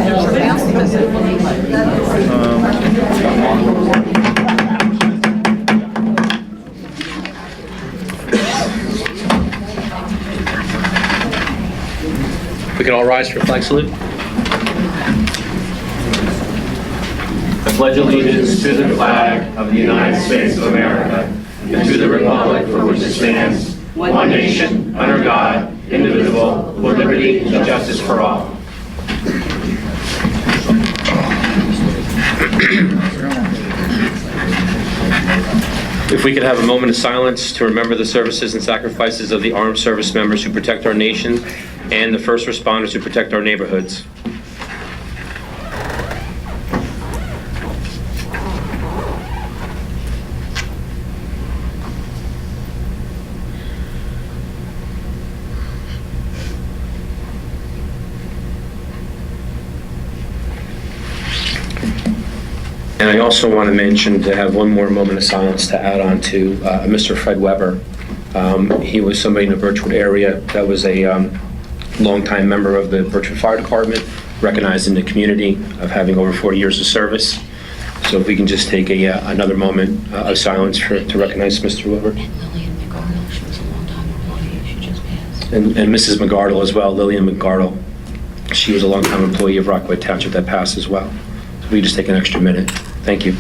We can all rise for flag salute. I pledge allegiance to the flag of the United States of America and to the republic for which it stands, one nation, under God, indivisible, with liberty and justice for all. If we could have a moment of silence to remember the services and sacrifices of the armed service members who protect our nation and the first responders who protect our neighborhoods. And I also want to mention to have one more moment of silence to add on to Mr. Fred Weber. He was somebody in the Birchwood area that was a longtime member of the Birchwood Fire Department, recognized in the community of having over 40 years of service. So if we can just take another moment of silence to recognize Mr. Weber. And Lillian McGardle, she was a long-time employee, she just passed. And Mrs. McGardle as well, Lillian McGardle. She was a longtime employee of Rockaway Township that passed as well. So we just take an extra minute. Thank you.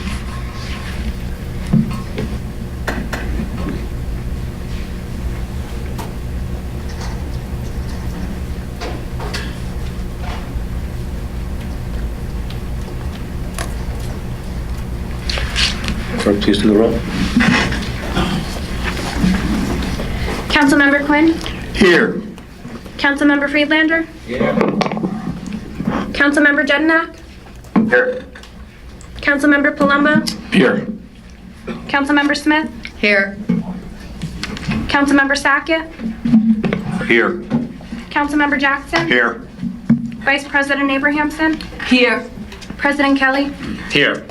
Clerk, please do the roll. Councilmember Quinn? Here. Councilmember Friedlander? Here. Councilmember Jednak? Here. Councilmember Palumbo? Here. Councilmember Smith? Here. Councilmember Sakya? Here. Councilmember Jackson? Here. Vice President Abrahamson? Here. President Kelly? Here.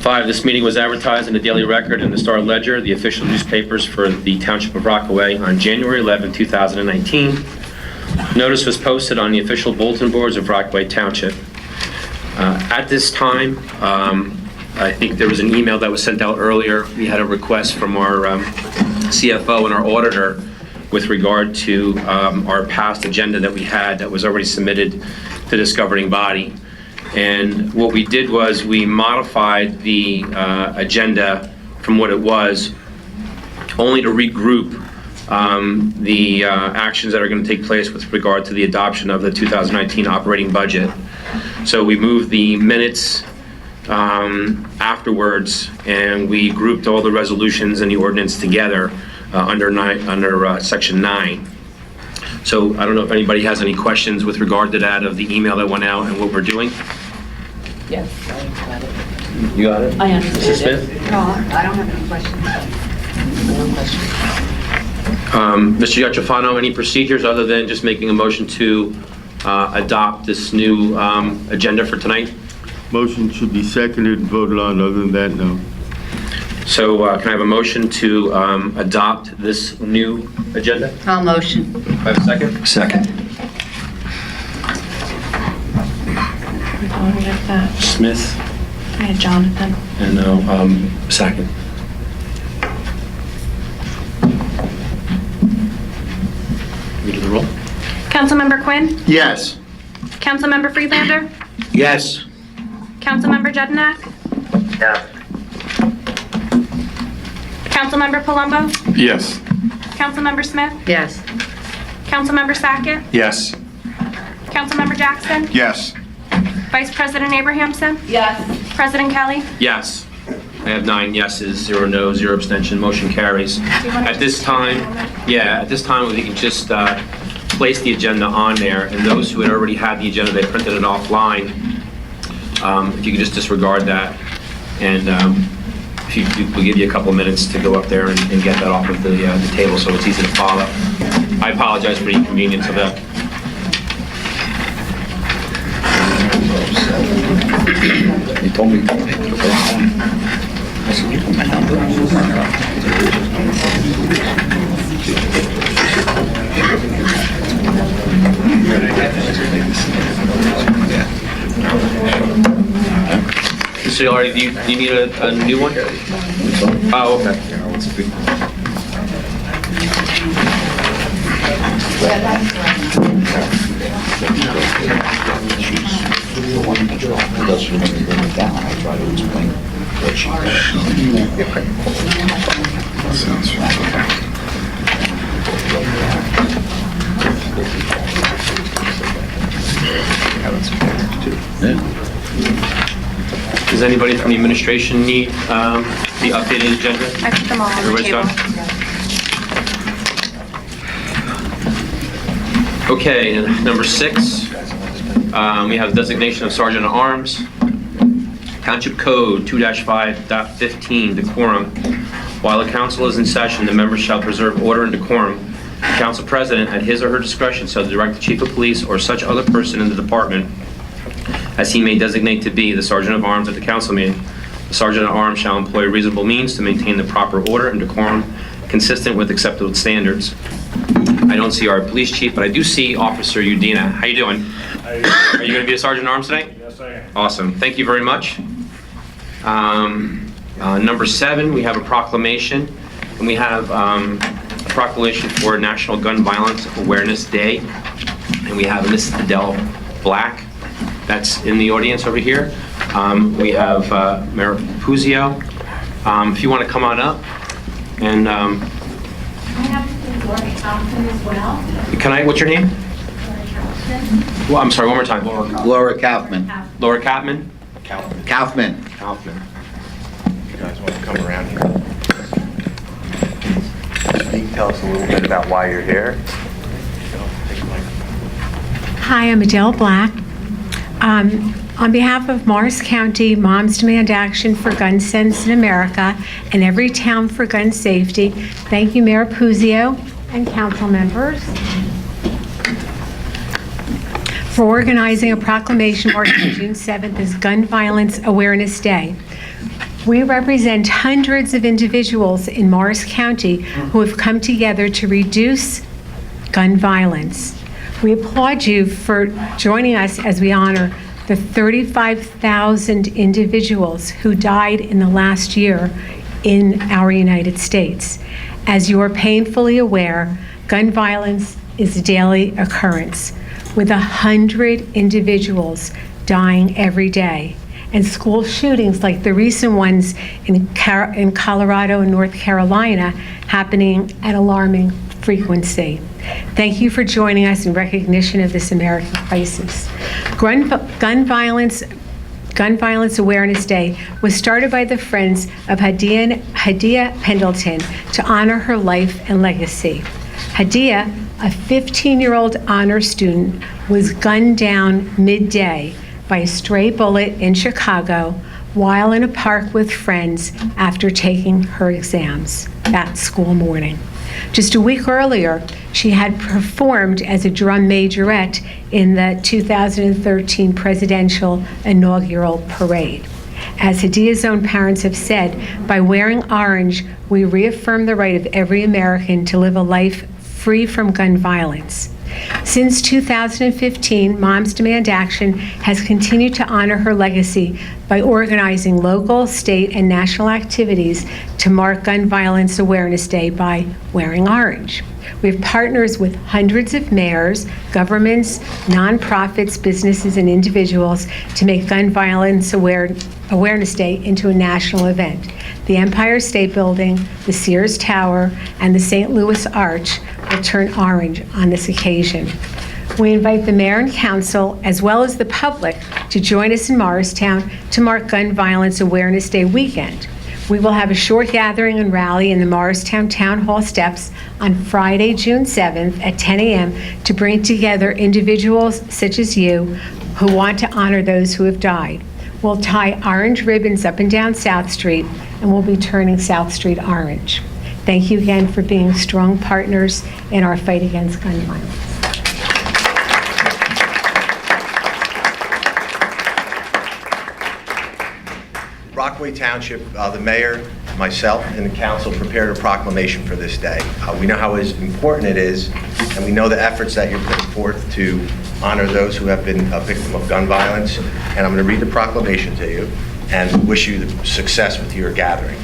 5, this meeting was advertised in the Daily Record and the Star Ledger, the official newspapers for the Township of Rockaway, on January 11, 2019. Notice was posted on the official bulletin boards of Rockaway Township. At this time, I think there was an email that was sent out earlier. We had a request from our CFO and our auditor with regard to our past agenda that we had that was already submitted to this governing body. And what we did was we modified the agenda from what it was, only to regroup the actions that are going to take place with regard to the adoption of the 2019 operating budget. So we moved the minutes afterwards, and we grouped all the resolutions and the ordinance together under section 9. So I don't know if anybody has any questions with regard to that, of the email that went out and what we're doing. Yes, I got it. You got it? I understand Mrs. Smith? No, I don't have any questions. No questions. Mr. Giacofano, any procedures other than just making a motion to adopt this new agenda for tonight? Motion should be seconded and voted on. Other than that, no. So can I have a motion to adopt this new agenda? I'll motion. Do I have a second? Second. We voted at that. Smith, I had Jonathan. and now second. We do the roll? Councilmember Quinn? Yes. Councilmember Friedlander? Yes. Councilmember Jednak? Yeah. Councilmember Palumbo? Yes. Councilmember Smith? Yes. Councilmember Sakya? Yes. Councilmember Jackson? Yes. Vice President Abrahamson? Yes. President Kelly? Yes. I have 9 yeses, 0 no's, 0 abstention. Motion carries. At this time, we can just place the agenda on there, and those who had already had the agenda, they printed it offline. If you could just disregard that, and we'll give you a couple of minutes to go up there and get that off of the table so it's easy to follow. I apologize for the inconvenience of that. You told me. Officer Artie, do you need a new one? Oh, okay. The one in control does when you bring it down. I try to explain what she Sounds familiar. Does anybody from the administration need the updated agenda? I put them all on the Everybody's table. done? Okay, and number 6, we have designation of Sergeant at Arms. Township Code 2-5.15, decorum. While the council is in session, the members shall preserve order and decorum. The council president, at his or her discretion, shall direct the chief of police or such other person in the department as he may designate to be the sergeant of arms at the council meeting. The sergeant at arms shall employ reasonable means to maintain the proper order and decorum consistent with acceptable standards. I don't see our police chief, but I do see Officer Udina. How you doing? Are you going to be a sergeant at arms today? Yes, I am. Awesome. Thank you very much. Number 7, we have a proclamation, and we have a proclamation for National Gun Violence Awareness Day, and we have Miss Adele Black that's in the audience over here. We have Mayor Puzio. If you want to come on up, and I have Laura Thompson as well. can I? What's your name? Well, I'm sorry. One more time. Laura Kaufman. Laura Catman. Kaufman. Kaufman. You guys want to come around here? Speak, tell us a little bit about why you're here. Hi, I'm Adele Black. On behalf of Morris County Moms Demand Action for Gun Sense in America and Every Town for Gun Safety, thank you, Mayor Puzio and council members for organizing a proclamation marking June 7th as Gun Violence Awareness Day. We represent hundreds of individuals in Morris County who have come together to reduce gun violence. We applaud you for joining us as we honor the 35,000 individuals who died in the last year in our United States. As you are painfully aware, gun violence is a daily occurrence, with 100 individuals dying every day, and school shootings like the recent ones in Colorado and North Carolina happening at alarming frequency. Thank you for joining us in recognition of this American crisis. Gun Violence Awareness Day was started by the Friends of Hadia Pendleton to honor her life and legacy. Hadia, a 15-year-old honor student, was gunned down midday by a stray bullet in Chicago while in a park with friends after taking her exams that school morning. Just a week earlier, she had performed as a drum majorette in the 2013 presidential inaugural parade. As Hadia's own parents have said, by wearing orange, we reaffirm the right of every American to live a life free from gun violence. Since 2015, Moms Demand Action has continued to honor her legacy by organizing local, state, and national activities to mark Gun Violence Awareness Day by wearing orange. We have partners with hundreds of mayors, governments, nonprofits, businesses, and individuals to make Gun Violence Awareness Day into a national event. The Empire State Building, the Sears Tower, and the St. Louis Arch will turn orange on this occasion. We invite the mayor and council, as well as the public, to join us in Morristown to mark Gun Violence Awareness Day weekend. We will have a short gathering and rally in the Morristown Town Hall steps on Friday, June 7th at 10 a.m. to bring together individuals such as you who want to honor those who have died. We'll tie orange ribbons up and down South Street, and we'll be turning South Street orange. Thank you again for being strong partners in our fight against gun violence. Rockaway Township, the mayor, myself, and the council prepared a proclamation for this day. We know how important it is, and we know the efforts that you're putting forth to honor those who have been a victim of gun violence. And I'm going to read the proclamation to you. and wish you the success with your gathering.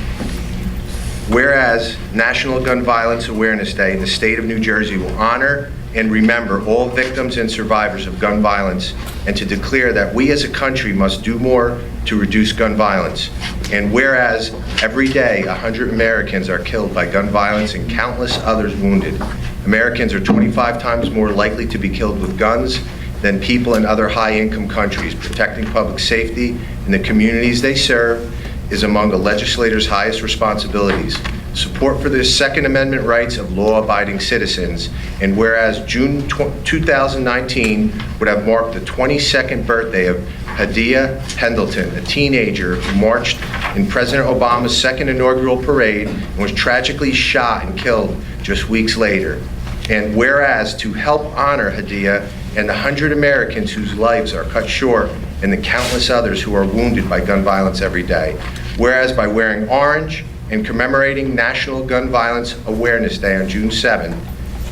Whereas National Gun Violence Awareness Day in the state of New Jersey will honor and remember all victims and survivors of gun violence, and to declare that we as a country must do more to reduce gun violence. And whereas every day 100 Americans are killed by gun violence and countless others wounded, Americans are 25 times more likely to be killed with guns than people in other high-income countries. Protecting public safety in the communities they serve is among a legislator's highest responsibilities. Support for the Second Amendment rights of law-abiding citizens, and whereas June 2019 would have marked the 22nd birthday of Hadia Pendleton, a teenager who marched in President Obama's second inaugural parade and was tragically shot and killed just weeks later. And whereas to help honor Hadia and the 100 Americans whose lives are cut short and the countless others who are wounded by gun violence every day. Whereas by wearing orange and commemorating National Gun Violence Awareness Day on June 7th,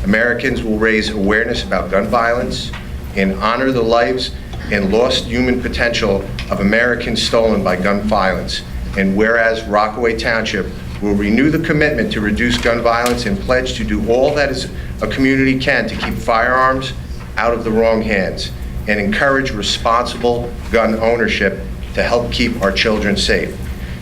Americans will raise awareness about gun violence and honor the lives and lost human potential of Americans stolen by gun violence. And whereas Rockaway Township will renew the commitment to reduce gun violence and pledge to do all that is a community can to keep firearms out of the wrong hands and encourage responsible gun ownership to help keep our children safe.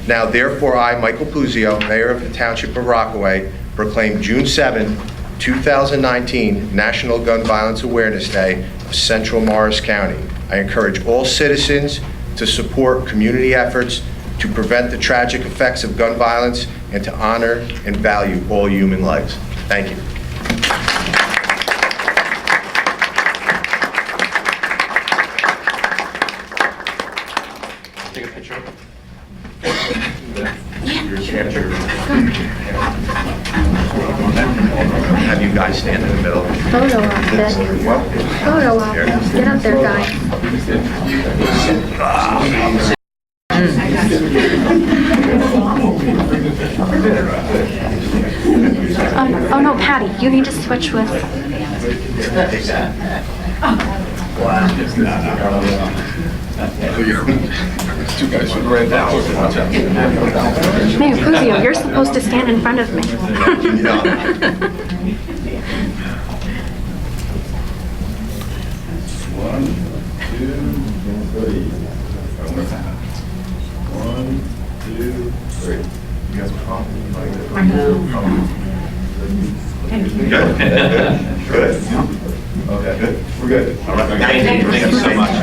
Now, therefore, I, Michael Puzio, Mayor of the Township of Rockaway, proclaim June 7, 2019 National Gun Violence Awareness Day of Central Morris County. I encourage all citizens to support community efforts to prevent the tragic effects of gun violence and to honor and value all human lives. Thank you. Take a picture. Have you guys stand in the middle. Photo op, then. Photo op. Get up there, guy. Oh no, Patty, you need to switch with. Two guys with red towels. Mayor Puzio, you're supposed to stand in front of me. One, two, three. One, two, three. You guys are confident like that? I know. Good. Okay, good. We're good. All right. Thank you so much.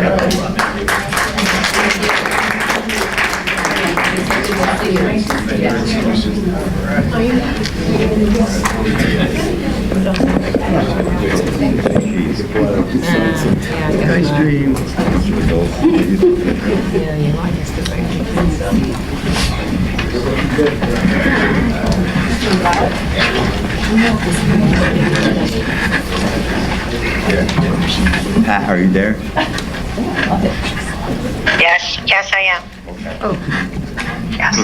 Nice dream. Pat, are you there? Yes, I am. Yes.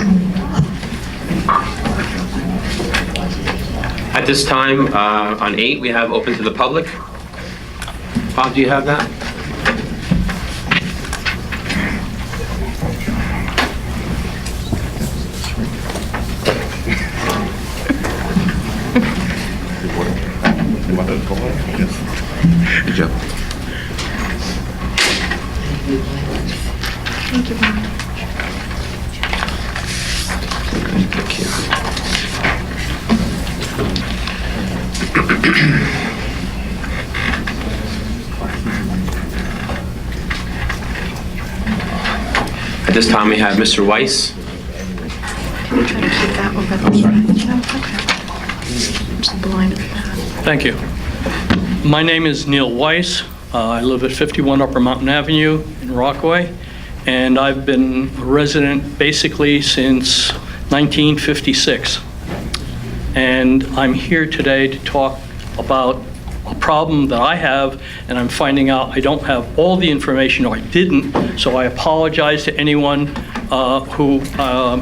At this time, on 8, we have open to the public. Bob, do you have that? Good job. Thank you, Bob. At this time, we have Mr. Weiss. Can you try to keep that over there? I'm sorry. No, it's okay. I'm just blinded with that. Thank you. My name is Neil Weiss. I live at 51 Upper Mountain Avenue in Rockaway, and I've been a resident basically since 1956. And I'm here today to talk about a problem that I have, and I'm finding out I don't have all the information, or I didn't, so I apologize to anyone who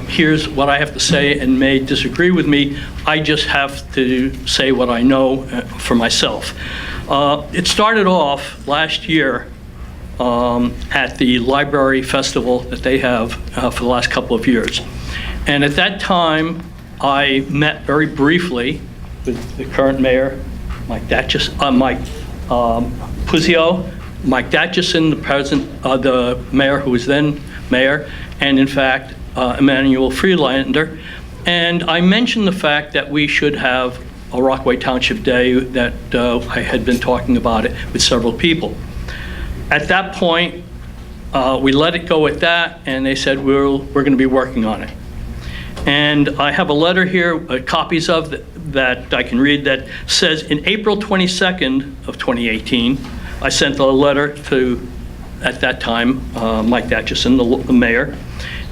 hears what I have to say and may disagree with me. I just have to say what I know for myself. It started off last year at the library festival that they have for the last couple of years. And at that time, I met very briefly with the current mayor, Mike Puzio, Mike Datchison, the mayor who was then mayor, and in fact, Emmanuel Friedlander. And I mentioned the fact that we should have a Rockaway Township Day, that I had been talking about it with several people. At that point, we let it go at that, and they said, we're going to be working on it. And I have a letter here, copies of that I can read, that says in April 22nd of 2018, I sent a letter to, at that time, Mike Datchison, the mayor,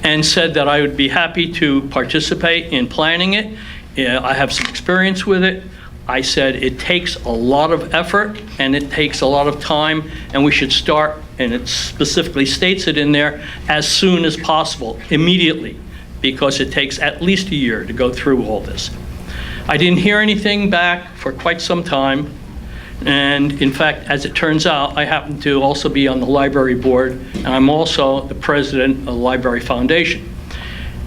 and said that I would be happy to participate in planning it. I have some experience with it. I said it takes a lot of effort and it takes a lot of time, and we should start, and it specifically states it in there, as soon as possible, immediately, because it takes at least a year to go through all this. I didn't hear anything back for quite some time, and in fact, as it turns out, I happen to also be on the library board, and I'm also the president of the Library Foundation.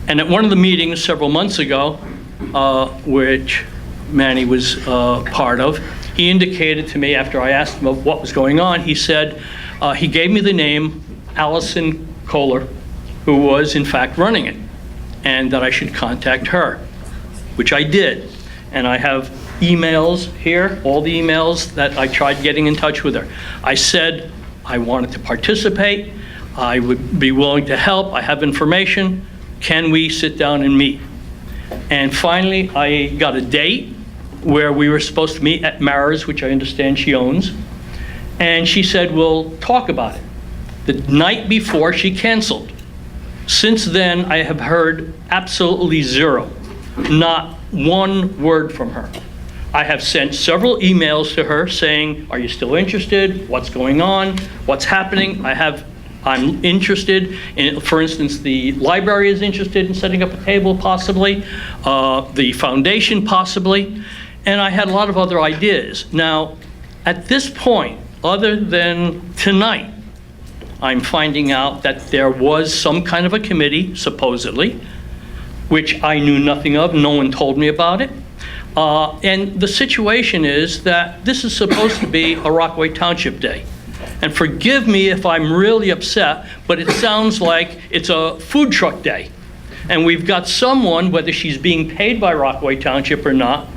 And at one of the meetings several months ago, which Manny was part of, he indicated to me, after I asked him what was going on, he said, he gave me the name Allison Kohler, who was in fact running it, and that I should contact her, which I did. And I have emails here, all the emails that I tried getting in touch with her. I said I wanted to participate, I would be willing to help, I have information, can we sit down and meet? And finally, I got a date where we were supposed to meet at Mara's, which I understand she owns, and she said, we'll talk about it. The night before, she canceled. Since then, I have heard absolutely zero, not one word from her. I have sent several emails to her saying, are you still interested? What's going on? What's happening? I'm interested in, for instance, the library is interested in setting up a table possibly, the foundation possibly, and I had a lot of other ideas. Now, at this point, other than tonight, I'm finding out that there was some kind of a committee, supposedly, which I knew nothing of, no one told me about it. And the situation is that this is supposed to be a Rockaway Township Day. And forgive me if I'm really upset, but it sounds like it's a food truck day. And we've got someone, whether she's being paid by Rockaway Township or not,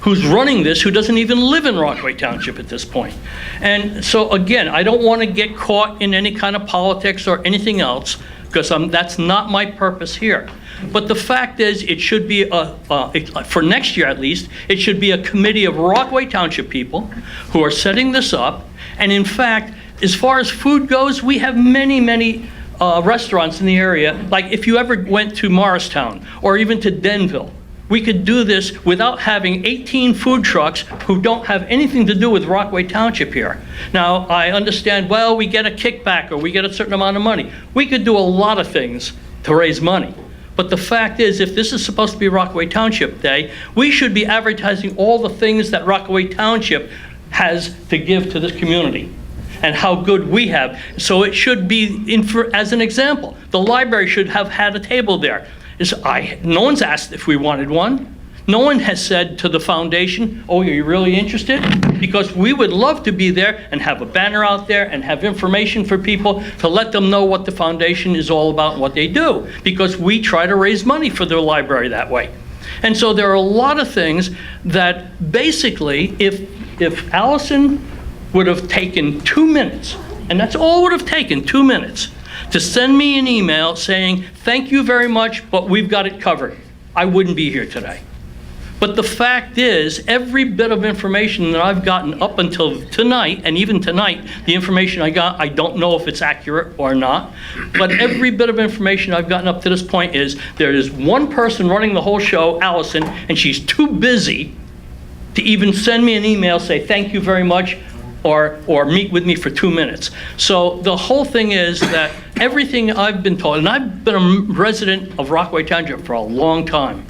who's running this, who doesn't even live in Rockaway Township at this point. And so again, I don't want to get caught in any kind of politics or anything else, because that's not my purpose here. But the fact is, it should be, for next year at least, it should be a committee of Rockaway Township people who are setting this up. And in fact, as far as food goes, we have many, many restaurants in the area. Like if you ever went to Morristown or even to Denville, we could do this without having 18 food trucks who don't have anything to do with Rockaway Township here. Now, I understand, well, we get a kickback or we get a certain amount of money. We could do a lot of things to raise money. But the fact is, if this is supposed to be Rockaway Township Day, we should be advertising all the things that Rockaway Township has to give to this community and how good we have. So it should be, as an example, the library should have had a table there. No one's asked if we wanted one. No one has said to the foundation, oh, are you really interested? Because we would love to be there and have a banner out there and have information for people to let them know what the foundation is all about and what they do. Because we try to raise money for the library that way. And so there are a lot of things that basically, if Allison would have taken 2 minutes, and that's all it would have taken, 2 minutes, to send me an email saying, thank you very much, but we've got it covered, I wouldn't be here today. But the fact is, every bit of information that I've gotten up until tonight, and even tonight, the information I got, I don't know if it's accurate or not, but every bit of information I've gotten up to this point is there is one person running the whole show, Allison, and she's too busy to even send me an email, say thank you very much, or meet with me for 2 minutes. So the whole thing is that everything I've been told, and I've been a resident of Rockaway Township for a long time,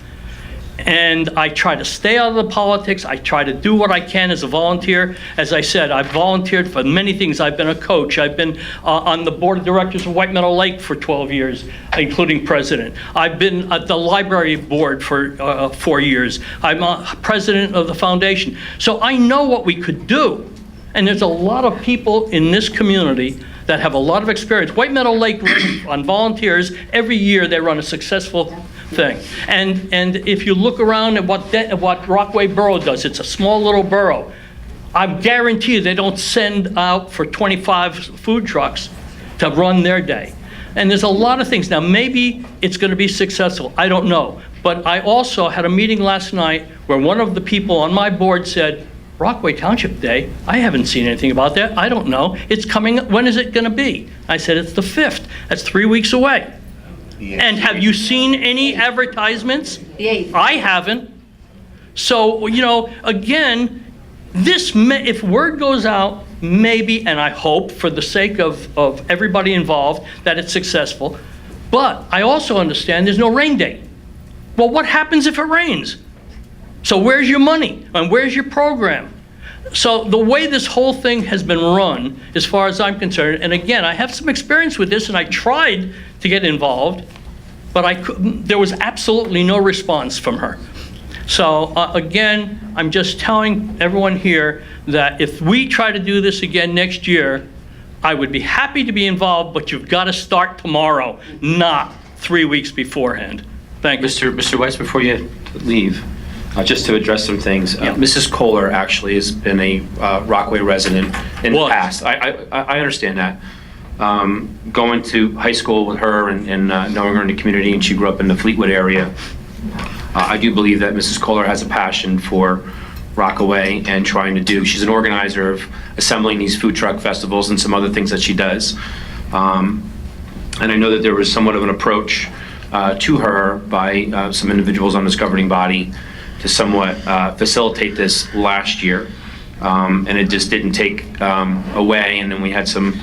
And I try to stay out of the politics. I try to do what I can as a volunteer. As I said, I've volunteered for many things. I've been a coach. I've been on the board of directors of White Meadow Lake for 12 years, including president. I've been at the library board for 4 years. I'm president of the foundation. So I know what we could do. And there's a lot of people in this community that have a lot of experience. White Meadow Lake on volunteers, every year they run a successful thing. And if you look around at what Rockaway Borough does, it's a small little borough. I guarantee you they don't send out for 25 food trucks to run their day. And there's a lot of things. Now, maybe it's going to be successful. I don't know. But I also had a meeting last night where one of the people on my board said, Rockaway Township Day, I haven't seen anything about that. I don't know. It's coming. When is it going to be? I said, it's the 5th. That's 3 weeks away. And have you seen any advertisements? I haven't. So, you know, again, if word goes out, maybe, and I hope for the sake of everybody involved, that it's successful. But I also understand there's no rain date. Well, what happens if it rains? So where's your money? And where's your program? So the way this whole thing has been run, as far as I'm concerned, and again, I have some experience with this, and I tried to get involved, but there was absolutely no response from her. So again, I'm just telling everyone here that if we try to do this again next year, I would be happy to be involved, but you've got to start tomorrow, not 3 weeks beforehand. Thank you. Mr. Weiss, before you leave, just to address some things, Mrs. Kohler actually has been a Rockaway resident in the past. I understand that. Going to high school with her and knowing her in the community, and she grew up in the Fleetwood area, I do believe that Mrs. Kohler has a passion for Rockaway and trying to do. She's an organizer of assembling these food truck festivals and some other things that she does. And I know that there was somewhat of an approach to her by some individuals on this governing body to somewhat facilitate this last year, and it just didn't take away, and then we had some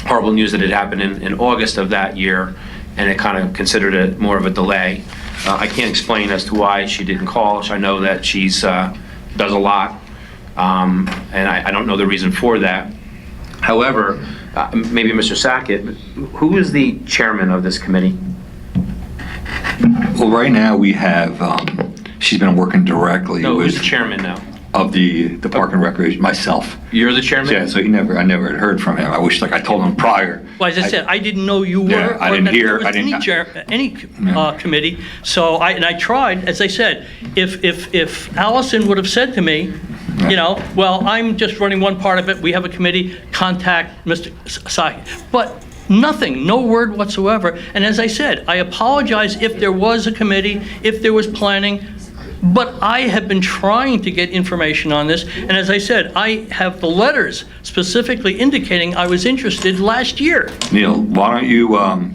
horrible news that had happened in August of that year, and it kind of considered it more of a delay. I can't explain as to why she didn't call. I know that she's does a lot, and I don't know the reason for that. However, maybe Mr. Sackett, who is the chairman of this committee? Well, right now we have, she's been working directly No, with... who's the chairman now? Of the Park and Recreation, myself. You're the chairman? Yeah, so I never had heard from him. I wish, like I told him prior. Well, as I said, I didn't know you were. Yeah, I didn't hear. Or that there was any committee. So I tried, as I said, if Allison would have said to me, you know, well, I'm just running one part of it, we have a committee, contact Mr. Sackett. But nothing, no word whatsoever. And as I said, I apologize if there was a committee, if there was planning, but I have been trying to get information on this. And as I said, I have the letters specifically indicating I was interested last year. Neil, why don't you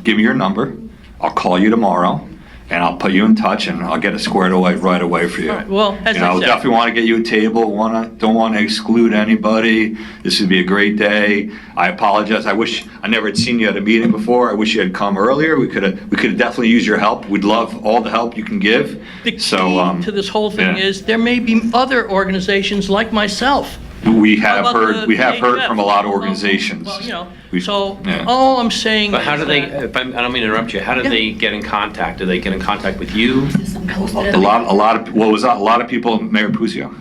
give me your number? I'll call you tomorrow, and I'll put you in touch, and I'll get it squared away right away for you. All right, well, as I said, definitely want to get you a table. Don't want to exclude anybody. This would be a great day. I apologize. I wish I never had seen you at a meeting before. I wish you had come earlier. We could have definitely used your help. We'd love all the help you can give. the key to this whole thing is there may be other organizations like myself. We have heard from a lot of organizations. Well, you know, all I'm saying But how is do they, that- I don't mean to interrupt you, how do they get in contact? Do they get in contact with you? A lot of people, Mayor Puccio.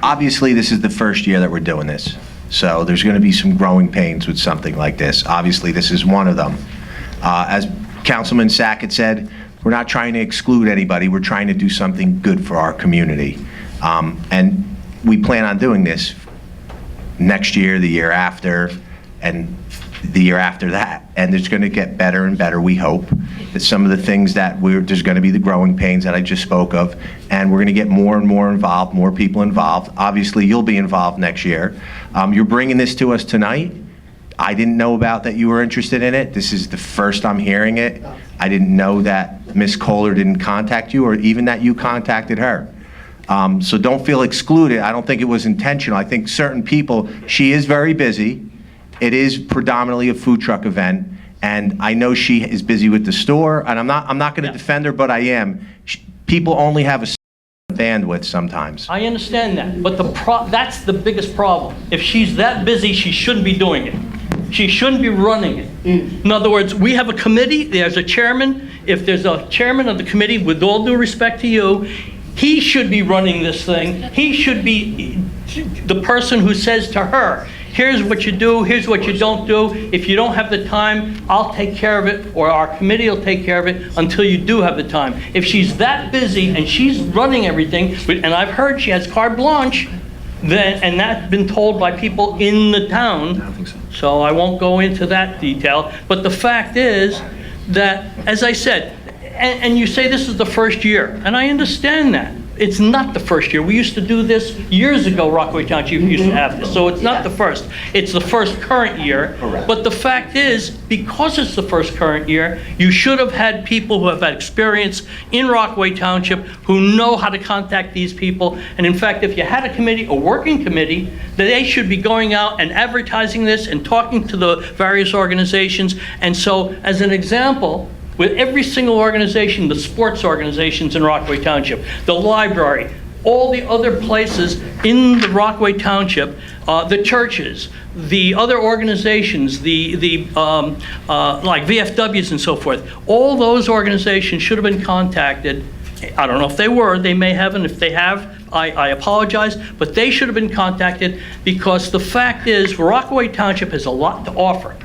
Obviously, this is the first year that we're doing this, so there's going to be some growing pains with something like this. Obviously, this is one of them. As Councilman Sackett said, we're not trying to exclude anybody. We're trying to do something good for our community. And we plan on doing this next year, the year after, and the year after that. And it's going to get better and better, we hope. That some of the things that there's going to be the growing pains that I just spoke of, and we're going to get more and more involved, more people involved. Obviously, you'll be involved next year. You're bringing this to us tonight. I didn't know about that you were interested in it. This is the first I'm hearing it. I didn't know that Ms. Kohler didn't contact you, or even that you contacted her. So don't feel excluded. I don't think it was intentional. I think certain people, she is very busy. It is predominantly a food truck event, And I know she is busy with the store, and I'm not going to defend her, but I am. People only have a bandwidth sometimes. I understand that, but that's the biggest problem. If she's that busy, she shouldn't be doing it. She shouldn't be running it. In other words, we have a committee, there's a chairman. If there's a chairman of the committee, with all due respect to you, he should be running this thing. He should be the person who says to her, here's what you do, here's what you don't do. If you don't have the time, I'll take care of it, or our committee will take care of it until you do have the time. If she's that busy and she's running everything, and I've heard she has carte blanche, and that's been told by people in the town, so I won't go into that detail. But the fact is that, as I said, and you say this is the first year, and I understand that. It's not the first year. We used to do this years ago, Rockaway Township used to have this, so it's not the first. It's the first current year. Correct. But the fact is, because it's the first current year, you should have had people who have had experience in Rockaway Township who know how to contact these people. And in fact, if you had a committee, a working committee, that they should be going out and advertising this and talking to the various organizations. And so, as an example, with every single organization, the sports organizations in Rockaway Township, the library, all the other places in the Rockaway Township, the churches, the other organizations, like VFWs and so forth, all those organizations should have been contacted. I don't know if they were, they may have, and if they have, I apologize, but they should have been contacted, because the fact is, Rockaway Township has a lot to offer.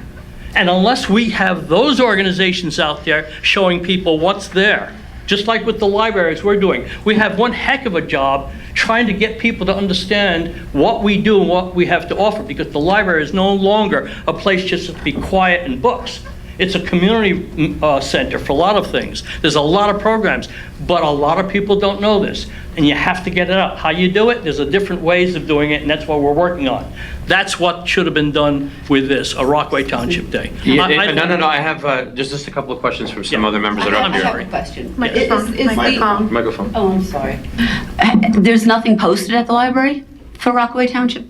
And unless we have those organizations out there showing people what's there, just like with the libraries we're doing, we have one heck of a job trying to get people to understand what we do and what we have to offer, because the library is no longer a place just to be quiet and books. It's a community center for a lot of things. There's a lot of programs, but a lot of people don't know this, and you have to get it out. How you do it, there's different ways of doing it, and that's what we're working on. That's what should have been done with this, a Rockaway Township Day. No, I have just a couple of questions from some other members that are up I have here. a question. Microphone. Microphone. Oh, I'm sorry. There's nothing posted at the library for Rockaway Township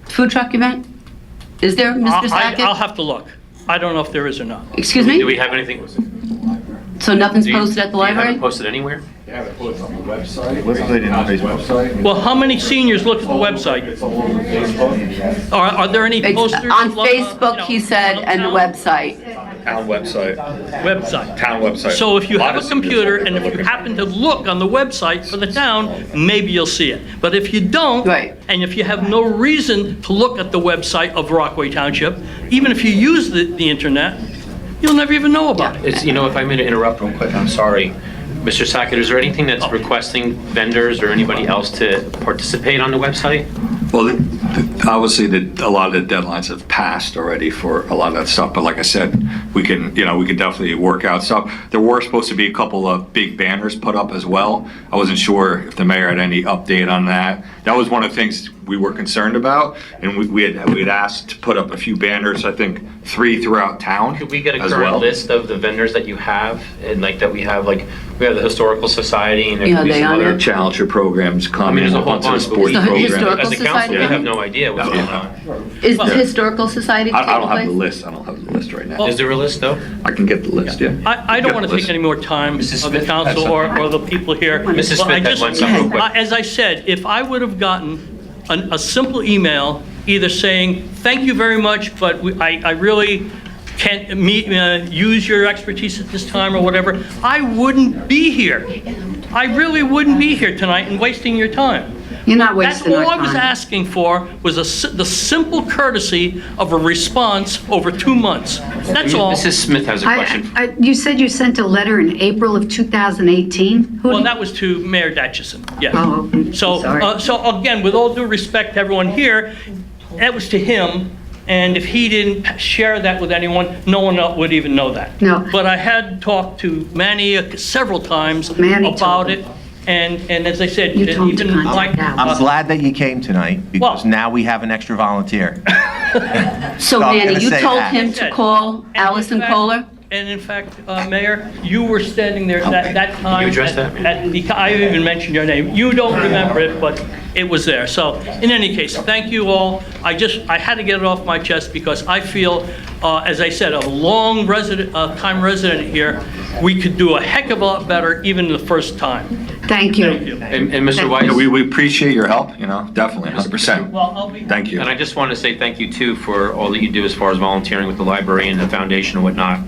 food truck event? Is there, Mr. Sackett? I'll have to look. I don't know if there is or not. Excuse Do me? we have anything? So nothing's posted at the Do you have library? it posted anywhere? You have it posted on the website. Website and Facebook. Website. Well, how many seniors look at the website? It's all over Facebook. Are there any It's posters? on Facebook, he said, and the website. Town website. Website. Town website. So if you have a Honestly, computer, and if you happen to look on the website for the town, maybe you'll see it. But if you don't, Right. and if you have no reason to look at the website of Rockaway Township, even if you use the internet, you'll never even know about it. It's, if I may interrupt real quick, I'm sorry. Mr. Sackett, is there anything that's requesting vendors or anybody else to participate on the website? Well, obviously, a lot of the deadlines have passed already for a lot of that stuff, but like I said, we can definitely work out stuff. There were supposed to be a couple of big banners put up as well. I wasn't sure if the mayor had any update on that. That was one of the things we were concerned about, and we had asked to put up a few banners, I think 3 throughout town. Could we get a as current well. list of the vendors that you have, and that we have the Historical Society and there Yeah, could be they some on other. there? Challenger programs coming, there's a a whole bunch of bunch, sports but we- programs. Historical As a council, we Society? have no idea what's going on. Is the Historical Society I taking don't have the place? list. I don't have the list right now. Is there a list, though? I can get the list, yeah. I don't Get want the to take list. any more time Mrs. of the Smith council has or the people here. Mrs. But I Smith had just- one something real quick. As I said, if I would have gotten a simple email, either saying, thank you very much, but I really can't use your expertise at this time or whatever, I wouldn't be here. I really wouldn't be here tonight and wasting your time. You're not wasting our That's all I was time. asking for, was the simple courtesy of a response over 2 months. That's all. Mrs. Smith has a question. You said you sent a letter in April of 2018? Well, that was to Mayor Datchison, yes. Oh, okay. So, Sorry. so again, with all due respect to everyone here, that was to him, and if he didn't share that with anyone, no one else would even know that. No. But I had talked to Manny several times Manny about told it, and as I said, You told him to even contact like... Al. I'm glad that you came tonight, because Well- now we have an extra volunteer. So I'm Manny, gonna you say told that. him to call Allison Kohler? And in fact, Mayor, you were standing there that time. you address that? I even mentioned your name. You don't remember it, but it was there. So in any case, thank you all. I had to get it off my chest because I feel, as I said, a long time resident here, we could do a heck of a lot better even the first time. Thank you. Thank you. And Mr. Weiss? We appreciate your help, definitely, 100%. Well, I'll be... Thank you. And I just want to say thank you, too, for all that you do as far as volunteering with the library and the foundation and whatnot.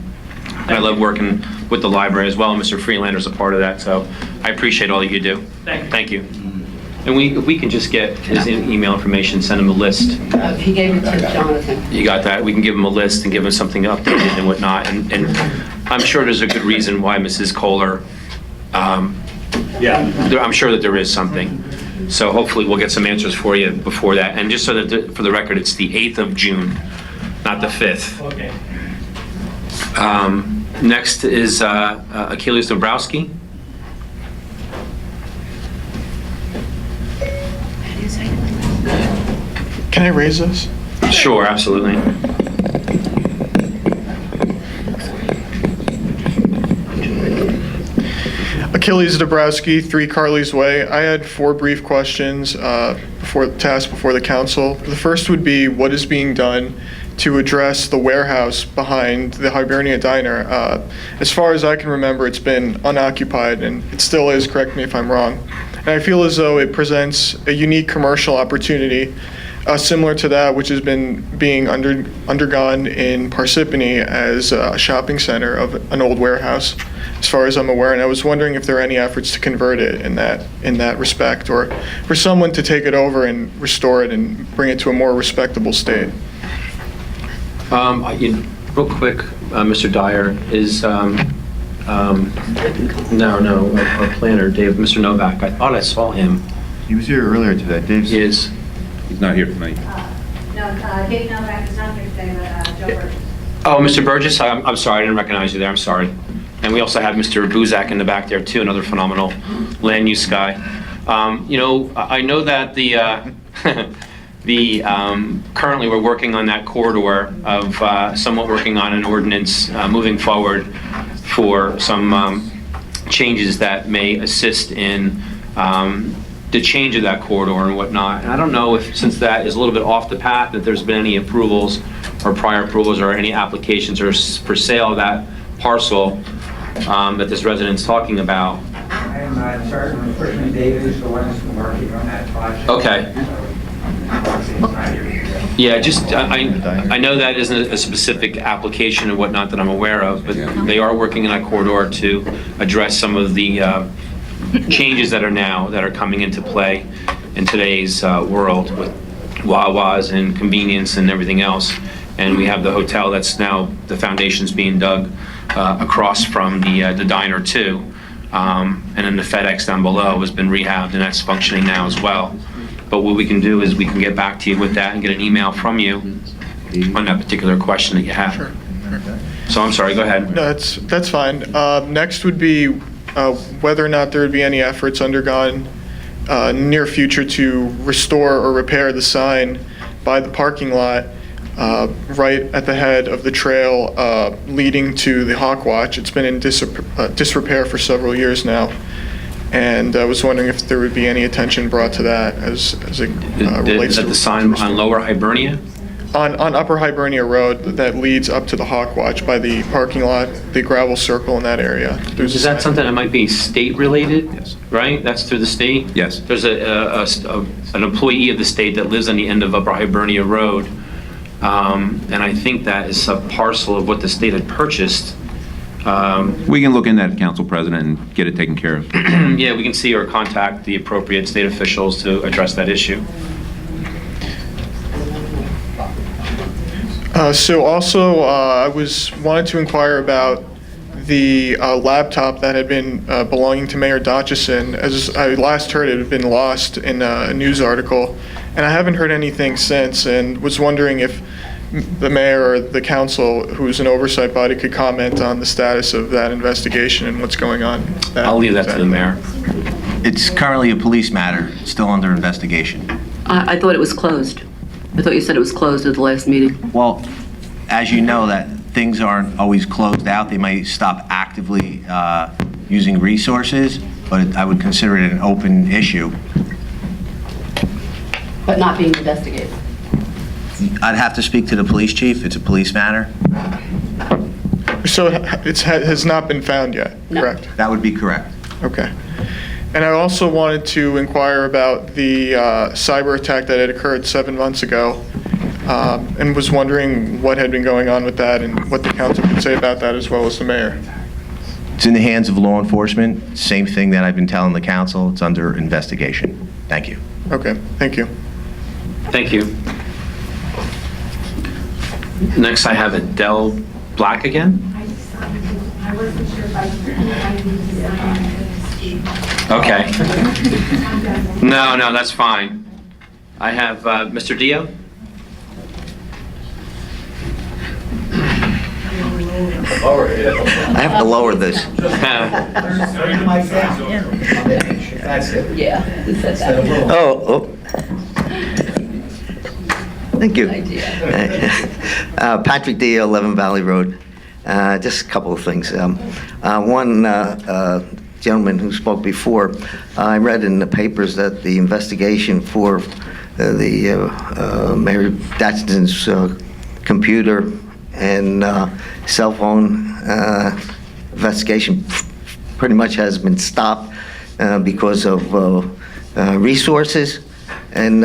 And I love working with the library as well. Mr. Freelander's a part of that, so I appreciate all that you do. Thank you. And if we can just get his email information, send him a list. He gave it to Jonathan. You got that? We can give him a list and give him something updated and whatnot. And I'm sure there's a good reason why Mrs. Kohler, I'm sure that there is something. So hopefully we'll get some answers for you before that. And just so that for the record, it's the 8th of June, not the 5th. Okay. Next is Achilles Dombrowski. Can I raise this? Sure, absolutely. Achilles Dabrowski, 3 Carley's Way. I had 4 brief questions to ask before the council. The first would be, what is being done to address the warehouse behind the Hibernia Diner? As far as I can remember, it's been unoccupied, and it still is, correct me if I'm wrong. And I feel as though it presents a unique commercial opportunity similar to that which has been being undergone in Parsippany as a shopping center of an old warehouse, as far as I'm aware. And I was wondering if there are any efforts to convert it in that respect, or for someone to take it over and restore it and bring it to a more respectable state. Real quick, Mr. Dyer, is, our planner, Dave, Mr. Novak, I thought I saw him. He was here earlier today. Dave's. He is. He's not here tonight. No, Dave Novak is not here today, but Joe Burgess. Oh, Mr. Burgess, I'm sorry, I didn't recognize you there, I'm sorry. And we also have Mr. Buzak in the back there too, another phenomenal land use guy. I know that currently we're working on that corridor of somewhat working on an ordinance moving forward for some changes that may assist in the change of that corridor and whatnot. And I don't know if, since that is a little bit off the path, that there's been any approvals or prior approvals or any applications or for sale of that parcel that this resident's talking about. I am not certain. Unfortunately, David is the one who's been working on that project. Okay. Yeah, just, I know that isn't a specific application and whatnot that I'm aware of, but they are working in that corridor to address some of the changes that are coming into play in today's world with Wawas and convenience and everything else. And we have the hotel that's now, the foundation's being dug across from the diner too. And then the FedEx down below has been rehabbed and that's functioning now as well. But what we can do is we can get back to you with that and get an email from you on that particular question that you have. Sure. So I'm sorry, go ahead. No, that's fine. Next would be whether or not there would be any efforts undergone near future to restore or repair the sign by the parking lot right at the head of the trail leading to the Hawk Watch. It's been in disrepair for several years now. And I was wondering if there would be any attention brought to that as it relates to... Is that the sign on Lower Hibernia? On Upper Hibernia Road that leads up to the Hawk Watch by the parking lot, the gravel circle in that area. Is that something that might be state-related? Yes. Right? That's through the state? Yes. There's an employee of the state that lives on the end of Upper Hibernia Road. And I think that is a parcel of what the state had purchased. We can look into that, Council President, and get it taken care of. Yeah, we can see or contact the appropriate state officials to address that issue. So also, I wanted to inquire about the laptop that had been belonging to Mayor Dotchison. As I last heard, it had been lost in a news article, and I haven't heard anything since, and was wondering if the mayor or the council, who's an oversight body, could comment on the status of that investigation and what's going on. I'll leave that to the mayor. It's currently a police matter, still under investigation. I thought it was closed. I thought you said it was closed at the last meeting. Well, as you know, that things aren't always closed out. They might stop actively using resources, but I would consider it an open issue. But not being investigated. I'd have to speak to the police chief. It's a police matter. So it has not been found yet, No. correct? That would be correct. Okay. And I also wanted to inquire about the cyber attack that had occurred 7 months ago, and was wondering what had been going on with that and what the council could say about that, as well as the mayor. It's in the hands of law enforcement. Same thing that I've been telling the council. It's under investigation. Thank you. Okay, thank you. Thank you. Next, I have Adele Black again. I wasn't sure if I needed to sign. Okay. No, that's fine. I have Mr. Dio. I have to lower this. That's it. Yeah. That's that. Oh. Thank you. Patrick D., 11 Valley Road. Just a couple of things. One gentleman who spoke before, I read in the papers that the investigation for Mayor Datchinson's computer and cell phone investigation pretty much has been stopped because of resources. And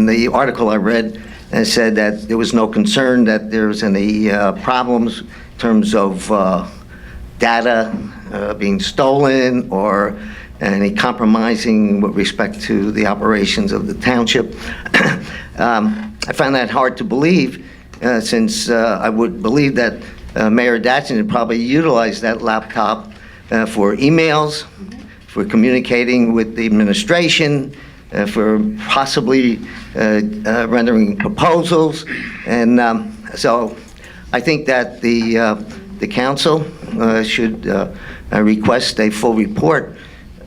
the article I read said that there was no concern that there's any problems in terms of data being stolen or any compromising with respect to the operations of the township. I find that hard to believe since I would believe that Mayor Datchinson probably utilized that laptop for emails, for communicating with the administration, for possibly rendering proposals. And so I think that the council should request a full report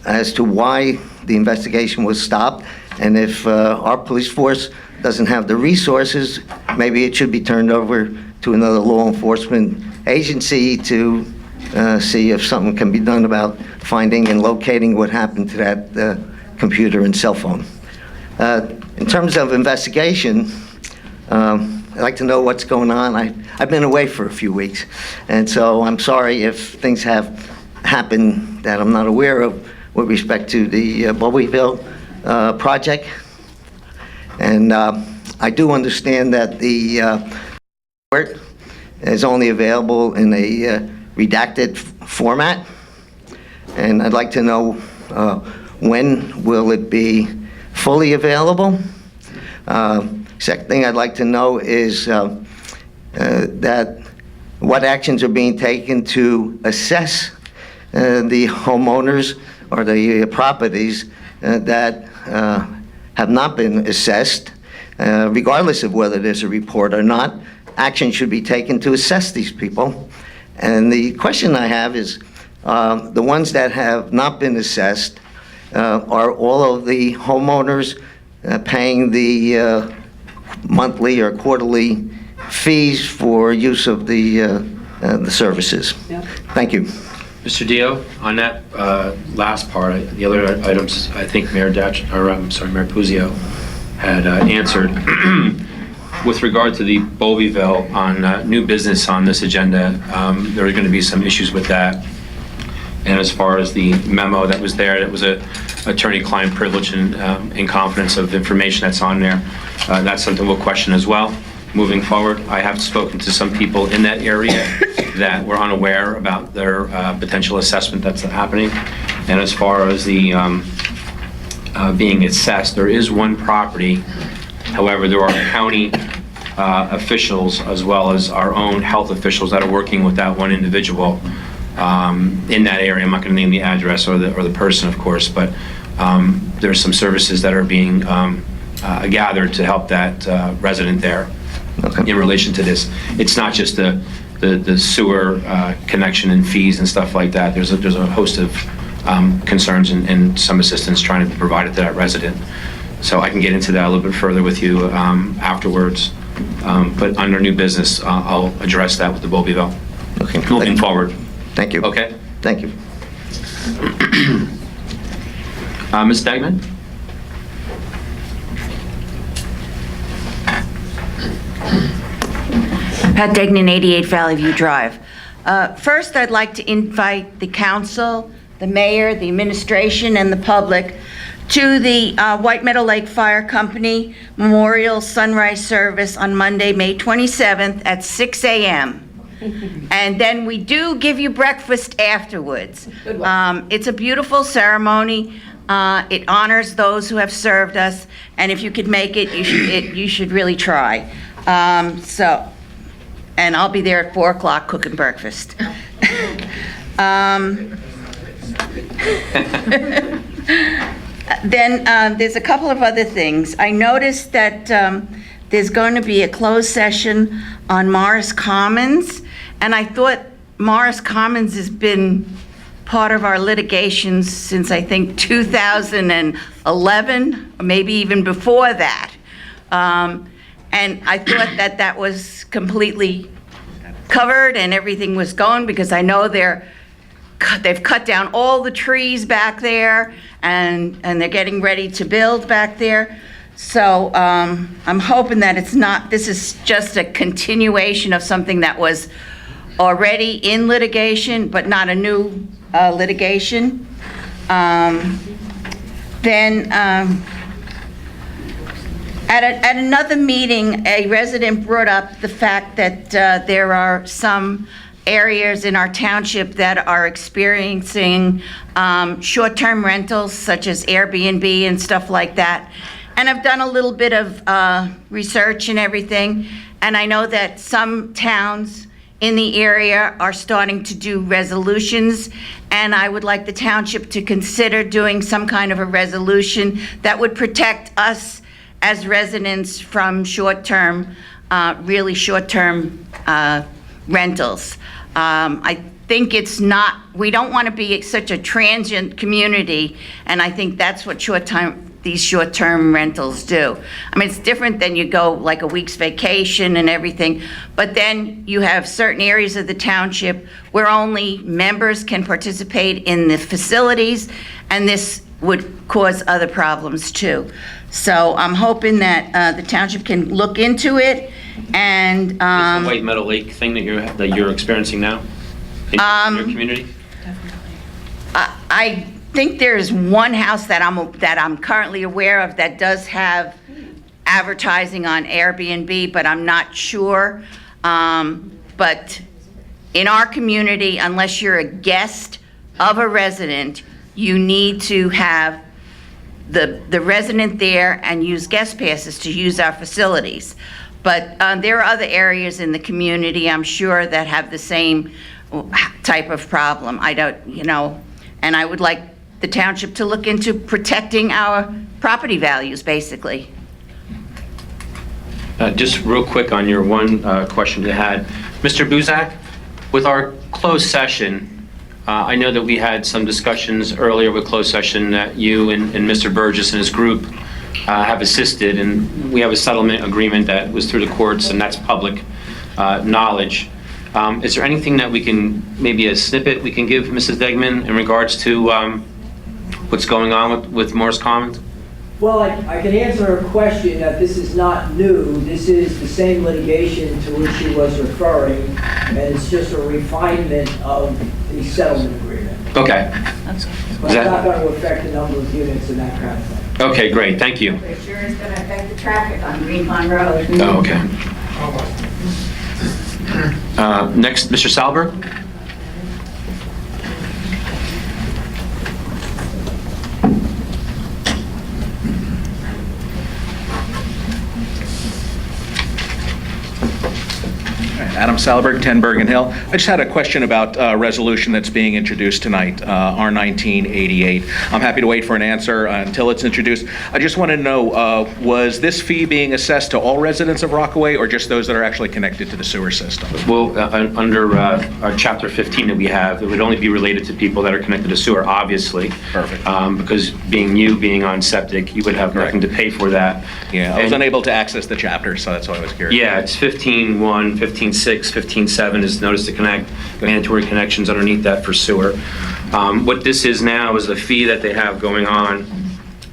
as to why the investigation was stopped. And if our police force doesn't have the resources, maybe it should be turned over to another law enforcement agency to see if something can be done about finding and locating what happened to that computer and cell phone. In terms of investigation, I'd like to know what's going on. I've been away for a few weeks, and so I'm sorry if things have happened that I'm not aware of with respect to the Bowieville project. And I do understand that the report is only available in a redacted format, and I'd like to know when will it be fully available. Second thing I'd like to know is that what actions are being taken to assess the homeowners or the properties that have not been assessed, regardless of whether there's a report or not. Action should be taken to assess these people. And the question I have is, the ones that have not been assessed, are all of the homeowners paying the monthly or quarterly fees for use of the services? Yeah. Thank you. Mr. Dio, on that last part, the other items, I think Mayor Puzio had answered. With regard to the Bowieville on new business on this agenda, there are going to be some issues with that. And as far as the memo that was there, that was a attorney-client privilege and confidence of information that's on there. That's something we'll question as well. Moving forward, I have spoken to some people in that area that were unaware about their potential assessment that's happening. And as far as the being assessed, there is one property. However, there are county officials as well as our own health officials that are working with that one individual in that area. I'm not going to name the address or the person, of course, but there's some services that are being gathered to help that resident there. In relation to this. It's not just the sewer connection and fees and stuff like that. There's a host of concerns and some assistance trying to be provided to that resident. So I can get into that a little bit further with you afterwards. But under new business, I'll address that with the Bobbyville. Okay. Moving forward. Thank you. Okay? Thank you. Ms. Degman? Pat Degnan, 88 Valley View Drive. First, I'd like to invite the council, the mayor, the administration, and the public to the White Meadow Lake Fire Company Memorial Sunrise Service on Monday, May 27th at 6 a.m. And then we do give you breakfast afterwards. It's a beautiful ceremony. It honors those who have served us, and if you could make it, you should really try. And I'll be there at 4 o'clock cooking breakfast. Then there's a couple of other things. I noticed that there's going to be a closed session on Morris Commons, and I thought Morris Commons has been part of our litigation since, I think, 2011, or maybe even before that. And I thought that that was completely covered and everything was going, because I know they've cut down all the trees back there, and they're getting ready to build back there. So I'm hoping that this is just a continuation of something that was already in litigation, but not a new litigation. At another meeting, a resident brought up the fact that there are some areas in our township that are experiencing short-term rentals, such as Airbnb and stuff like that. And I've done a little bit of research and everything, and I know that some towns in the area are starting to do resolutions, and I would like the township to consider doing some kind of a resolution that would protect us as residents from short-term, really short-term rentals. I think we don't want to be such a transient community, and I think that's what these short-term rentals do. I mean, it's different than you go like a week's vacation and everything, but then you have certain areas of the township where only members can participate in the facilities, and this would cause other problems too. So I'm hoping that the township can look into it, and Is the White Meadow Lake thing that you're experiencing now in your community? I think there's one house that I'm currently aware of that does have advertising on Airbnb, but I'm not sure. But in our community, unless you're a guest of a resident, you need to have the resident there and use guest passes to use our facilities. But there are other areas in the community, I'm sure, that have the same type of problem. And I would like the township to look into protecting our property values, basically. Just real quick on your one question you had. Mr. Buzak, with our closed session, I know that we had some discussions earlier with closed session that you and Mr. Burgess and his group have assisted, and we have a settlement agreement that was through the courts, and that's public knowledge. Is there anything that we can, maybe a snippet we can give Mrs. Degman in regards to what's going on with Morris Commons? Well, I can answer a question that this is not new. This is the same litigation to which she was referring, and it's just a refinement of the settlement agreement. Okay. But it's not going to affect the number of units and that kind of thing. Okay, great, thank you. It sure is going to affect the traffic on Green Pond Road. Oh, okay. Next, Mr. Salberg. Adam Salberg, 10 Bergen Hill. I just had a question about a resolution that's being introduced tonight, R1988. I'm happy to wait for an answer until it's introduced. I just want to know, was this fee being assessed to all residents of Rockaway or just those that are actually connected to the sewer system? Well, under our Chapter 15 that we have, it would only be related to people that are connected to sewer, obviously. Perfect. Because being on septic, you would have nothing to pay for that. Yeah, I was unable to access the chapter, so that's why I was curious. Yeah, it's 15.1, 15.6, 15.7 is notice to connect, mandatory connections underneath that for sewer. What this is now is the fee that they have going on.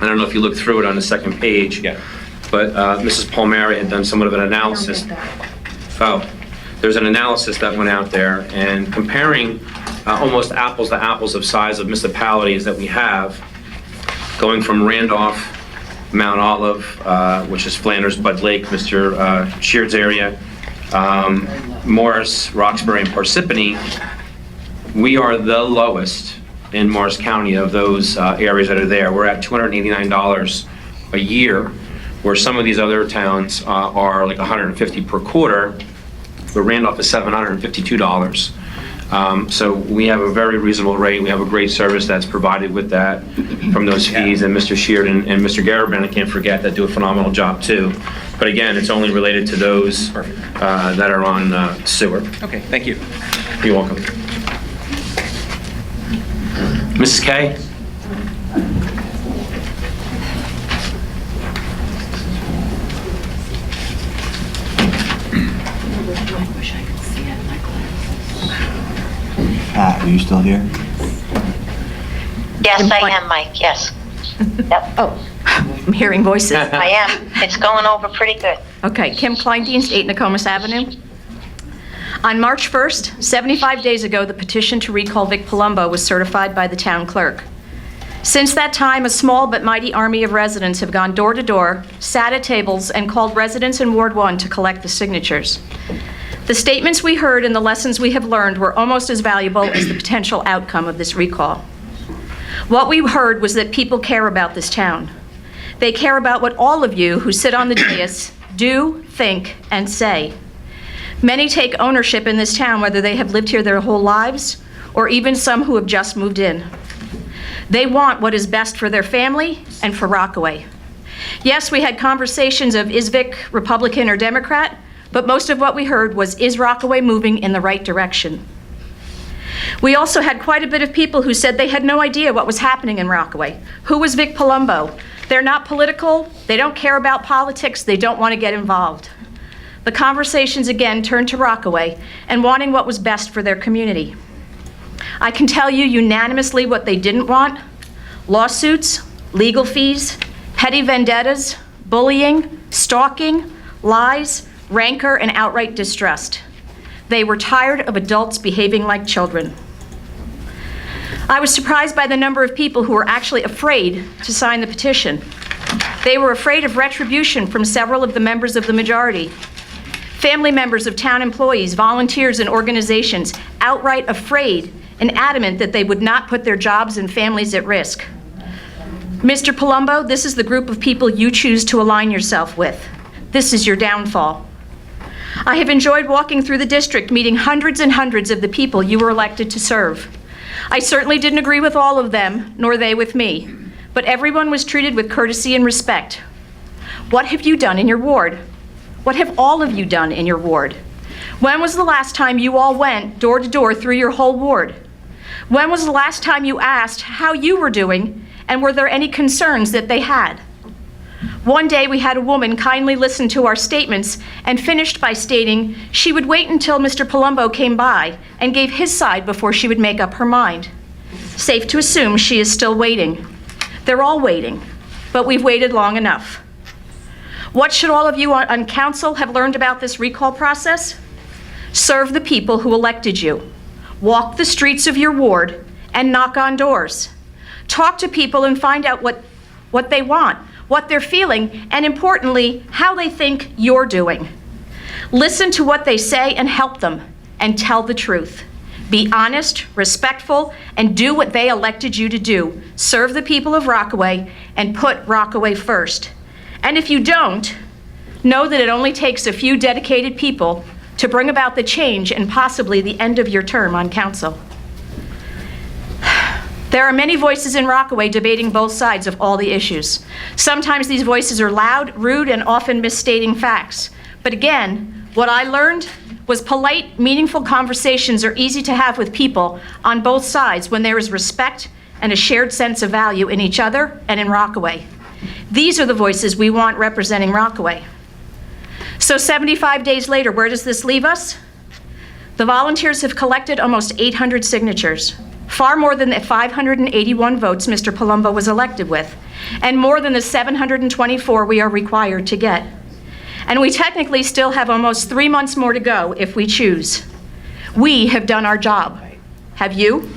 I don't know if you look through it on the second page, but Mrs. Palmieri had done somewhat of an analysis. There's an analysis that went out there and comparing almost apples to apples of size of municipalities that we have, going from Randolph, Mount Olive, which is Flanders, Bud Lake, Mr. Sheard's area, Morris, Roxbury, and Parsippany. We are the lowest in Morris County of those areas that are there. We're at $289 a year, where some of these other towns are like $150 per quarter, but Randolph is $752. So we have a very reasonable rate. We have a great service that's provided with that from those fees, and Mr. Sheard and Mr. Garabin, I can't forget, that do a phenomenal job too. But again, it's only related to those that are on sewer. Okay, thank you. You're welcome. Mrs. Kay? Pat, are you still here? Yes, I am, Mike, yes. Yep. Oh, I'm hearing voices. I am. It's going over pretty good. Okay, Kim Kleindienst, 8 Nokomis Avenue. On March 1st, 75 days ago, the petition to recall Vic Palumbo was certified by the town clerk. Since that time, a small but mighty army of residents have gone door to door, sat at tables, and called residents in Ward 1 to collect the signatures. The statements we heard and the lessons we have learned were almost as valuable as the potential outcome of this recall. What we heard was that people care about this town. They care about what all of you who sit on the dais do, think, and say. Many take ownership in this town, whether they have lived here their whole lives or even some who have just moved in. They want what is best for their family and for Rockaway. Yes, we had conversations of is Vic Republican or Democrat, but most of what we heard was, is Rockaway moving in the right direction? We also had quite a bit of people who said they had no idea what was happening in Rockaway. Who was Vic Palumbo? They're not political, they don't care about politics, they don't want to get involved. The conversations again turned to Rockaway and wanting what was best for their community. I can tell you unanimously what they didn't want: lawsuits, legal fees, petty vendettas, bullying, stalking, lies, rancor, and outright distrust. They were tired of adults behaving like children. I was surprised by the number of people who were actually afraid to sign the petition. They were afraid of retribution from several of the members of the majority. Family members of town employees, volunteers, and organizations, outright afraid and adamant that they would not put their jobs and families at risk. Mr. Palumbo, this is the group of people you choose to align yourself with. This is your downfall. I have enjoyed walking through the district, meeting hundreds and hundreds of the people you were elected to serve. I certainly didn't agree with all of them, nor they with me, but everyone was treated with courtesy and respect. What have you done in your ward? What have all of you done in your ward? When was the last time you all went door to door through your whole ward? When was the last time you asked how you were doing, and were there any concerns that they had? One day we had a woman kindly listen to our statements and finished by stating she would wait until Mr. Palumbo came by and gave his side before she would make up her mind. Safe to assume she is still waiting. They're all waiting, but we've waited long enough. What should all of you on council have learned about this recall process? Serve the people who elected you. Walk the streets of your ward and knock on doors. Talk to people and find out what they want, what they're feeling, and importantly, how they think you're doing. Listen to what they say and help them, and tell the truth. Be honest, respectful, and do what they elected you to do. Serve the people of Rockaway and put Rockaway first. And if you don't, know that it only takes a few dedicated people to bring about the change and possibly the end of your term on council. There are many voices in Rockaway debating both sides of all the issues. Sometimes these voices are loud, rude, and often misstating facts. But again, what I learned was polite, meaningful conversations are easy to have with people on both sides when there is respect and a shared sense of value in each other and in Rockaway. These are the voices we want representing Rockaway. So 75 days later, where does this leave us? The volunteers have collected almost 800 signatures, far more than the 581 votes Mr. Palumbo was elected with, and more than the 724 we are required to get. And we technically still have almost 3 months more to go if we choose. We have done our job. Have you?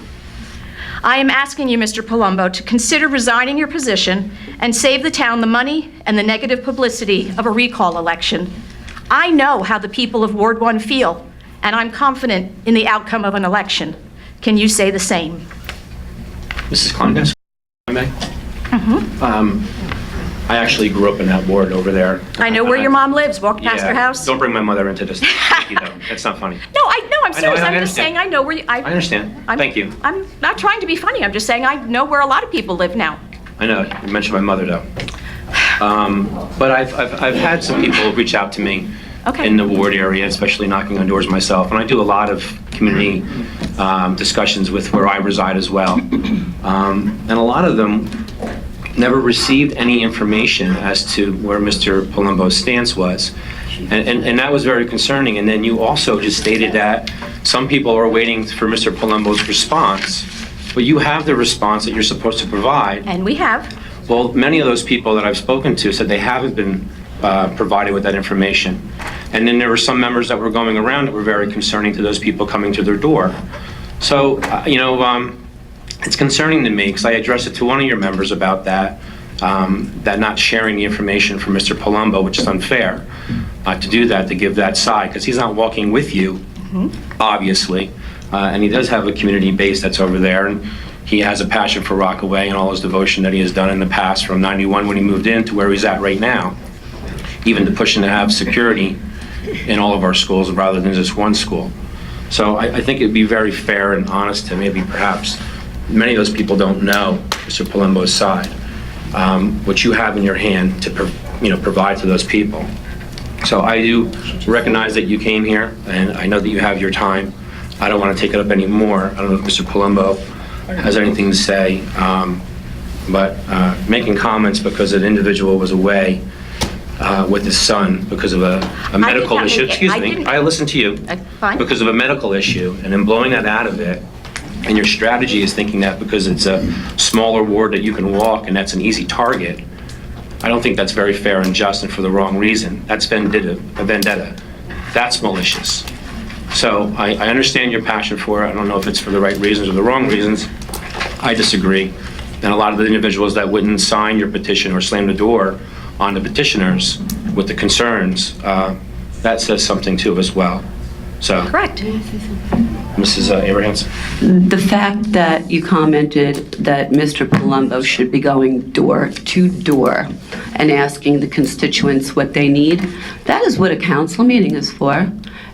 I am asking you, Mr. Palumbo, to consider resigning your position and save the town the money and the negative publicity of a recall election. I know how the people of Ward 1 feel, and I'm confident in the outcome of an election. Can you say the same? Mrs. Kleindes, if I may. I actually grew up in that ward over there. I know where your mom lives. Walk past her house. Don't bring my mother into this. Thank you, though. That's not funny. No, I'm serious. I I'm just understand. saying I know where you... I understand. Thank you. I'm not trying to be funny. I'm just saying I know where a lot of people live now. I know, you mentioned my mother, though. But I've had some people reach out to me in the ward area, especially knocking on doors myself, and I do a lot of community discussions with where I reside as well. And a lot of them never received any information as to where Mr. Palumbo's stance was. And that was very concerning. And then you also just stated that some people are waiting for Mr. Palumbo's response, but you have the response that you're supposed to provide. And we have. Well, many of those people that I've spoken to said they haven't been provided with that information. And then there were some members that were going around that were very concerning to those people coming to their door. So, it's concerning to me because I addressed it to one of your members about that, that not sharing the information from Mr. Palumbo, which is unfair to do that, to give that side, because he's not walking with you, obviously, and he does have a community base that's over there, and he has a passion for Rockaway and all his devotion that he has done in the past from '91 when he moved in to where he's at right now, even to pushing to have security in all of our schools rather than just one school. So I think it'd be very fair and honest to maybe perhaps many of those people don't know Mr. Palumbo's side, what you have in your hand to provide to those people. So I do recognize that you came here, and I know that you have your time. I don't want to take it up anymore. I don't know if Mr. Palumbo has anything to say, but making comments because an individual was away with his son because of a medical issue. Excuse me, I listened to you. Fine. Because of a medical issue, and then blowing that out of it, and your strategy is thinking that because it's a smaller ward that you can walk and that's an easy target. I don't think that's very fair and just and for the wrong reason. That's vendetta. That's malicious. So I understand your passion for it. I don't know if it's for the right reasons or the wrong reasons. I disagree. And a lot of the individuals that wouldn't sign your petition or slam the door on the petitioners with the concerns, that says something too as well. So. Correct. Mrs. Abrahams? The fact that you commented that Mr. Palumbo should be going door to door and asking the constituents what they need, that is what a council meeting is for.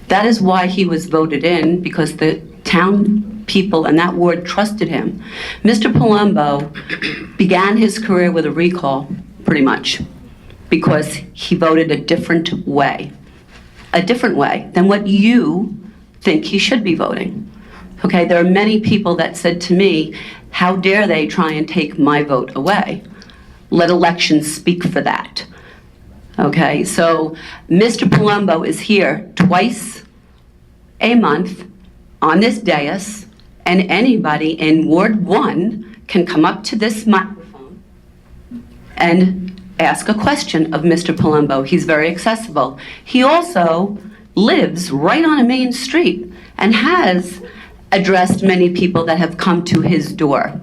That is why he was voted in, because the town people in that ward trusted him. Mr. Palumbo began his career with a recall, pretty much, because he voted a different way than what you think he should be voting. Okay, there are many people that said to me, how dare they try and take my vote away? Let elections speak for that. Okay, so Mr. Palumbo is here twice a month on this dais, and anybody in Ward 1 can come up to this microphone and ask a question of Mr. Palumbo. He's very accessible. He also lives right on a main street and has addressed many people that have come to his door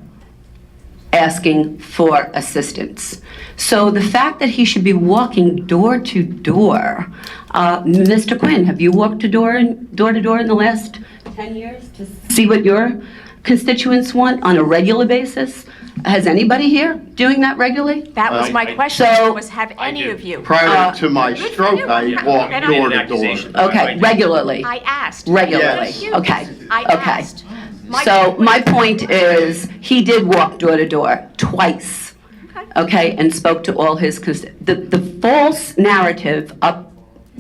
asking for assistance. So the fact that he should be walking door to door, Mr. Quinn, have you walked door to door in the last 10 years to see what your constituents want on a regular basis? Has anybody here doing that regularly? That was my question, was have any of you? Prior to my stroke, I walked door to door. Okay, regularly. I asked. Regularly, Yes. okay, I okay. asked. So my point is, he did walk door to door twice, okay, and spoke to all his, the false narrative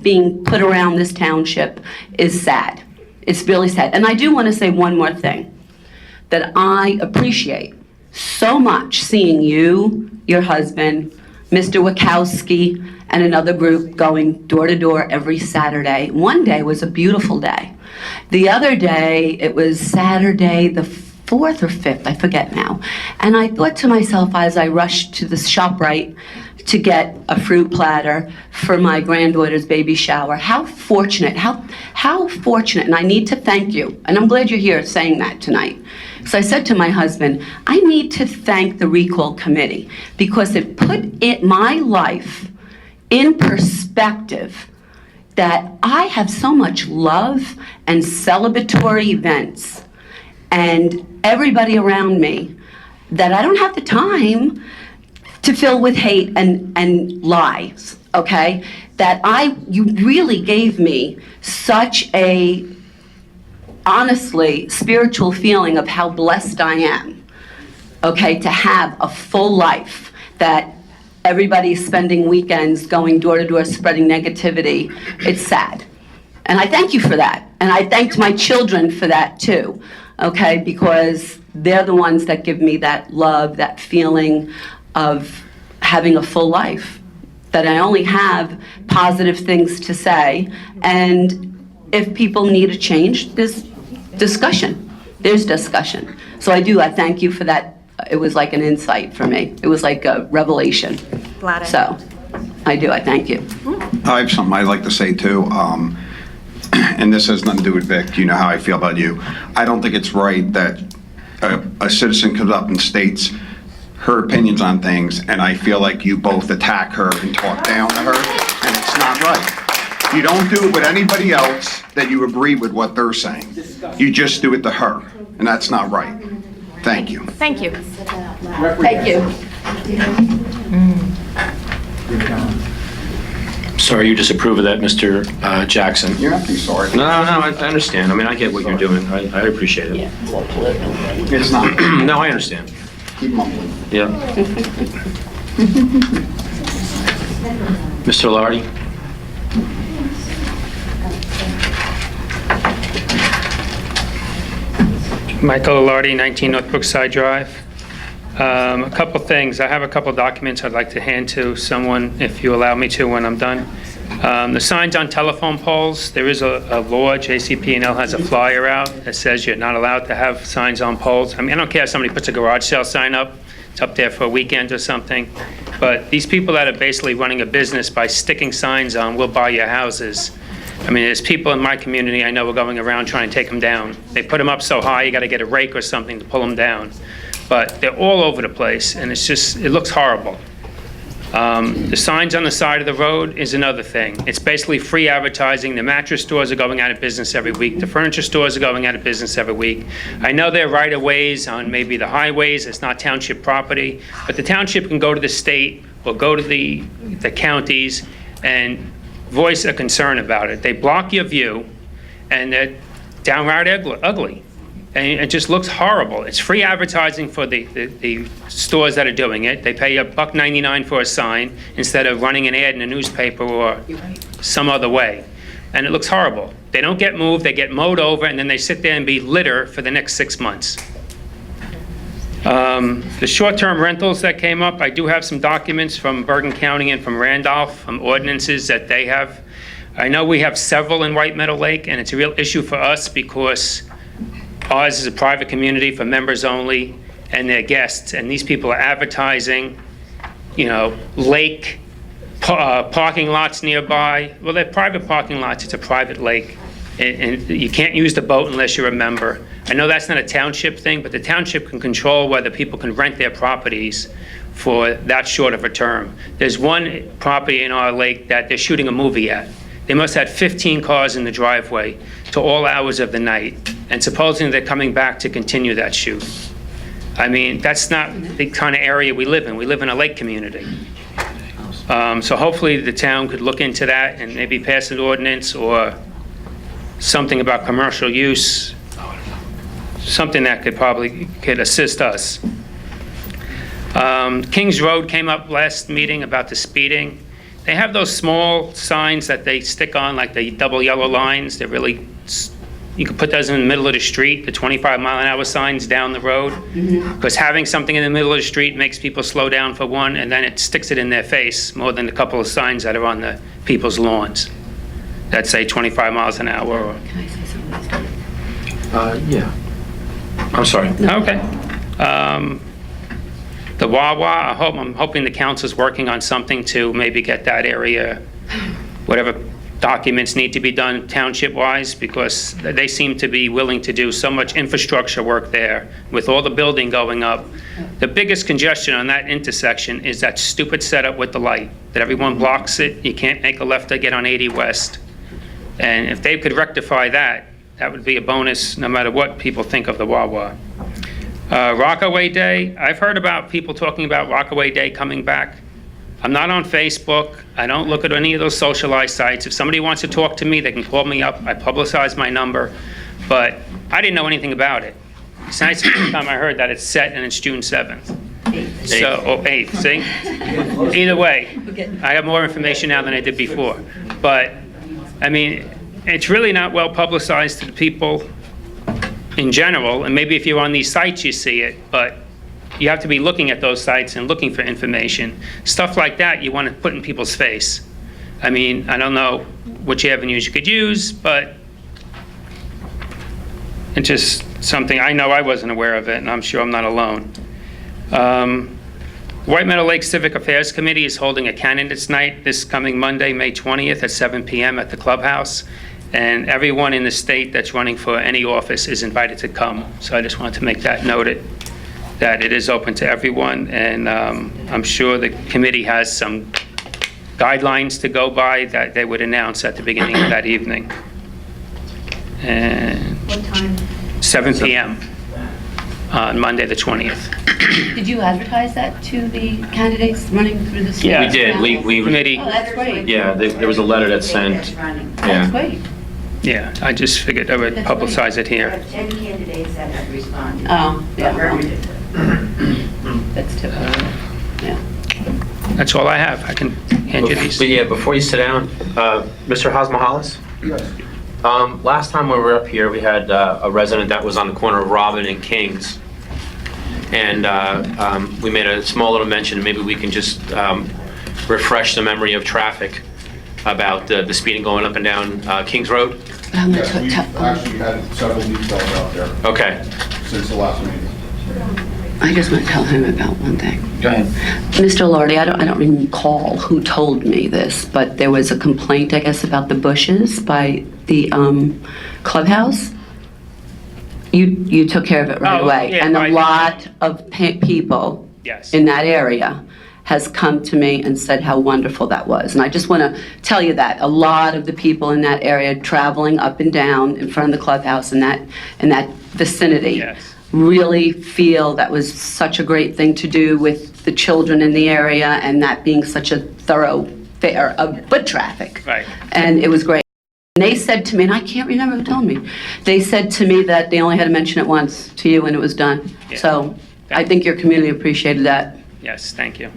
being put around this township is sad. It's really sad. And I do want to say one more thing, that I appreciate so much seeing you, your husband, Mr. Wachowski, and another group going door to door every Saturday. One day was a beautiful day. The other day, it was Saturday the 4th or 5th, I forget now. And I thought to myself as I rushed to the ShopRite to get a fruit platter for my granddaughter's baby shower, how fortunate, how fortunate, and I need to thank you. And I'm glad you're here saying that tonight. So I said to my husband, I need to thank the recall committee because it put my life in perspective that I have so much love and celebratory events and everybody around me that I don't have the time to fill with hate and lies, okay? You really gave me such a, honestly, spiritual feeling of how blessed I am, okay, to have a full life, that everybody's spending weekends going door to door spreading negativity. It's sad. And I thank you for that. And I thanked my children for that too, okay, because they're the ones that give me that love, that feeling of having a full life, that I only have positive things to say. And if people need a change, there's discussion. There's discussion. So I thank you for that. It was like an insight for me. It was like a revelation. Glad So I thank you. I have something I'd like to say too, and this has nothing to do with Vic. You know how I feel about you. I don't think it's right that a citizen comes up and states her opinions on things, and I feel like you both attack her and talk down to her, and it's not right. You don't do it with anybody else that you agree with what they're saying. You just do it to her, and that's not right. Thank you. Thank you. Thank you. Sorry, you disapprove of that, Mr. Jackson? You're not too sorry. No, I understand. I mean, I get what you're doing. I appreciate it. It's not. No, I understand. Keep mumbling. Yeah. Mr. Lardy? Michael Lardy, 19 North Brookside Drive. A couple things. I have a couple documents I'd like to hand to someone, if you allow me to, when I'm done. The signs on telephone poles, there is a law, JCP&L has a flyer out that says you're not allowed to have signs on poles. I mean, I don't care if somebody puts a garage sale sign up, it's up there for a weekend or something, but these people that are basically running a business by sticking signs on, "We'll buy your houses." I mean, there's people in my community I know are going around trying to take them down. They put them up so high, you gotta get a rake or something to pull them down. But they're all over the place, and it looks horrible. The signs on the side of the road is another thing. It's basically free advertising. The mattress stores are going out of business every week. The furniture stores are going out of business every week. I know there are right-of-ways on maybe the highways. It's not township property. But the township can go to the state or go to the counties and voice a concern about it. They block your view, and they're downright ugly. And it just looks horrible. It's free advertising for the stores that are doing it. They pay you $1.99 for a sign instead of running an ad in a newspaper or some other way. And it looks horrible. They don't get moved, they get mowed over, and then they sit there and be litter for the next 6 months. The short-term rentals that came up, I do have some documents from Bergen County and from Randolph, from ordinances that they have. I know we have several in White Meadow Lake, and it's a real issue for us because ours is a private community for members only and their guests, and these people are advertising, lake parking lots nearby. Well, they're private parking lots. It's a private lake, and you can't use the boat unless you're a member. I know that's not a township thing, but the township can control whether people can rent their properties for that short of a term. There's one property in our lake that they're shooting a movie at. They must have 15 cars in the driveway to all hours of the night, and supposedly they're coming back to continue that shoot. I mean, that's not the kind of area we live in. We live in a lake community. So hopefully the town could look into that and maybe pass an ordinance or something about commercial use, something that could assist us. Kings Road came up last meeting about the speeding. They have those small signs that they stick on, like the double yellow lines. They're really, you could put those in the middle of the street, the 25-mile-an-hour signs down the road. Because having something in the middle of the street makes people slow down for one, and then it sticks it in their face more than a couple of signs that are on the people's lawns that say 25 miles an hour. Or... Can I say something? Yeah. I'm sorry. Okay. The Wawa, I'm hoping the council's working on something to maybe get that area, whatever documents need to be done township-wise, because they seem to be willing to do so much infrastructure work there with all the building going up. The biggest congestion on that intersection is that stupid setup with the light, that everyone blocks it. You can't make a left to get on 80 West. And if they could rectify that, that would be a bonus no matter what people think of the Wawa. Rockaway Day, I've heard about people talking about Rockaway Day coming back. I'm not on Facebook. I don't look at any of those socialized sites. If somebody wants to talk to me, they can call me up. I publicize my number, but I didn't know anything about it. It's nice the first time I heard that it's set and it's June 7th. 8th, see? Either way, I have more information now than I did before. But, I mean, it's really not well publicized to the people in general, and maybe if you're on these sites you see it, but you have to be looking at those sites and looking for information. Stuff like that you want to put in people's face. I mean, I don't know which avenues you could use, but it's just something I know I wasn't aware of it, and I'm sure I'm not alone. White Meadow Lake Civic Affairs Committee is holding a candidates night this coming Monday, May 20th at 7 p.m. at the clubhouse. And everyone in the state that's running for any office is invited to come. So I just wanted to make that noted, that it is open to everyone. And I'm sure the committee has some guidelines to go by that they would announce at the beginning of that evening. And What time? 7 p.m. on Monday, the 20th. Did you advertise that to the candidates running through the state? Yeah, we did. We Committee. Oh, that's great. Yeah, there was a letter that sent. That's Yeah. great. Yeah, I just figured I would publicize it here. 10 candidates that have responded. Oh, yeah. Affirmative. That's typical. Yeah. That's all I have. I can hand you these. But yeah, before you sit down, Mr. Hasmahalis? Yes. Last time we were up here, we had a resident that was on the corner of Robin and Kings. And we made a small little mention, maybe we can just refresh the memory of traffic about the speeding going up and down Kings Road. Yes, we've actually had several details out there Okay. since the last meeting. I just want to tell him about one thing. Go ahead. Mr. Lardy, I don't recall who told me this, but there was a complaint, I guess, about the bushes by the clubhouse. You took care of it right Oh, away. yeah, And a right. lot of people Yes. in that area has come to me and said how wonderful that was. And I just want to tell you that a lot of the people in that area traveling up and down in front of the clubhouse in that vicinity Yes. really feel that was such a great thing to do with the children in the area and that being such a thoroughfare of foot traffic. Right. And it was great. And they said to me, and I can't remember who told me, they said to me that they only had to mention it once to you and it was done. Yeah. So I think your community appreciated that. Yes, thank you.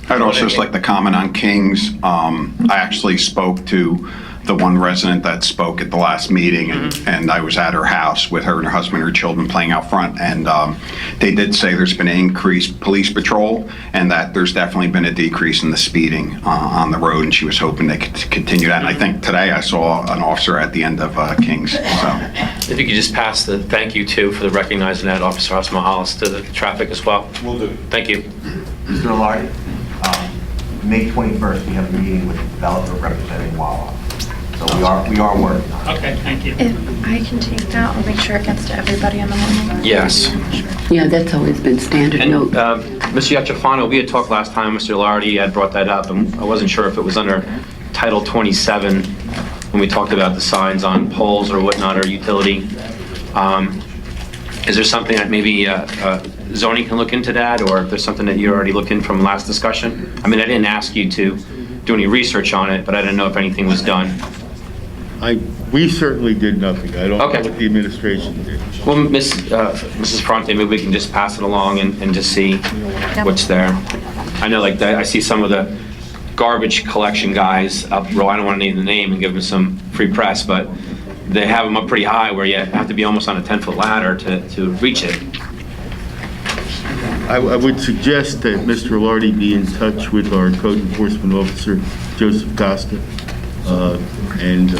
I'd also just like to comment on Kings. I actually spoke to the one resident that spoke at the last meeting, and I was at her house with her and her husband and her children playing out front, and they did say there's been an increased police patrol and that there's definitely been a decrease in the speeding on the road, and she was hoping they could continue that. And I think today I saw an officer at the end of Kings. So If you could just pass the thank you too for the recognizing that, Officer Hasmahalis, to the traffic as well. Will do. Thank you. Mr. Lardy, May 21st, we have a meeting with the developer representing Wawa. So we are working on it. Okay, thank you. If I can take that, I'll make sure it gets to everybody on the morning. Yes. Yeah, that's always been standard And note. Mr. Yachafano, we had talked last time, Mr. Lardy had brought that up, and I wasn't sure if it was under Title 27 when we talked about the signs on poles or whatnot, or utility. Is there something that maybe zoning can look into that, or if there's something that you already looked in from last discussion? I mean, I didn't ask you to do any research on it, but I didn't know if anything was done. We certainly did nothing. I don't know Okay. what the administration did. Well, Mrs. Fronte, maybe we can just pass it along and just see what's there. I know, like, I see some of the garbage collection guys up, I don't want to name the name and give them some free press, but they have them up pretty high where you have to be almost on a 10-foot ladder to reach it. I would suggest that Mr. Lardy be in touch with our code enforcement officer, Joseph Costa, and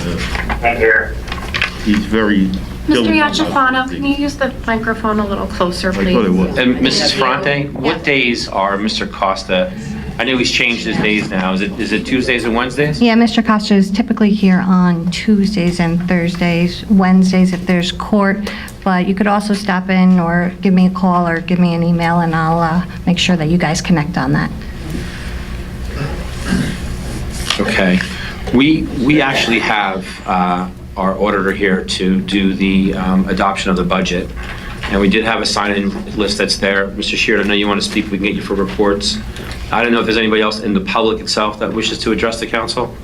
he's very Mr. diligent. Yachafano, can you use the microphone a little closer, I please? thought it was. And Mrs. Fronte, what days are Mr. Costa, I know he's changed his days now, is it Tuesdays and Wednesdays? Yeah, Mr. Costa is typically here on Tuesdays and Thursdays, Wednesdays if there's court, but you could also stop in or give me a call or give me an email, and I'll make sure that you guys connect on that. Okay. We actually have our auditor here to do the adoption of the budget, and we did have a sign-in list that's there. Mr. Sheard, I know you want to speak, we can get you for reports. I don't know if there's anybody else in the public itself that wishes to address the council.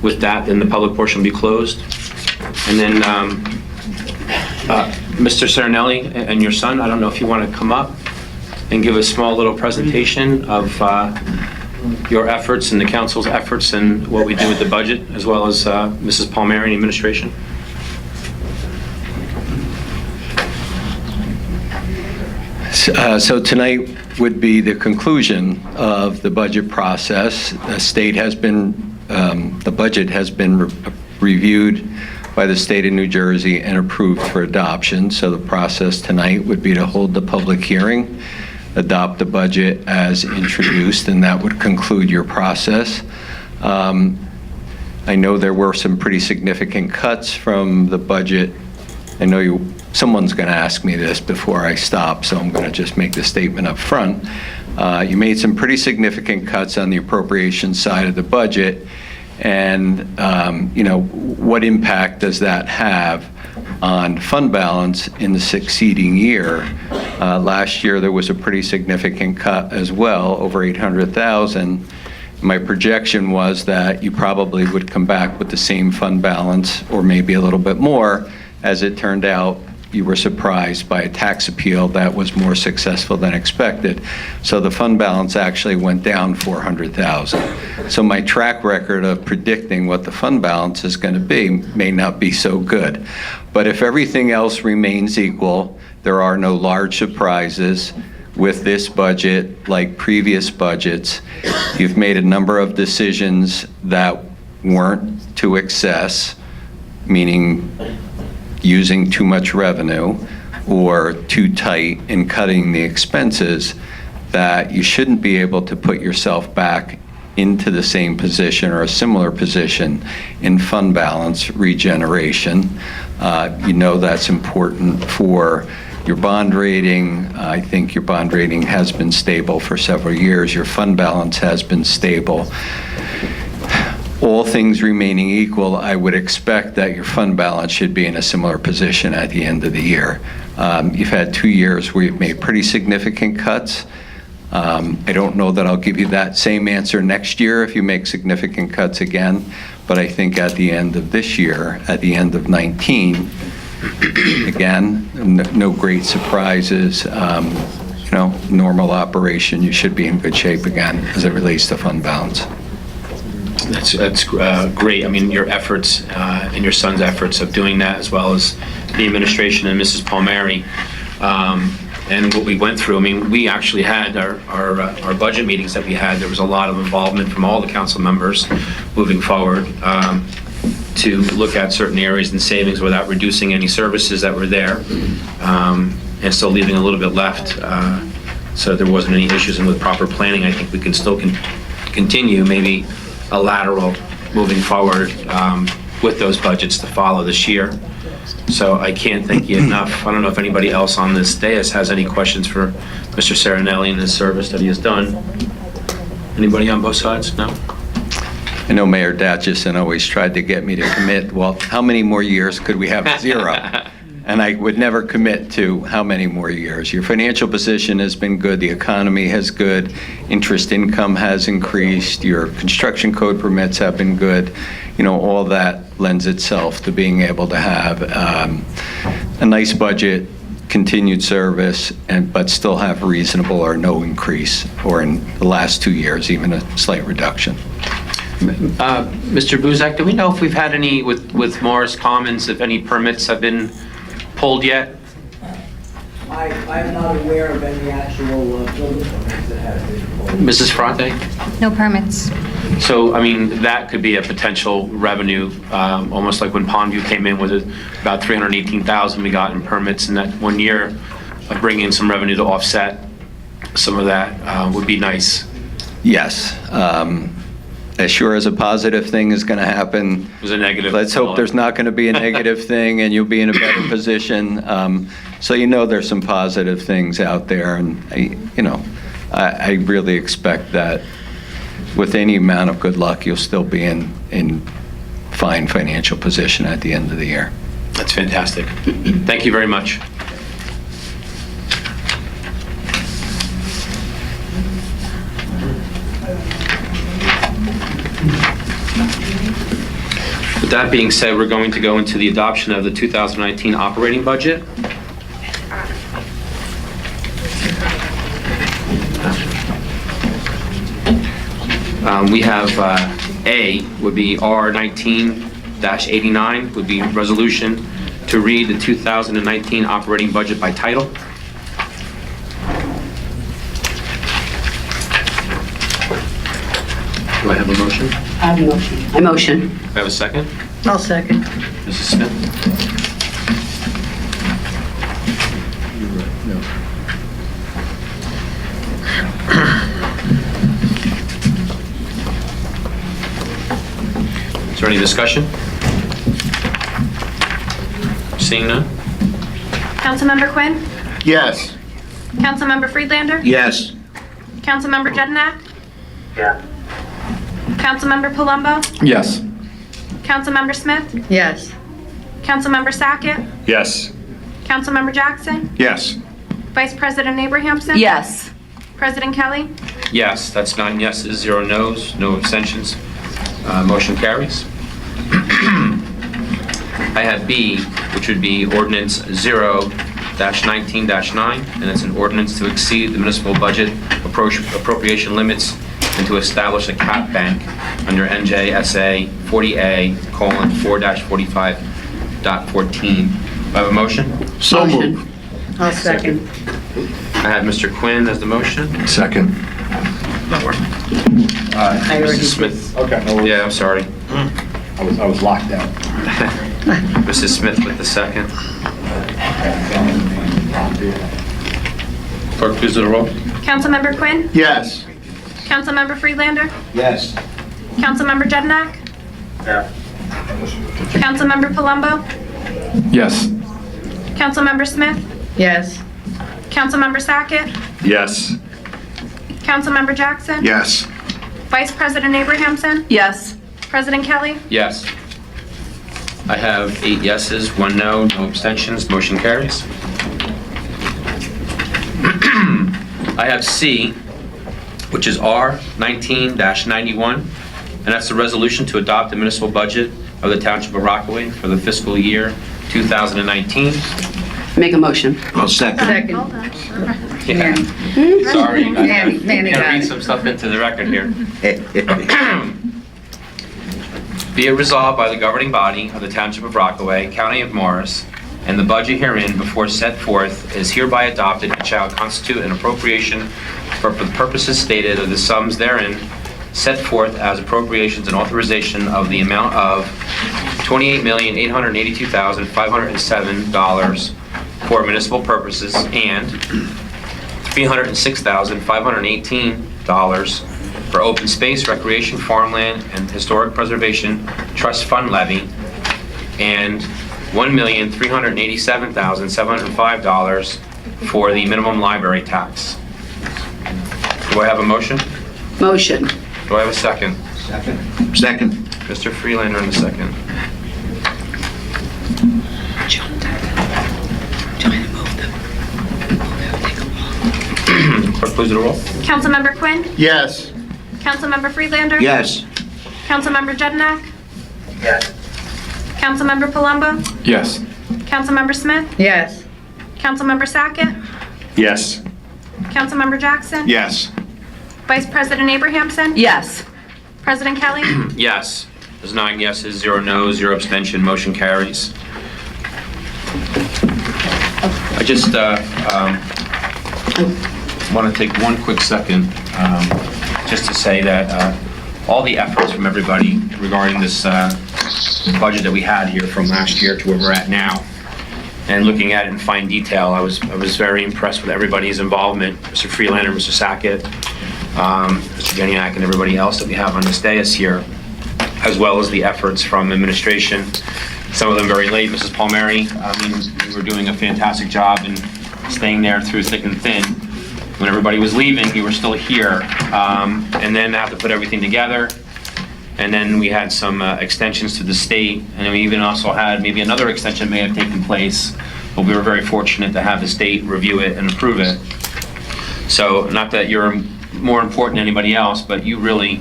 With that, then the public portion will be closed. And then, Mr. Serenelli and your son, I don't know if you want to come up and give a small little presentation of your efforts and the council's efforts and what we do with the budget, as well as Mrs. Palmieri and administration. So tonight would be the conclusion of the budget process. The budget has been reviewed by the state of New Jersey and approved for adoption. So the process tonight would be to hold the public hearing, adopt the budget as introduced, and that would conclude your process. I know there were some pretty significant cuts from the budget. I know someone's going to ask me this before I stop, so I'm going to just make the statement up front. You made some pretty significant cuts on the appropriation side of the budget, and what impact does that have on fund balance in the succeeding year? Last year there was a pretty significant cut as well, over 800,000. My projection was that you probably would come back with the same fund balance or maybe a little bit more. As it turned out, you were surprised by a tax appeal that was more successful than expected. So the fund balance actually went down 400,000. So my track record of predicting what the fund balance is going to be may not be so good. But if everything else remains equal, there are no large surprises with this budget like previous budgets. You've made a number of decisions that weren't to excess, meaning using too much revenue or too tight in cutting the expenses, that you shouldn't be able to put yourself back into the same position or a similar position in fund balance regeneration. That's important for your bond rating. I think your bond rating has been stable for several years. Your fund balance has been stable. All things remaining equal, I would expect that your fund balance should be in a similar position at the end of the year. You've had 2 years where you've made pretty significant cuts. I don't know that I'll give you that same answer next year if you make significant cuts again, but I think at the end of this year, at the end of 19, again, no great surprises. Normal operation, you should be in good shape again as it relates to fund balance. That's great. I mean, your efforts and your son's efforts of doing that, as well as the administration and Mrs. Palmieri, and what we went through. I mean, we actually had our budget meetings that we had. There was a lot of involvement from all the council members moving forward to look at certain areas and savings without reducing any services that were there, and still leaving a little bit left. So there wasn't any issues, and with proper planning, I think we can still continue maybe a lateral moving forward with those budgets to follow this year. So I can't thank you enough. I don't know if anybody else on this dais has any questions for Mr. Serenelli and his service that he has done. Anybody on both sides? No? I know Mayor Datchison always tried to get me to commit. Well, how many more years could we have 0? and I would never commit to how many more years. Your financial position has been good, the economy has good, interest income has increased, your construction code permits have been good. You know, all that lends itself to being able to have a nice budget, continued service, but still have reasonable or no increase, or in the last 2 years, even a slight reduction. Mr. Buzak, do we know if we've had any with Morris Commons, if any permits have been pulled yet? I am not aware of any actual building permits that have been pulled. Mrs. Fronte? No permits. So, I mean, that could be a potential revenue, almost like when Pondview came in with about $318,000 we got in permits in that 1 year, bringing in some revenue to offset some of that would be nice. Yes. As sure as a positive thing is going to happen. It was a negative. Let's hope there's not going to be a negative thing and you'll be in a better position. So you know there's some positive things out there, and I really expect that with any amount of good luck, you'll still be in fine financial position at the end of the year. That's fantastic. Thank you very much. With that being said, we're going to go into the adoption of the 2019 operating budget. We have A would be R19-89 would be resolution to read the 2019 operating budget by title. Do I have a motion? I have a motion. I motion. Do I have a second? I'll second. Mrs. Smith? Is there any discussion? Seeing none? Councilmember Quinn? Yes. Councilmember Friedlander? Yes. Councilmember Jednak? Yeah. Councilmember Palumbo? Yes. Councilmember Smith? Yes. Councilmember Sackett? Yes. Councilmember Jackson? Yes. Vice President Abrahamson? Yes. President Kelly? Yes, that's 9 yeses, 0 noes, no abstentions. Motion carries. I have B, which would be ordinance 0-19-9, and it's an ordinance to exceed the municipal budget appropriation limits and to establish a cap bank under NJSA 40A:4-45.14. Do I have a motion? So moved. I'll second. I have Mr. Quinn as the motion. Second. I already Mrs. Smith. Okay. Yeah, I'm sorry. I was locked out. Mrs. Smith with the second. Clerk, please do the roll. Councilmember Quinn? Yes. Councilmember Friedlander? Yes. Councilmember Jednak? Yeah. Councilmember Palumbo? Yes. Councilmember Smith? Yes. Councilmember Sackett? Yes. Councilmember Jackson? Yes. Vice President Abrahamson? Yes. President Kelly? Yes. I have 8 yeses, 1 no, no abstentions. Motion carries. I have C, which is R19-91, and that's a resolution to adopt the municipal budget of the Township of Rockaway for the fiscal year 2019. Make a motion. I'll second. Second. Yeah. Sorry, I Manny gotta got read it. some stuff into the record here. Be it resolved by the governing body of the Township of Rockaway, County of Morris, and the budget herein before set forth is hereby adopted and shall constitute an appropriation for the purposes stated of the sums therein set forth as appropriations and authorization of the amount of $28,882,507 for municipal purposes and $306,518 for open space, recreation, farmland, and historic preservation trust fund levy, and $1,387,705 for the minimum library tax. Do I have a motion? Motion. Do I have a second? Second. Mr. Freelander in the second. Clerk, please do the roll. Councilmember Quinn? Yes. Councilmember Freelander? Yes. Councilmember Jednak? Yes. Councilmember Palumbo? Yes. Councilmember Smith? Yes. Councilmember Sackett? Yes. Councilmember Jackson? Yes. Vice President Abrahamson? Yes. President Kelly? Yes. There's 9 yeses, 0 noes, 0 abstention, motion carries. I just want to take one quick second just to say that all the efforts from everybody regarding this budget that we had here from last year to where we're at now, and looking at it in fine detail, I was very impressed with everybody's involvement, Mr. Freelander, Mr. Sackett, Mr. Jeniak, and everybody else that we have on this dais here, as well as the efforts from administration, some of them very late. Mrs. Palmieri, I mean, you were doing a fantastic job in staying there through thick and thin. When everybody was leaving, you were still here. And then have to put everything together. And then we had some extensions to the state, and we even also had maybe another extension may have taken place, but we were very fortunate to have the state review it and approve it. So not that you're more important than anybody else, but you really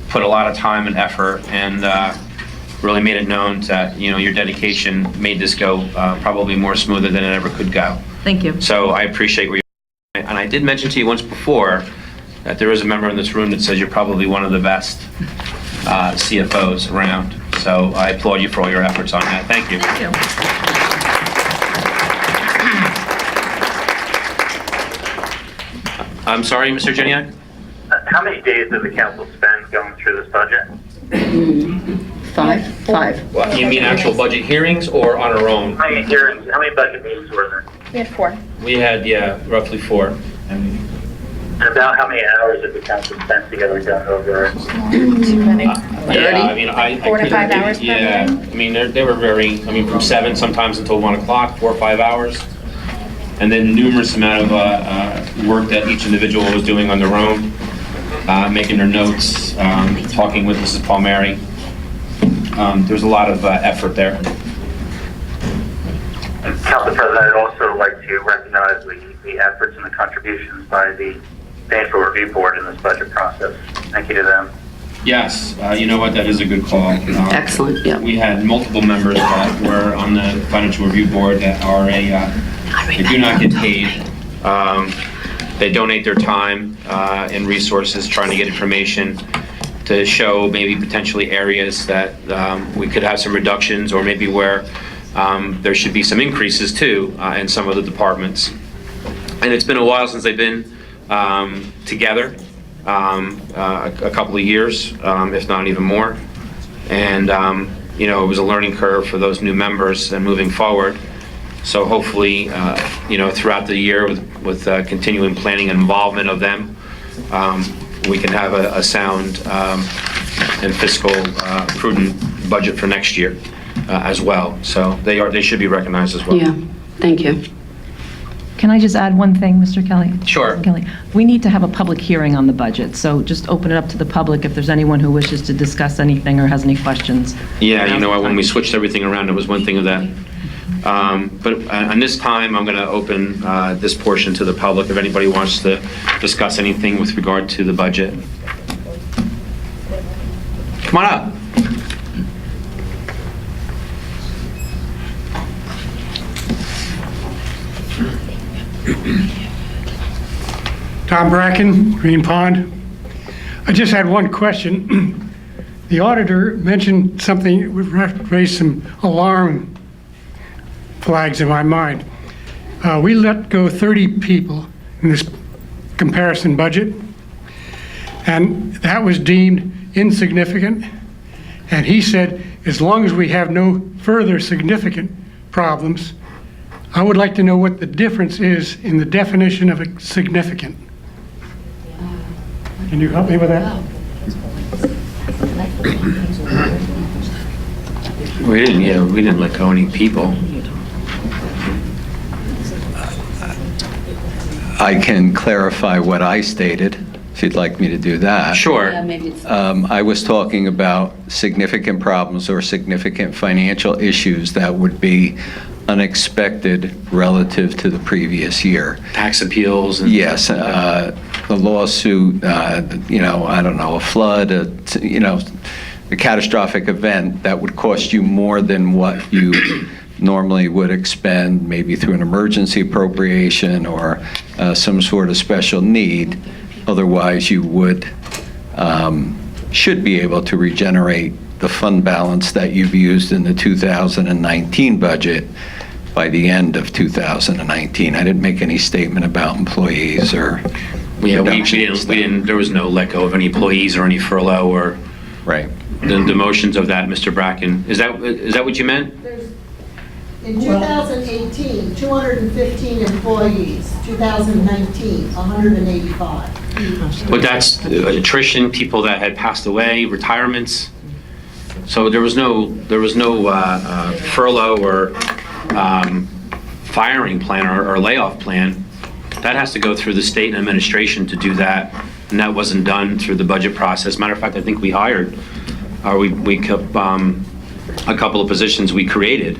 put a lot of time and effort and really made it known that, you know, your dedication made this go probably more smoother than it ever could go. Thank you. So I appreciate where you're, and I did mention to you once before that there is a member in this room that says you're probably one of the best CFOs around. So I applaud you for all your efforts on that. Thank you. Thank you. I'm sorry, Mr. Jeniak? How many days did the council spend going through this budget? 5. Well, you mean actual budget hearings or on our own? How many hearings, how many budget meetings were there? We had 4. We had, yeah, roughly 4. And about how many hours did the council spend together going over? Too many. Yeah, I mean, I 4 to couldn't 5 really- hours per Yeah, meeting? I mean, they were very, I mean, from 7 sometimes until 1 o'clock, 4 or 5 hours. And then numerous amount of work that each individual was doing on their own, making their notes, talking with Mrs. Palmieri. There's a lot of effort there. Council President, I'd also like to recognize the efforts and the contributions by the Financial Review Board in this budget process. Thank you to them. Yes, you know what, that is a good call. Excellent, yeah. We had multiple members that were on the Financial Review Board that are they do not get paid. They donate their time and resources trying to get information to show maybe potentially areas that we could have some reductions, or maybe where there should be some increases too in some of the departments. And it's been a while since they've been together, a couple of years, if not even more. And you know, it was a learning curve for those new members and moving forward. So hopefully, you know, throughout the year with continuing planning and involvement of them, we can have a sound and fiscal prudent budget for next year as well. So they should be recognized as well. Yeah, thank you. Can I just add one thing, Mr. Kelly? Sure. Kelly, we need to have a public hearing on the budget, so just open it up to the public if there's anyone who wishes to discuss anything or has any questions. Yeah, you know what, when we switched everything around, it was one thing of that. But on this time, I'm going to open this portion to the public if anybody wants to discuss anything with regard to the budget. Come on up. Tom Bracken, Green Pond. I just had one question. The auditor mentioned something that raised some alarm flags in my mind. We let go 30 people in this comparison budget, and that was deemed insignificant. And he said, as long as we have no further significant problems, I would like to know what the difference is in the definition of a significant. Can you help me with that? We didn't let go any people. I can clarify what I stated, if you'd like me to do that. Sure. I was talking about significant problems or significant financial issues that would be unexpected relative to the previous year. Tax appeals and... Yes, the lawsuit, I don't know, a flood, a catastrophic event that would cost you more than what you normally would expend, maybe through an emergency appropriation or some sort of special need. Otherwise, you should be able to regenerate the fund balance that you've used in the 2019 budget by the end of 2019. I didn't make any statement about employees or Yeah, we reductions. didn't, there was no let go of any employees or any furlough or Right. the demotions of that, Mr. Bracken. Is that what you meant? In 2018, 215 employees. 2019, 185. But that's attrition, people that had passed away, retirements. So there was no furlough or firing plan or layoff plan. That has to go through the state and administration to do that, and that wasn't done through the budget process. Matter of fact, I think we hired, or we kept a couple of positions we created.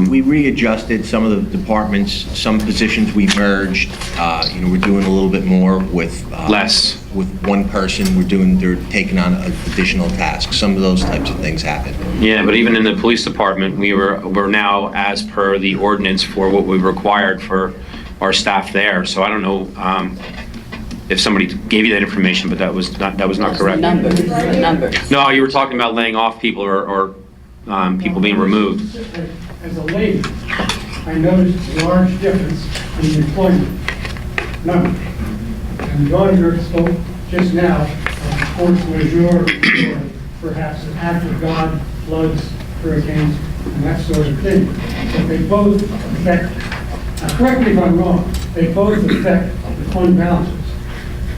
We readjusted some of the departments, some positions we merged. We're doing a little bit more with less. With one person. They're taking on additional tasks. Some of those types of things happen. Yeah, but even in the police department, we're now as per the ordinance for what we required for our staff there. So I don't know if somebody gave you that information, but that was not correct. The numbers. No, you were talking about laying off people or people being removed. As a lady, I noticed a large difference in the employment numbers. And the auditor spoke just now of force majeure, or perhaps an act of God, floods, hurricanes, and that sort of thing. But they both affect, correct me if I'm wrong, they both affect the fund balances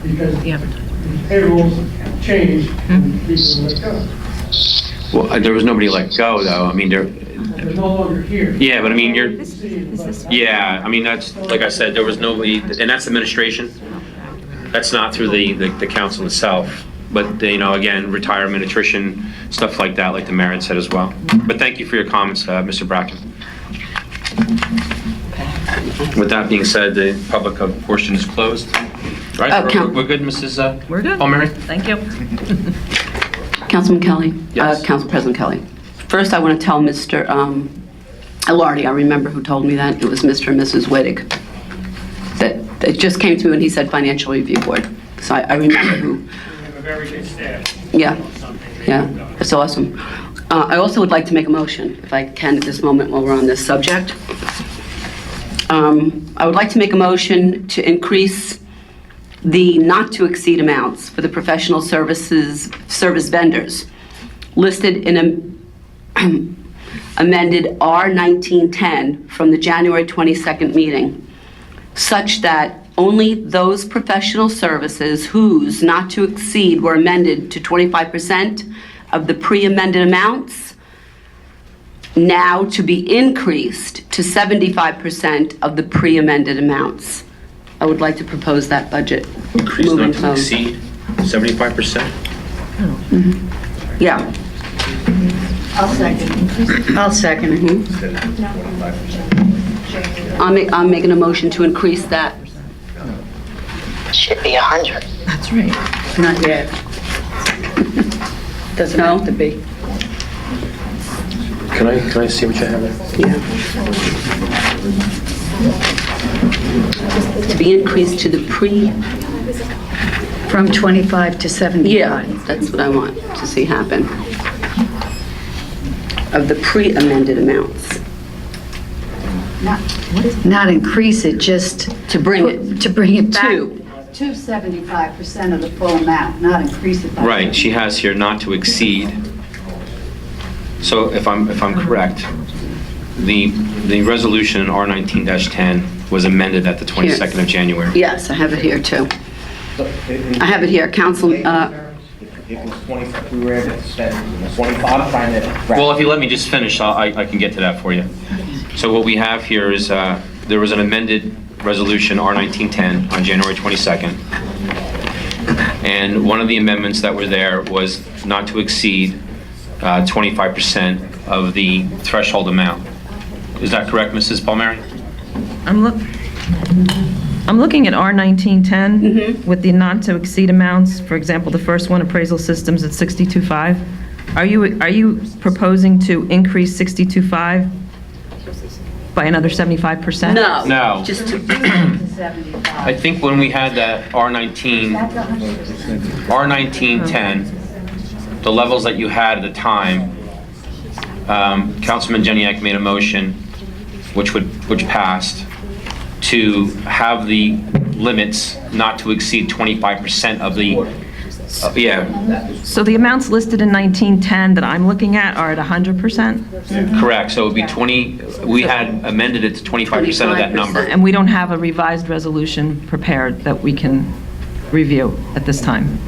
because the payrolls change and people let go. Well, there was nobody let go, though. I mean, They're no longer here. yeah, but I mean, yeah, I mean, that's, like I said, there was nobody, and that's administration. That's not through the council itself. But, again, retirement, attrition, stuff like that, like the mayor had said as well. But thank you for your comments, Mr. Bracken. With that being said, the public portion is closed. Right, we're good, Mrs. We're good. Palmieri? Thank you. Councilman Kelly? Yes. Council President Kelly. First, I want to tell Mr. Elardi, I remember who told me that. It was Mr. and Mrs. Wittig. That it just came to me when he said Financial Review Board. So I remember who. We have a very good staff. Yeah, that's awesome. I also would like to make a motion, if I can at this moment while we're on this subject. I would like to make a motion to increase the not-to-exceed amounts for the professional service vendors listed in amended R1910 from the January 22nd meeting, such that only those professional services whose not to exceed were amended to 25% of the pre-amended amounts, now to be increased to 75% of the pre-amended amounts. I would like to propose that budget. Increase not moving to forward. exceed 75%? Yeah. I'll second. I'm making a motion to increase that. Should be 100. That's right. Not yet. Doesn't have to be. Can I see what you have there? To be increased to the From 25 to 75. Yeah, that's what I want to see happen. Of the pre-amended amounts. Not increase it, just To bring it back to. to 75% of the full amount, not increase it by. Right, she has here not to exceed. So if I'm correct, the resolution in R19-10 was amended at the 22nd of January. Yes, I have it here too. I have it here, Council, If it was 25, we were able to spend 25, I'm trying to. Well, if you let me just finish, I can get to that for you. So what we have here is, there was an amended resolution, R1910, on January 22nd. And one of the amendments that were there was not to exceed 25% of the threshold amount. Is that correct, Mrs. Palmieri? I'm looking at R1910 with the not to exceed amounts. For example, the first one, appraisal systems at 62.5. Are you proposing to increase 62.5 by another 75%? No. Just to I think when we had that R1910, the levels that you had at the time, Councilman Jeniak made a motion, which passed, to have the limits not to exceed 25% of the, So the amounts listed in 1910 that I'm looking at are at 100%? correct, so it would be 20, we had amended it to 25% of that number. And we don't have a revised resolution prepared that we can review at this time?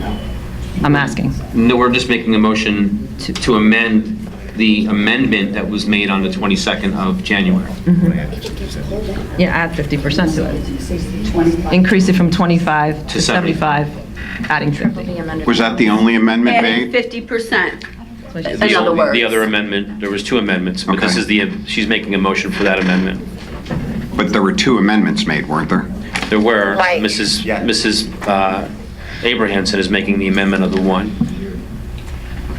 I'm asking. No, we're just making a motion to amend the amendment that was made on the 22nd of January. Yeah, add 50% to it. Increase it from 25 to 75, adding 50. Was that the only amendment Adding made? 50%. The other words. The other amendment, there was two amendments, but this is she's making a motion for that amendment. But there were two amendments made, weren't there? There were. Right. Mrs. Abrahamson is making the amendment of the one.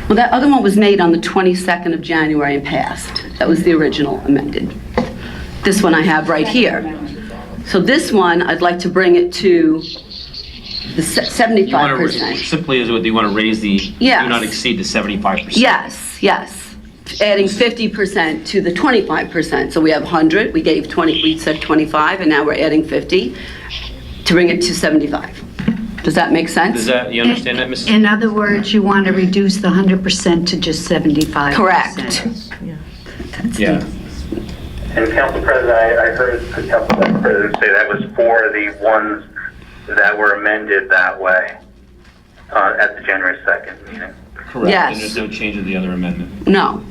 Well, that other one was made on the 22nd of January and passed. That was the original amended. This one I have right here. So this one, I'd like to bring it to the 75%. Simply, do you want to raise the, Yes. do not exceed the 75%? Yes, yes. Adding 50% to the 25%. So we have 100, we gave 20, we said 25, and now we're adding 50 to bring it to 75. Does that make sense? You understand that, Mrs.? In other words, you want to reduce the 100% to just 75%. Correct. Yeah. And Council President, I heard the Council Vice President say that was for the ones that were amended that way at the January 2nd meeting. Correct. Yes. And there's no change of the other amendment. No,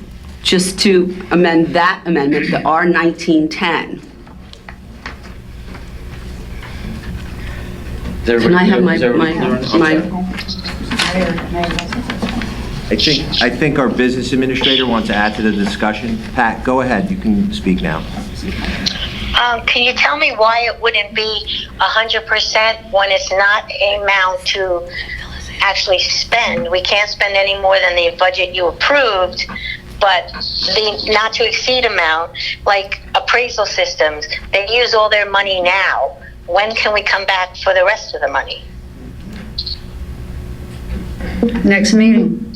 just to amend that amendment, the R1910. Can I have my I think our business administrator wants to add to the discussion. Pat, go ahead, you can speak now. Can you tell me why it wouldn't be 100% when it's not an amount to actually spend? We can't spend any more than the budget you approved, but the not to exceed amount, like appraisal systems, they use all their money now. When can we come back for the rest of the money? Next meeting,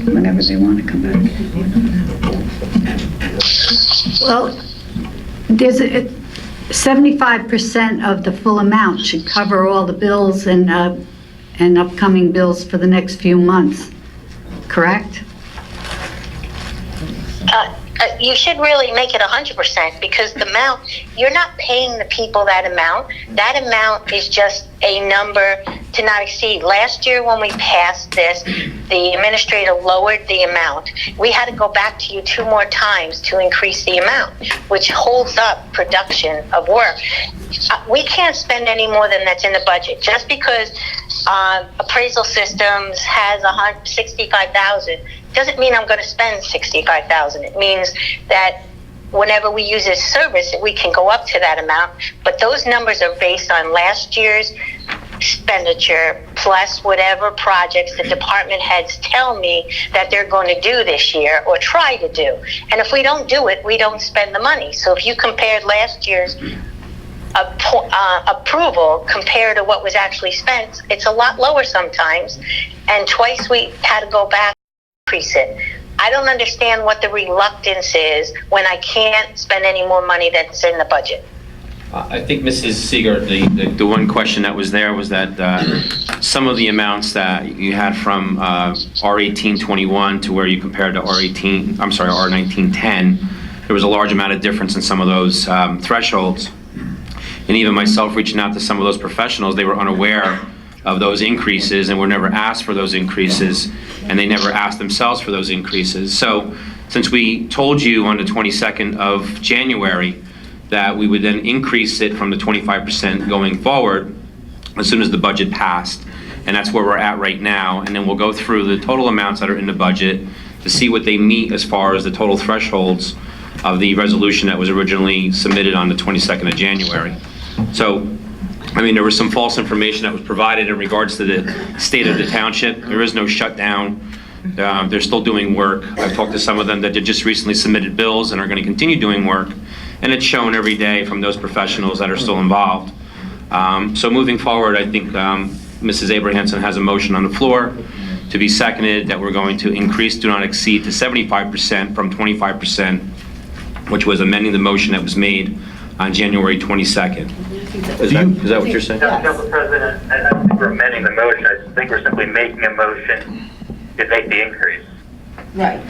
whenever they want to come back. Well, there's 75% of the full amount should cover all the bills and upcoming bills for the next few months, correct? You should really make it 100% because the amount, you're not paying the people that amount. That amount is just a number to not exceed. Last year when we passed this, the administrator lowered the amount. We had to go back to you 2 more times to increase the amount, which holds up production of work. We can't spend any more than that's in the budget. Just because appraisal systems has $65,000 doesn't mean I'm going to spend $65,000. It means that whenever we use this service, we can go up to that amount. But those numbers are based on last year's expenditure plus whatever projects the department heads tell me that they're going to do this year or try to do. And if we don't do it, we don't spend the money. So if you compared last year's approval compared to what was actually spent, it's a lot lower sometimes. And twice we had to go back and increase it. I don't understand what the reluctance is when I can't spend any more money that's in the budget. I think Mrs. Seeger, the one question that was there was that some of the amounts that you had from R1821 to where you compared to R1910, there was a large amount of difference in some of those thresholds. And even myself reaching out to some of those professionals, they were unaware of those increases and were never asked for those increases, and they never asked themselves for those increases. So since we told you on the 22nd of January that we would then increase it from the 25% going forward as soon as the budget passed, and that's where we're at right now, and then we'll go through the total amounts that are in the budget to see what they meet as far as the total thresholds of the resolution that was originally submitted on the 22nd of January. So, I mean, there was some false information that was provided in regards to the state of the township. There is no shutdown. They're still doing work. I've talked to some of them that did just recently submitted bills and are going to continue doing work. And it's shown every day from those professionals that are still involved. So moving forward, I think Mrs. Abrahamson has a motion on the floor to be seconded that we're going to increase do not exceed to 75% from 25%, which was amending the motion that was made on January 22nd. Is that what you're saying? Council President, I don't think we're amending the motion. I think we're simply making a motion to make the increase. Right.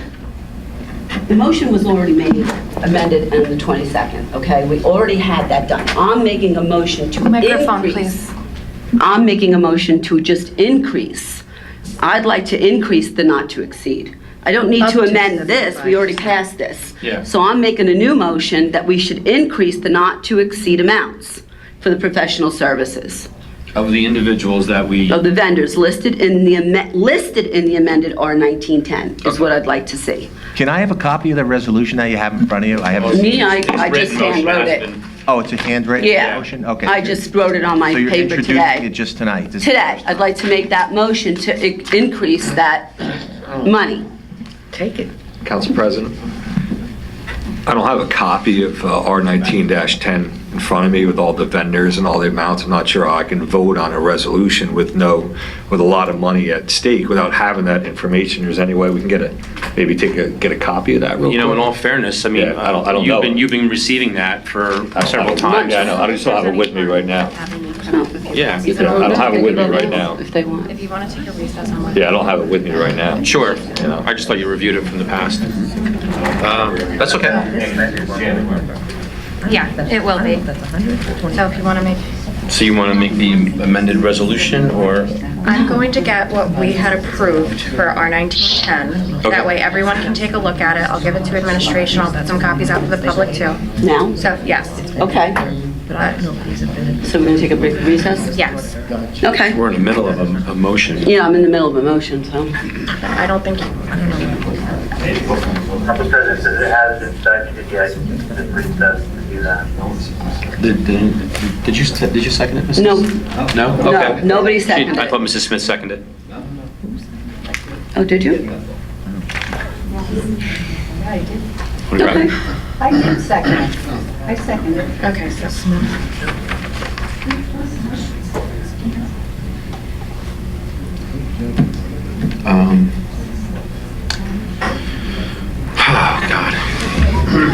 The motion was already made, amended on the 22nd, okay? We already had that done. I'm making a motion to Microphone, increase. I'm making a motion to just increase. I'd like to increase the not to exceed. I don't need to amend this, we already passed this. Yeah. So I'm making a new motion that we should increase the not to exceed amounts for the professional services. Of the individuals that we... Of the vendors listed in the amended R1910 is what I'd like to see. Can I have a copy of the resolution that you have in front of you? I have. Me, I just hand wrote it. Oh, it's a handwritten Yeah. motion? Okay. I just wrote it on my So you're paper introducing today. it just tonight? This is- Today, I'd like to make that motion to increase that money. Take it. Council President, I don't have a copy of R19-10 in front of me with all the vendors and all the amounts. I'm not sure how I can vote on a resolution with a lot of money at stake without having that information. There's any way we can get a copy of that real quick? You know, in all fairness, I mean, Yeah, I don't know. you've been receiving that for several times. Yeah, I know. I just don't have it with me right now. Yeah. I don't have it with me right now. If they want. If you want to take a recess on one. Yeah, I don't have it with me right now. Sure. You know. I just thought you reviewed it from the past. That's okay. Yeah, it will be. So if you want to make, So you want to make the amended resolution, or? I'm going to get what we had approved for our 1910. Okay. That way everyone can take a look at it. I'll give it to administration. I'll put some copies out for the public too. Now? So, yes. Okay. So we're going to take a brief recess? Yes. Okay. We're in the middle of a motion. Yeah, I'm in the middle of a motion, so. I don't think, Council President says it has been seconded yet. It's recess to do that. Did you second it, Mrs.? No. No? No, Okay. nobody seconded I it. thought Mrs. Smith seconded. Oh, did you? What do you Okay. reckon? I did second it. I seconded it. okay, so Oh, God.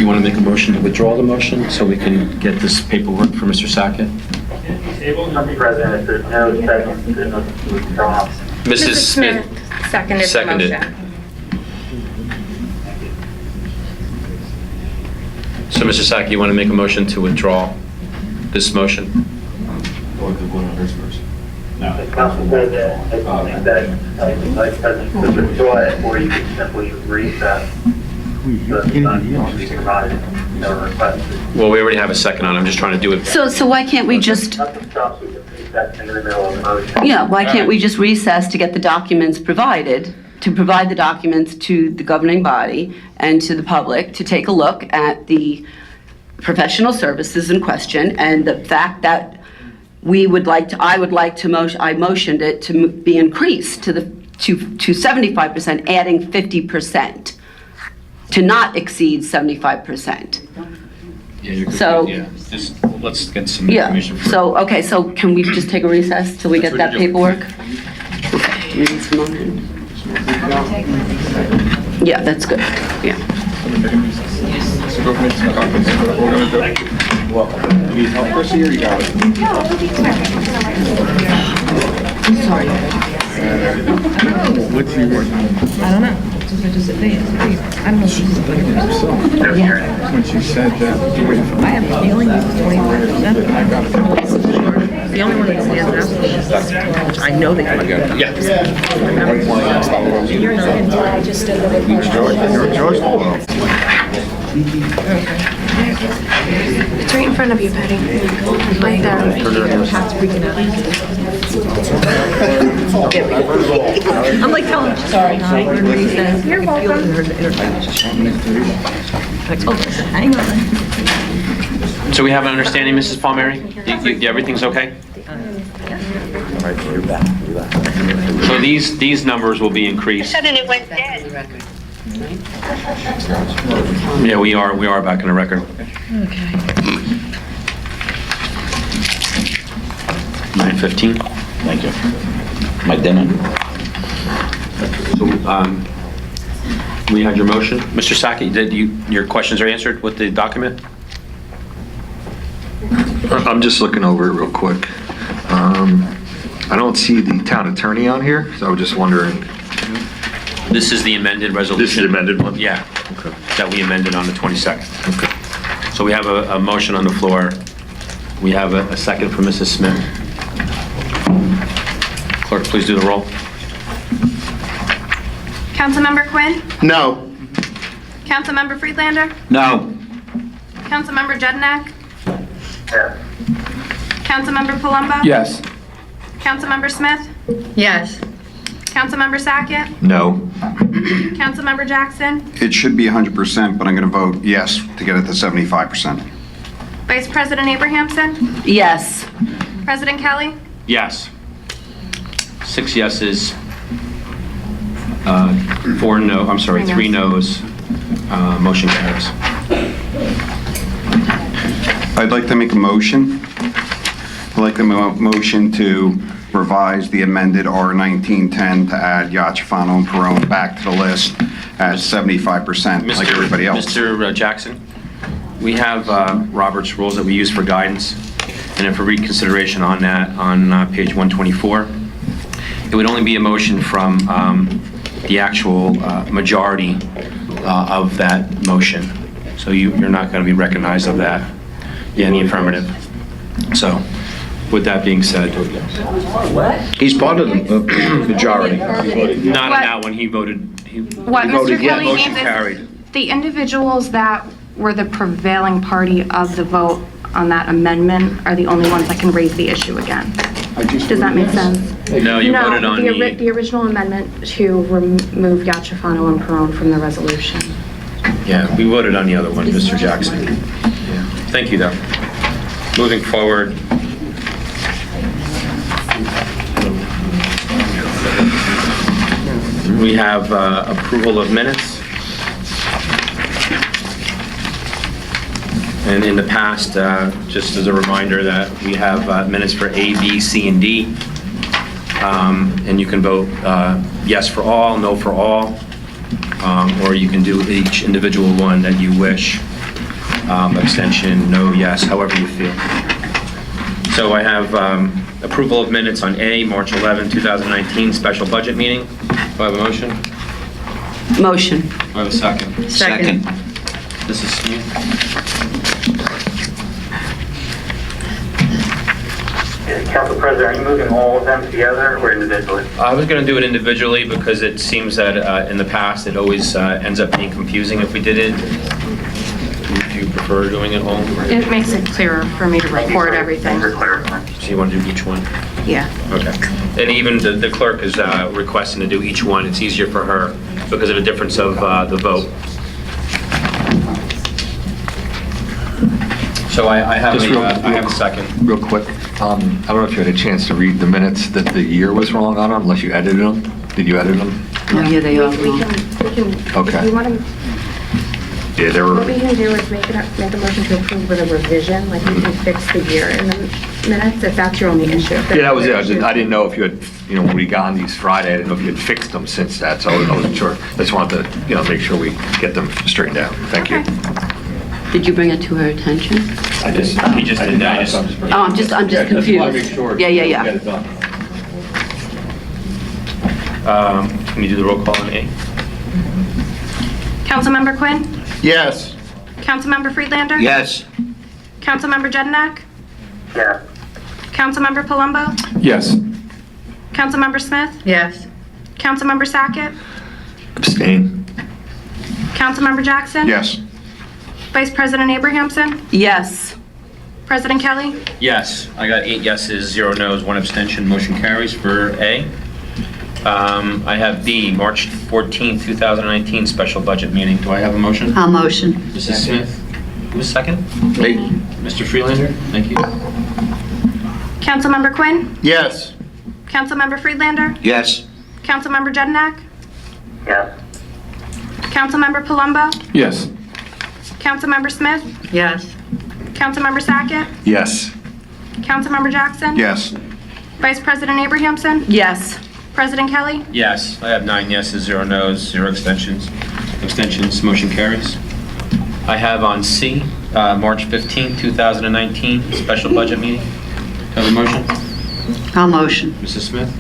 You want to make a motion to withdraw the motion so we can get this paperwork for Mr. Sackett? Council President, if there's no second, there's no withdraw. Mrs. Smith seconded the seconded. motion. So, Mr. Sackett, you want to make a motion to withdraw this motion? Council President, I think that the Vice President could withdraw it, or you could simply recess. No request. Well, we already have a second on it. I'm just trying to do it. So why can't we just, Nothing stops you from recessing in the middle of the motion. yeah, why can't we just recess to get the documents provided, to provide the documents to the governing body and to the public to take a look at the professional services in question and the fact that I motioned it to be increased to 75%, adding 50%, to not exceed 75%. Yeah, you're good. So- Yeah, just let's get some Yeah, information. so, okay, so can we just take a recess till we get that That's what you're paperwork? Okay, we need some more. Yeah, that's good, yeah. Sorry. What's he working on? I don't know. I don't know if this is a good When she said that. I have a feeling this is 25%. The only one that stands out, which I know they can get. Yeah. You're not until I just did the It's right in front of you, Patty. Right there. I'm like telling, sorry, hi. You're welcome. Hang on. So we have an understanding, Mrs. Palmieri? Everything's okay? So these numbers will be increased. And it went dead. Yeah, we are back in the record. Okay. 9:15. Thank you. My dinner. So, we had your motion. Mr. Sackett, your questions are answered with the document? I'm just looking over it real quick. I don't see the town attorney on here, so I was just wondering. This is the amended resolution. This is the amended one? Yeah. Okay. That we amended on the 22nd. Okay. So we have a motion on the floor. We have a second from Mrs. Smith. Clerk, please do the roll. Councilmember Quinn? No. Councilmember Friedlander? No. Councilmember Jednak? Yes. Councilmember Palumbo? Yes. Councilmember Smith? Yes. Councilmember Sackett? No. Councilmember Jackson? It should be 100%, but I'm going to vote yes to get it to 75%. Vice President Abrahamson? Yes. President Kelly? Yes. 6 yeses, 3 noes. Motion carries. I'd like to make a motion. I'd like to motion to revise the amended R1910 to add Yachafano and Perone back to the list at 75% like everybody else. Mr. Jackson, we have Robert's rules that we use for guidance, and then for reconsideration on that, on page 124, it would only be a motion from the actual majority of that motion. So you're not going to be recognized of that. Yeah, in the affirmative. So, with that being said. He's part of the majority. Not on that one, he voted. What Mr. Kelly Motion means carried. is the individuals that were the prevailing party of the vote on that amendment are the only ones that can raise the issue again. Does that make sense? No, you voted on the original amendment to remove Yachafano and Perone from the resolution. Yeah, we voted on the other one, Mr. Jackson. Thank you, though. Moving forward. We have approval of minutes. And in the past, just as a reminder that we have minutes for A, B, C, and D. And you can vote yes for all, no for all, or you can do each individual one that you wish. Abstention, no, yes, however you feel. So I have approval of minutes on A, March 11, 2019, special budget meeting. Do I have a motion? Motion. Do I have a second? Second. This is Smith. Council President, are you moving all of them together or individually? I was going to do it individually because it seems that in the past it always ends up being confusing if we did it. Would you prefer doing it all? It makes it clearer for me to record everything. So you want to do each one? Yeah. Okay. And even the clerk is requesting to do each one. It's easier for her because of the difference of the vote. So I have a second. Real quick, I don't know if you had a chance to read the minutes that the year was wrong on them, unless you edited them. Did you edit them? Oh, yeah, they are. We can, Okay. if you want to, Yeah, they what were, we can do is make a motion to approve with a revision, like we can fix the year in the minutes, if that's your only issue. yeah, that was it. I didn't know if you had, when we got on these Friday, I didn't know if you had fixed them since that, so I wasn't sure. I just wanted to, make sure we get them straightened out. Thank you. Did you bring it to her attention? He just did that. Oh, I'm just confused. Yeah. Can you do the roll call on A? Councilmember Quinn? Yes. Councilmember Friedlander? Yes. Councilmember Jednak? Yes. Councilmember Palumbo? Yes. Councilmember Smith? Yes. Councilmember Sackett? Abstain. Councilmember Jackson? Yes. Vice President Abrahamson? Yes. President Kelly? Yes, I got 8 yeses, 0 noes, 1 abstention. Motion carries for A. I have B, March 14th, 2019, special budget meeting. Do I have a motion? I'll motion. Mrs. Smith? Who's second? Me. Mr. Freelander? Thank you. Councilmember Quinn? Yes. Councilmember Friedlander? Yes. Councilmember Jednak? Yes. Councilmember Palumbo? Yes. Councilmember Smith? Yes. Councilmember Sackett? Yes. Councilmember Jackson? Yes. Vice President Abrahamson? Yes. President Kelly? Yes, I have 9 yeses, 0 nos, 0 abstentions. Motion carries. I have on C, March 15th, 2019, special budget meeting. Have a motion? I'll motion. Mrs. Smith?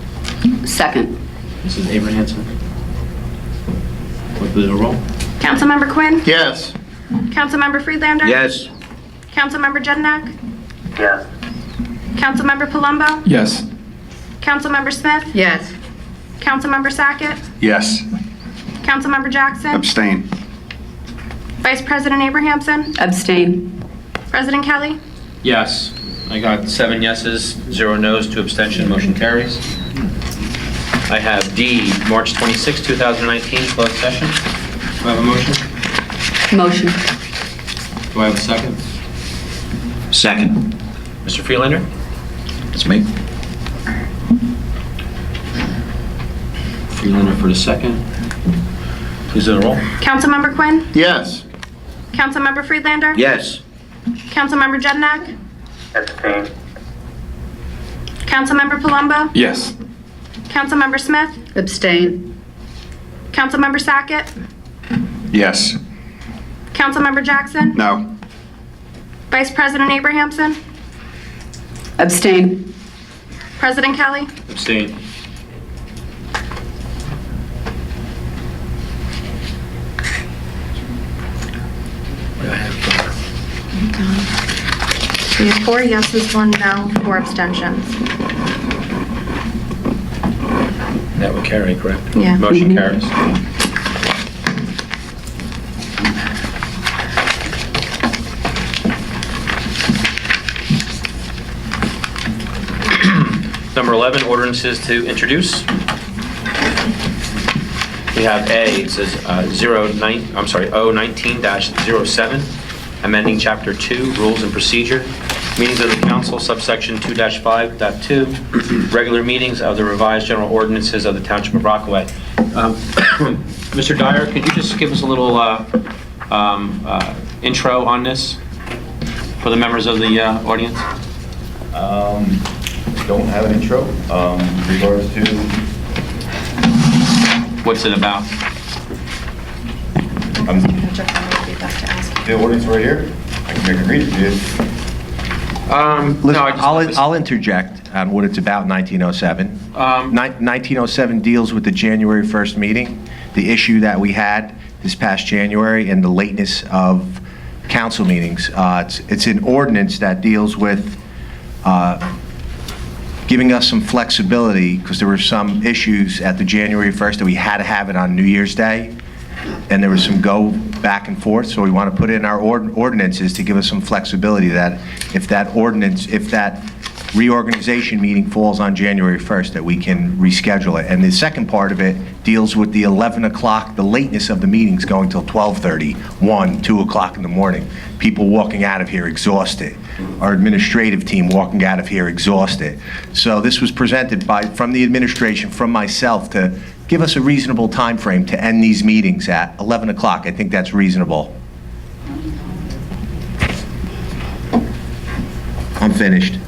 Second. Mrs. Abrahamson? Clerk, please roll. Councilmember Quinn? Yes. Councilmember Friedlander? Yes. Councilmember Jednak? Yes. Councilmember Palumbo? Yes. Councilmember Smith? Yes. Councilmember Sackett? Yes. Councilmember Jackson? Abstain. Vice President Abrahamson? Abstain. President Kelly? Yes, I got 7 yeses, 0 nos, 2 abstentions. Motion carries. I have D, March 26th, 2019, closed session. Do I have a motion? Motion. Do I have a second? Second. Mr. Freelander? It's me. Freelander for the second. Please do the roll. Councilmember Quinn? Yes. Councilmember Friedlander? Yes. Councilmember Jednak? Abstain. Councilmember Palumbo? Yes. Councilmember Smith? Abstain. Councilmember Sackett? Yes. Councilmember Jackson? No. Vice President Abrahamson? Abstain. President Kelly? Abstain. We have 4 yeses, 1 no, 4 abstentions. That would carry, correct? Yeah. Motion carries. Number 11, ordinances to introduce. We have A, it says 019-07, amending Chapter 2, Rules and Procedure, meetings of the council, subsection 2-5.2, regular meetings of the revised general ordinances of the Township of Rockaway. Mr. Dyer, could you just give us a little intro on this for the members of the audience? Don't have an intro. Regards to What's it about? the ordinance right here, I can read it to you. Listen, I'll interject on what it's about, 1907. 1907 deals with the January 1st meeting, the issue that we had this past January, and the lateness of council meetings. It's an ordinance that deals with giving us some flexibility, because there were some issues at the January 1st that we had to have it on New Year's Day, and there was some go back and forth, so we want to put it in our ordinances to give us some flexibility that if that reorganization meeting falls on January 1st, that we can reschedule it. And the second part of it deals with the 11 o'clock, the lateness of the meetings going till 12:30, 1, 2 o'clock in the morning. People walking out of here exhausted. Our administrative team walking out of here exhausted. So this was presented from the administration, from myself, to give us a reasonable time frame to end these meetings at 11 o'clock. I think that's reasonable. I'm finished.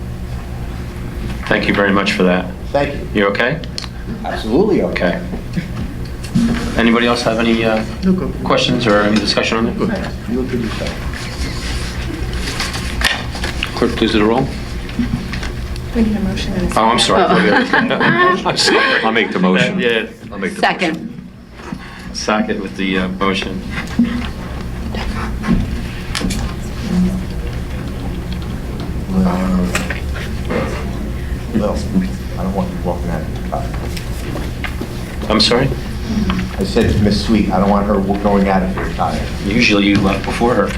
Thank you very much for that. Thank you. You okay? Absolutely okay. Anybody else have any questions or any discussion on it? You look good yourself. Clerk, please do the roll. We need a motion and a Oh, I'm sorry. I'm sorry. I'll make the motion. Yeah. I'll make the Second. Second with the motion. Lil, I don't want you walking out of here. I'm sorry? I said to Miss Sweet, I don't want her going out of here tired. Usually you left before her.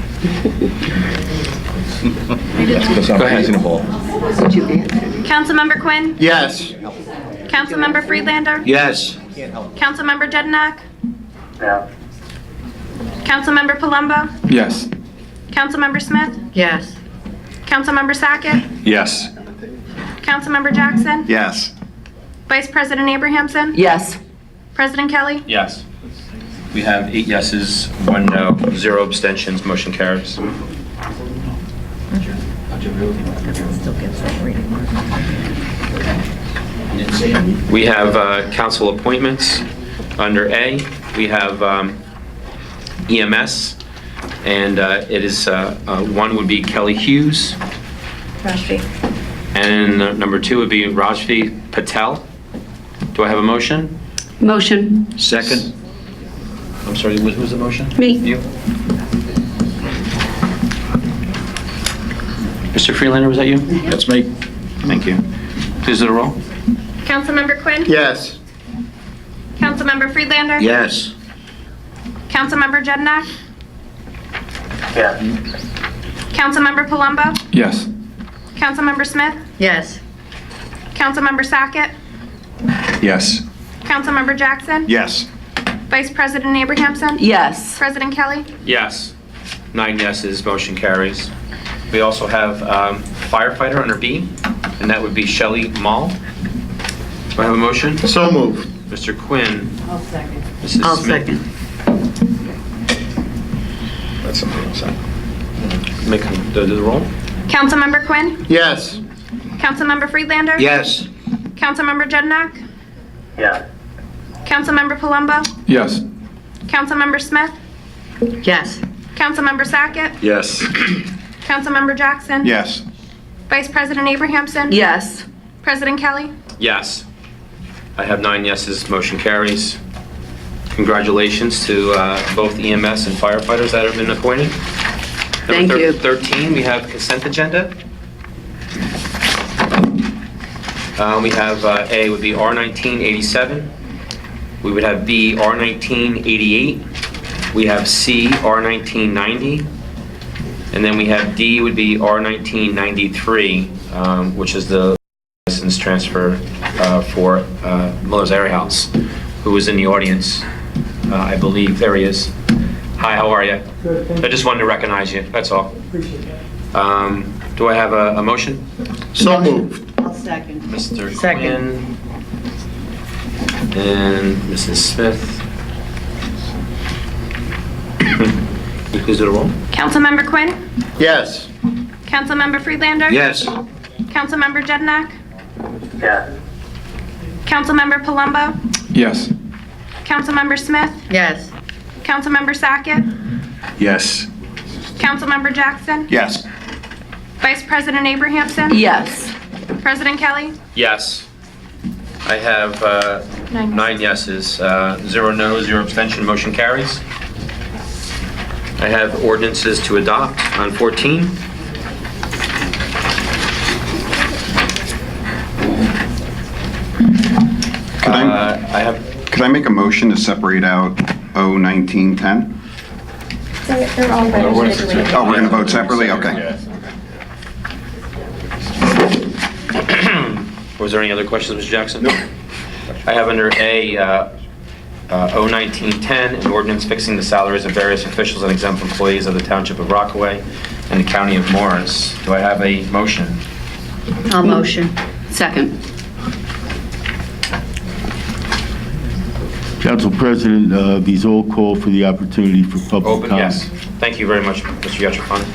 Because I'm reasonable. Councilmember Quinn? Yes. Councilmember Friedlander? Yes. Councilmember Jednak? No. Councilmember Palumbo? Yes. Councilmember Smith? Yes. Councilmember Sackett? Yes. Councilmember Jackson? Yes. Vice President Abrahamson? Yes. President Kelly? Yes. We have 8 yeses, 1 no, 0 abstentions, motion carries. We have council appointments. Under A, we have EMS, and it is, one would be Kelly Hughes, Rashfi. and number 2 would be Rajvi Patel. Do I have a motion? Motion. Second. I'm sorry, who's the motion? Me. You? Mr. Freelander, was that you? That's me. Thank you. Please do the roll. Councilmember Quinn? Yes. Councilmember Friedlander? Yes. Councilmember Jednak? Yes. Councilmember Palumbo? Yes. Councilmember Smith? Yes. Councilmember Sackett? Yes. Councilmember Jackson? Yes. Vice President Abrahamson? Yes. President Kelly? Yes. 9 yeses, motion carries. We also have firefighter under B, and that would be Shelley Mall. Do I have a motion? So moved. Mr. Quinn. I'll second. Mrs. I'll Smith. second. That's something else. Make the roll. Councilmember Quinn? Yes. Councilmember Friedlander? Yes. Councilmember Jednak? Yes. Councilmember Palumbo? Yes. Councilmember Smith? Yes. Councilmember Sackett? Yes. Councilmember Jackson? Yes. Vice President Abrahamson? Yes. President Kelly? Yes. I have 9 yeses, motion carries. Congratulations to both EMS and firefighters that have been appointed. Thank Number you. 13, we have consent agenda. We have A would be R1987. We would have B R1988. We have C R1990. And then we have D would be R1993, which is the license transfer for Miller's Area House, who was in the audience, I believe. There he is. Hi, how are you? Good, thank I just wanted to recognize you, that's all. Appreciate that. Do I have a motion? So moved. I'll second. Mr. Second. Quinn and Mrs. Smith. Can you please do the roll? Councilmember Quinn? Yes. Councilmember Friedlander? Yes. Councilmember Jednak? Yes. Councilmember Palumbo? Yes. Councilmember Smith? Yes. Councilmember Sackett? Yes. Councilmember Jackson? Yes. Vice President Abrahamson? Yes. President Kelly? Yes. I have 9 yeses, 0 no's, 0 abstention, motion carries. I have ordinances to adopt on 14. Could I make a motion to separate out O1910? They're all registered. Oh, we're going to vote separately? Okay. Was there any other questions, Mr. Jackson? No. I have under A, O1910, an ordinance fixing the salaries of various officials and exempt employees of the Township of Rockaway and the County of Morris. Do I have a motion? I'll motion. Second. Council President, these all call for the opportunity for public Open, comment. yes. Thank you very much, Mr. Yetrafani.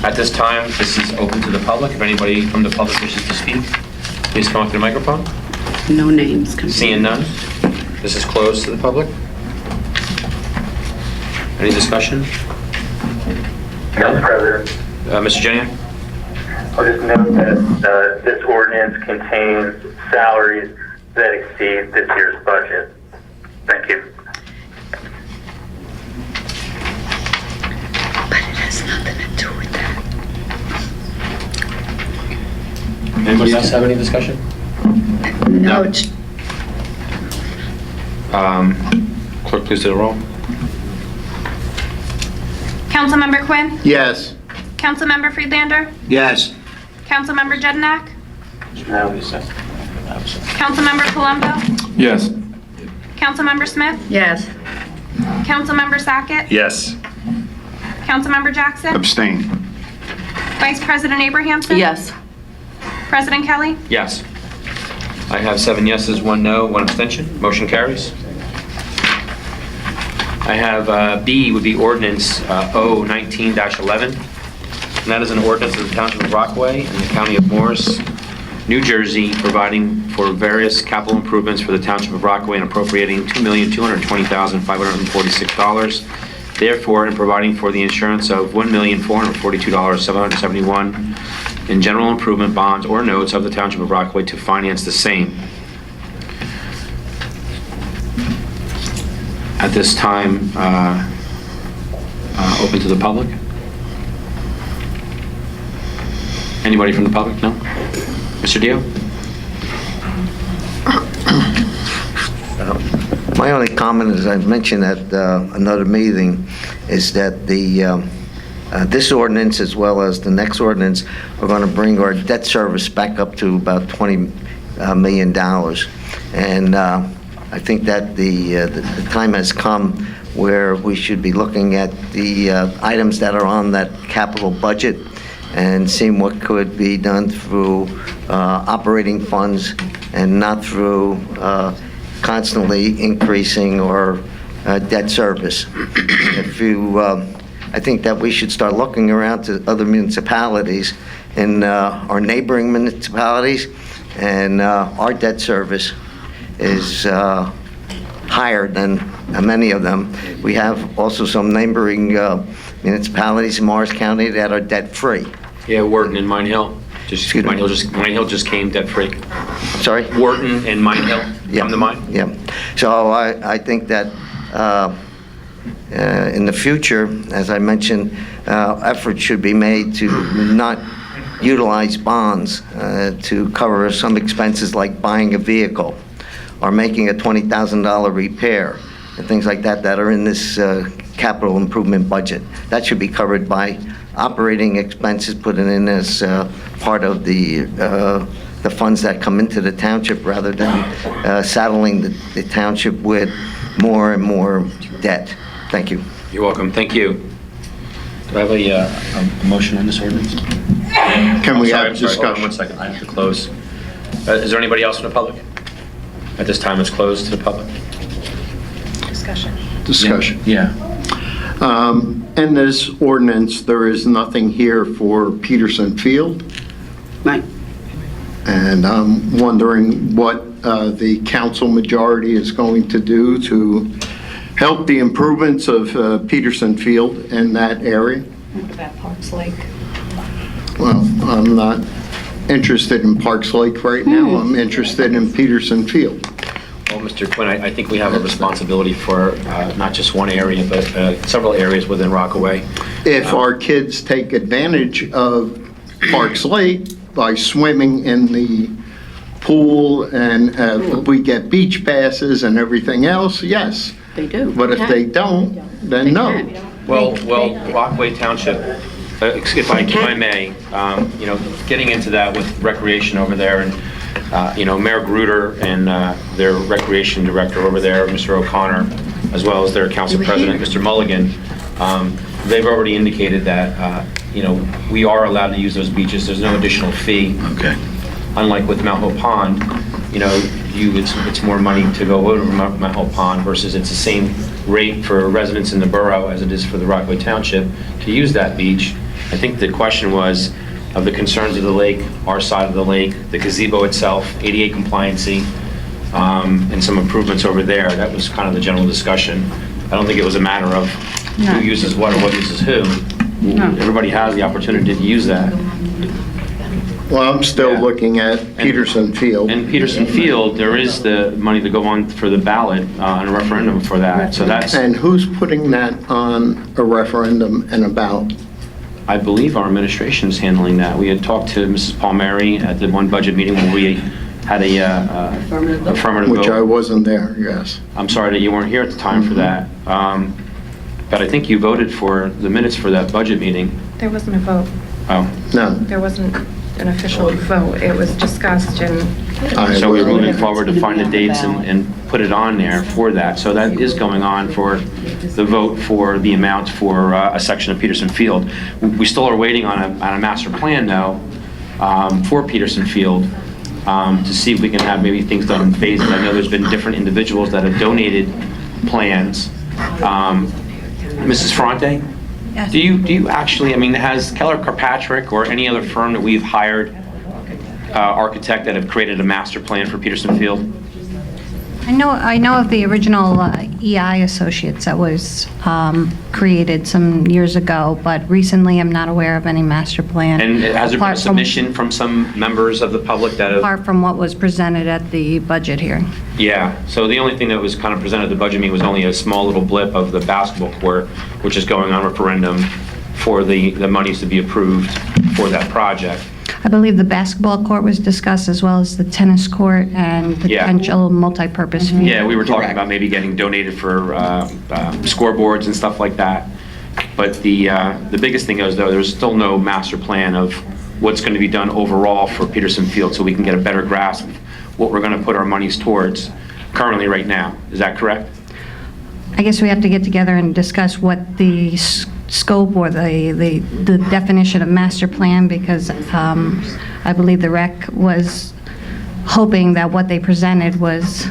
At this time, this is open to the public. If anybody from the public wishes to speak, please come up to the microphone. No names. Seeing none, this is closed to the public. Any discussion? Council President, Mr. Janiak? I'll just note that this ordinance contains salaries that exceed this year's budget. Thank you. But it has nothing to do with that. Anybody else have any discussion? No, it's Clerk, please do the roll. Councilmember Quinn? Yes. Councilmember Friedlander? Yes. Councilmember Jednak? No. Councilmember Palumbo? Yes. Councilmember Smith? Yes. Councilmember Sackett? Yes. Councilmember Jackson? Abstain. Vice President Abrahamson? Yes. President Kelly? Yes. I have 7 yeses, 1 no, 1 abstention. Motion carries. I have B would be ordinance O-19-11. And that is an ordinance of the Township of Rockaway and the County of Morris, New Jersey, providing for various capital improvements for the Township of Rockaway and appropriating $2,220,546. Therefore, and providing for the insurance of $1,442,771 in general improvement bonds or notes of the Township of Rockaway to finance the same. At this time, open to the public. Anybody from the public? No? Mr. Dio? My only comment, as I mentioned at another meeting, is that this ordinance, as well as the next ordinance, are going to bring our debt service back up to about $20 million. And I think that the time has come where we should be looking at the items that are on that capital budget and seeing what could be done through operating funds and not through constantly increasing our debt service. I think that we should start looking around to other municipalities in our neighboring municipalities, and our debt service is higher than many of them. We have also some neighboring municipalities in Morris County that are debt-free. Yeah, Wharton and Mine Hill. Mine Hill just came debt-free. Sorry? Wharton and Mine Hill come to mind? Yeah. So I think that in the future, as I mentioned, efforts should be made to not utilize bonds to cover some expenses like buying a vehicle or making a $20,000 repair and things like that that are in this capital improvement budget. That should be covered by operating expenses put in as part of the funds that come into the township rather than saddling the township with more and more debt. Thank you. You're welcome. Thank you. Do I have a motion on this ordinance? Can we have discussion? discussion? 1 second. I have to close. Is there anybody else from the public? At this time, it's closed to the public. Discussion. Yeah. In this ordinance, there is nothing here for Peterson Field. Right. And I'm wondering what the council majority is going to do to help the improvements of Peterson Field in that area. What about Parks Lake? Well, I'm not interested in Parks Lake right now. I'm interested in Peterson Field. Well, Mr. Quinn, I think we have a responsibility for not just one area, but several areas within Rockaway. If our kids take advantage of Parks Lake by swimming in the pool and we get beach passes and everything else, yes. They do. But if they don't, then no. Well, Rockaway Township, if I may, getting into that with recreation over there, and Mayor Gruder and their recreation director over there, Mr. O'Connor, as well as their council president, Mr. Mulligan, they've already indicated that we are allowed to use those beaches. There's no additional fee. Okay. Unlike with Mount Hope Pond, it's more money to go over Mount Hope Pond versus it's the same rate for residents in the borough as it is for the Rockaway Township to use that beach. I think the question was of the concerns of the lake, our side of the lake, the gazebo itself, ADA compliancy, and some improvements over there. That was kind of the general discussion. I don't think it was a matter of who uses what or what uses who. Everybody has the opportunity to use that. Well, I'm still looking at Peterson Field. And Peterson Field, there is the money to go on for the ballot on a referendum for that. So that's. And who's putting that on a referendum and a ballot? I believe our administration is handling that. We had talked to Mrs. Palmieri at the one budget meeting where we had a affirmative vote. Which I wasn't there, yes. I'm sorry that you weren't here at the time for that. But I think you voted for the minutes for that budget meeting. There wasn't a vote. Oh. No. There wasn't an official vote. It was discussed and... So we're moving forward to find the dates and put it on there for that. So that is going on for the vote for the amount for a section of Peterson Field. We still are waiting on a master plan, though, for Peterson Field, to see if we can have maybe things done in phases. I know there's been different individuals that have donated plans. Mrs. Fronte? Yes. Do you actually, I mean, has Keller Kirkpatrick or any other firm that we've hired architect that have created a master plan for Peterson Field? I know of the original EI Associates that was created some years ago, but recently I'm not aware of any master plan. And has there been a apart from- submission from some members of the public that have? Apart from what was presented at the budget hearing. Yeah, so the only thing that was kind of presented at the budget meeting was only a small little blip of the basketball court, which is going on referendum for the monies to be approved for that project. I believe the basketball court was discussed as well as the tennis court and Yeah. potential multi-purpose field. Yeah, we were talking about maybe getting donated for scoreboards and stuff like that. But the biggest thing is, though, there's still no master plan of what's going to be done overall for Peterson Field, so we can get a better grasp of what we're going to put our monies towards currently right now. Is that correct? I guess we have to get together and discuss what the scope or the definition of master plan, because I believe the rec was hoping that what they presented was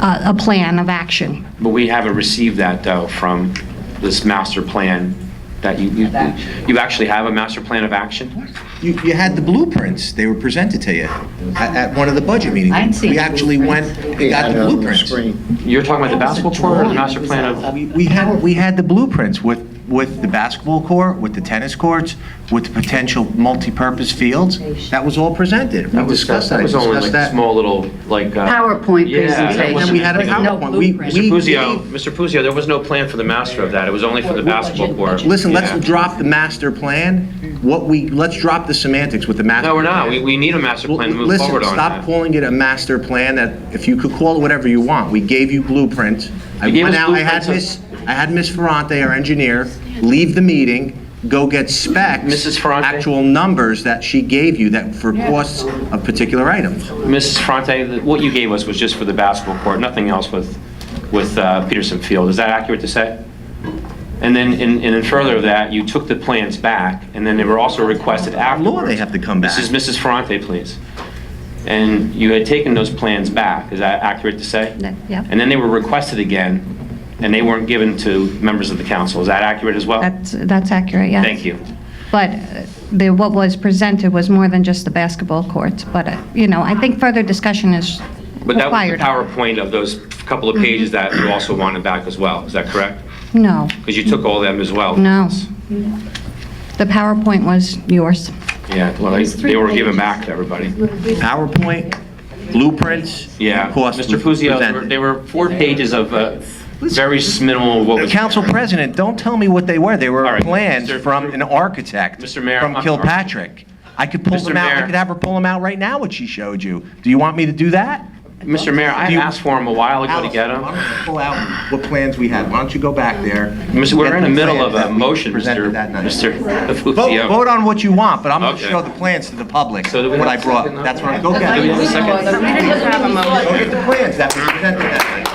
a plan of action. But we haven't received that, though, from this master plan that you actually have a master plan of action? You had the blueprints. They were presented to you at one of the budget meetings. We actually went and got the blueprints. You're talking about the basketball court or the master plan of? We had the blueprints with the basketball court, with the tennis courts, with the potential multi-purpose fields. That was all presented. We discussed that. That was only like a small little, like... PowerPoint presentation. And we had a PowerPoint. Mr. Puzio, there was no plan for the master of that. It was only for the basketball court. Listen, let's Yeah. drop the master plan. Let's drop the semantics with the master No, we're plan. not. We need a master plan to move forward on Listen, stop that. calling it a master plan. That if you could call it whatever you want. We gave you blueprints. I You gave went us out, I had Miss Ferrante, our engineer, leave the meeting, go get specs. Mrs. Ferrante? Actual numbers that she gave you that for costs of particular items. Mrs. Fronte, what you gave us was just for the basketball court, nothing else with Peterson Field. Is that accurate to say? And then further of that, you took the plans back, and then they were also requested afterwards. Law, they have to come back. This is Mrs. Ferrante, please. And you had taken those plans back. Is that accurate to say? Yep. And then they were requested again, and they weren't given to members of the council. Is that accurate as well? That's accurate, yes. Thank you. But what was presented was more than just the basketball courts. But, I think further discussion is But that was the required. PowerPoint of those couple of pages that you also wanted back as well. Is that correct? No, Because you took all of them as well. no. The PowerPoint was yours. Yeah, well, they were given back to everybody. PowerPoint, blueprints. Yeah, costs Mr. Puzio, they were 4 pages of very minimal what was... Council President, don't tell me what they were. They were All right, plans from an architect Mr. Mayor, from I'm- Kilpatrick. I could pull Mr. them out. I Mayor. could have her pull them out right now, what she showed you. Do you want me to do that? Mr. Mayor, I asked for him a while ago to get them. Why don't you pull out what plans we had? Why don't you go back there? We're in the middle of Get a the plans that we motion, presented that night. Mr. Vote Puzio. on what you want, but I'm going to Okay. show the plans to the public, So do we what I have a brought. second now? That's what I'm, go get Do we have a it. second? We didn't have a Go motion. get the plans that we presented that night.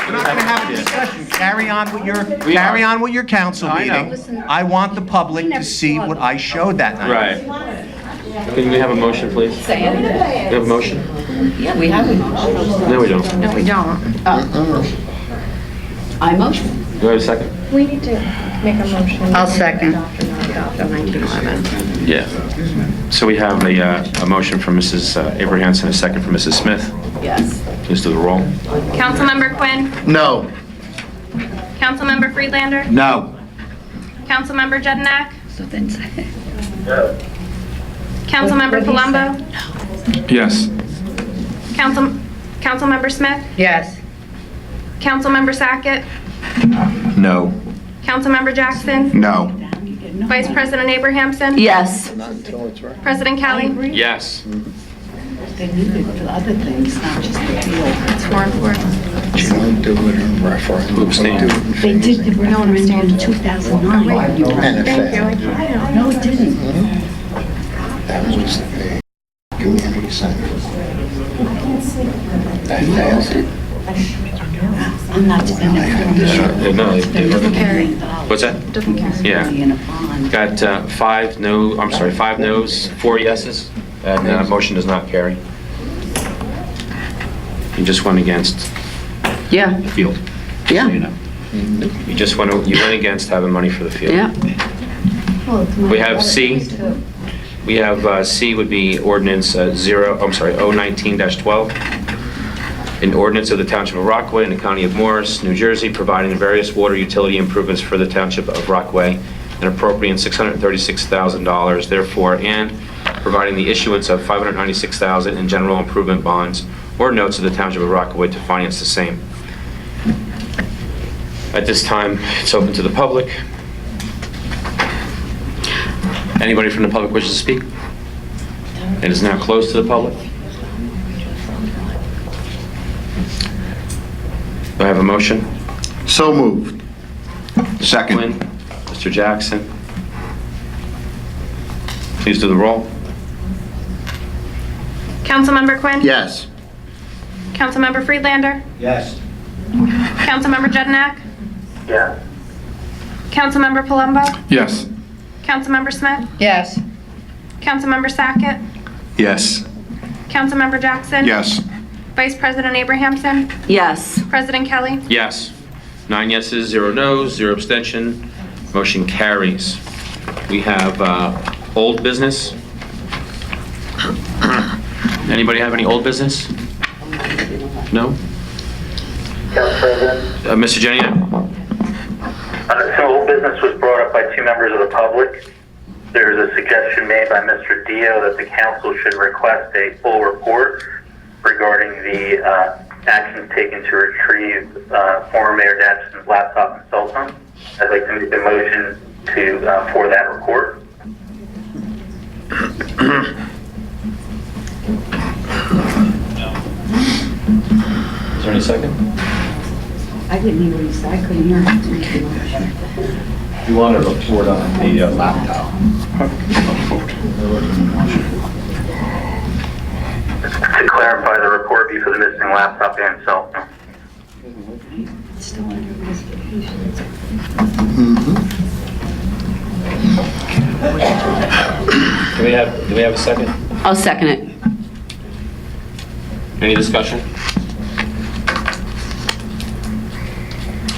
We're not going to have a discussion. Carry on with your council I know. meeting. I want the public to see what I showed that night. Right. Can we have a motion, please? We have a motion? Yeah, we have a motion. No, we don't. No, we don't. I motion. Do I have a second? We need to make a motion. I'll second. Adopt the 1911. Yeah. So we have a motion from Mrs. Abrahamson, a second from Mrs. Smith. Yes. Please do the roll. Councilmember Quinn? No. Councilmember Friedlander? No. Councilmember Jedinak? So then say. Councilmember Palumbo? Yes. Councilmember Smith? Yes. Councilmember Sackett? No. Councilmember Jackson? No. Vice President Abrahamson? Yes. President Kelly? Yes. They need it for other things, not just the field. It's more important. You don't do it in referendum. Abstain. They did the referendum in 2009. And it failed. No, it didn't. That was the community center. That failed. I'm not defending. No, Doesn't carry. what's that? Doesn't carry. Yeah. Got 5 noes, 4 yeses, and motion does not carry. You just went against Yeah, the field. yeah, You went against having money for the field. yeah. We have C. We have C would be ordinance 019-12. An ordinance of the Township of Rockaway in the County of Morris, New Jersey, providing various water utility improvements for the Township of Rockaway and appropriating $636,000 therefore, and providing the issuance of $596,000 in general improvement bonds or notes of the Township of Rockaway to finance the same. At this time, it's open to the public. Anybody from the public wishes to speak? It is now closed to the public. Do I have a motion? So moved. Second. Quinn, Mr. Jackson. Please do the roll. Councilmember Quinn? Yes. Councilmember Friedlander? Yes. Councilmember Jednak? Yes. Councilmember Palumbo? Yes. Councilmember Smith? Yes. Councilmember Sackett? Yes. Councilmember Jackson? Yes. Vice President Abrahamson? Yes. President Kelly? Yes. 9 yeses, 0 nos, 0 abstention. Motion carries. We have old business. Anybody have any old business? No? Council President, Mr. Jeniak? some old business was brought up by 2 members of the public. There was a suggestion made by Mr. Dio that the council should request a full report regarding the actions taken to retrieve former Mayor Jackson's laptop and cell phone. I'd like to make a motion for that report. Is there any second? I didn't hear what he said, I couldn't hear. You want a report on the laptop? To clarify, the report be for the missing laptop and cell phone. It's still under investigation. Do we have a second? I'll second it. Any discussion?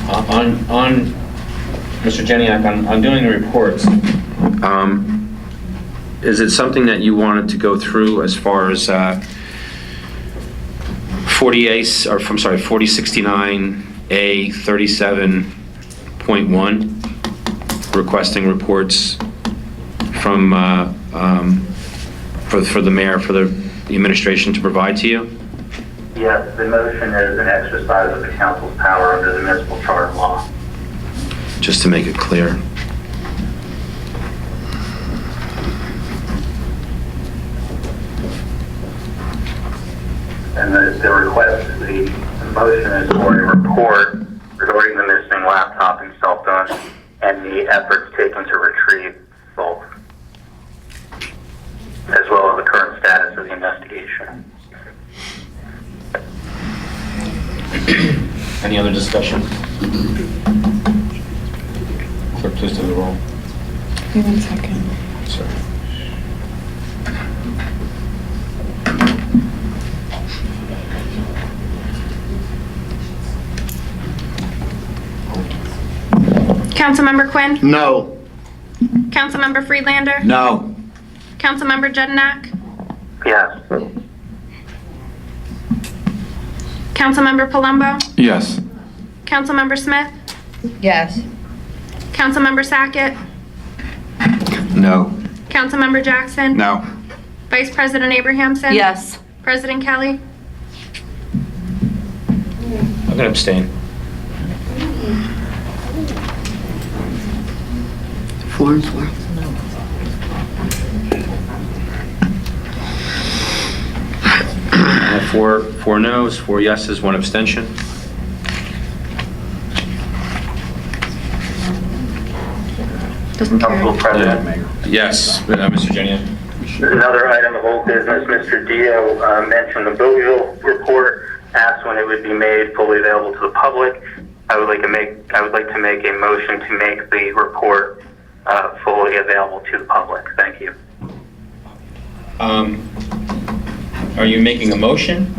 On Mr. Jeniak, on doing the reports, is it something that you wanted to go through as far as 4069A 37.1, requesting reports from for the mayor, for the administration to provide to you? Yes, the motion is an exercise of the council's power under the municipal charter law. Just to make it clear. And the request, the motion is for a report regarding the missing laptop and cell phone and the efforts taken to retrieve both, as well as the current status of the investigation. Any other discussion? Clerk, please do the roll. Give me 1 second. Sorry. Councilmember Quinn? No. Councilmember Friedlander? No. Councilmember Jednak? Yes. Councilmember Palumbo? Yes. Councilmember Smith? Yes. Councilmember Sackett? No. Councilmember Jackson? No. Vice President Abrahamson? Yes. President Kelly? I'm going to abstain. 4 and 4. I have four noes, 4 yeses, 1 abstention. Council President. Yes, Mr. Jenny. Another item of old business, Mr. Dio mentioned the Bowleville report, asked when it would be made fully available to the public. I would like to make a motion to make the report fully available to the public. Thank you. Are you making a motion?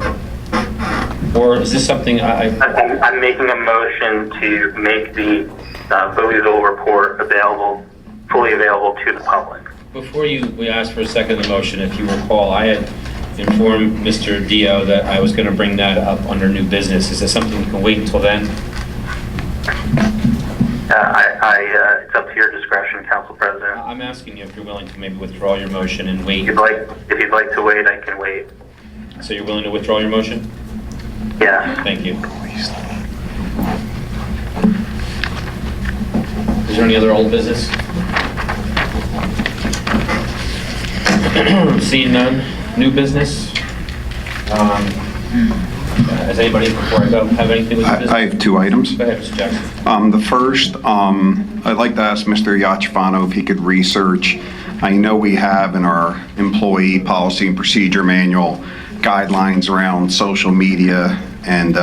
Or is this something I'm making a motion to make the Bowleville report fully available to the public. Before we asked for a second the motion, if you recall, I had informed Mr. Dio that I was going to bring that up under new business. Is that something you can wait until then? It's up to your discretion, Council President. I'm asking you if you're willing to maybe withdraw your motion and wait. If you'd like to wait, I can wait. So you're willing to withdraw your motion? Yeah. Thank you. Is there any other old business? Seeing none. New business? Has anybody, before I go, have anything with business? I have two items. Go ahead, Mr. Jackson. The first, I'd like to ask Mr. Yachifano if he could research. I know we have in our employee policy and procedure manual guidelines around social media and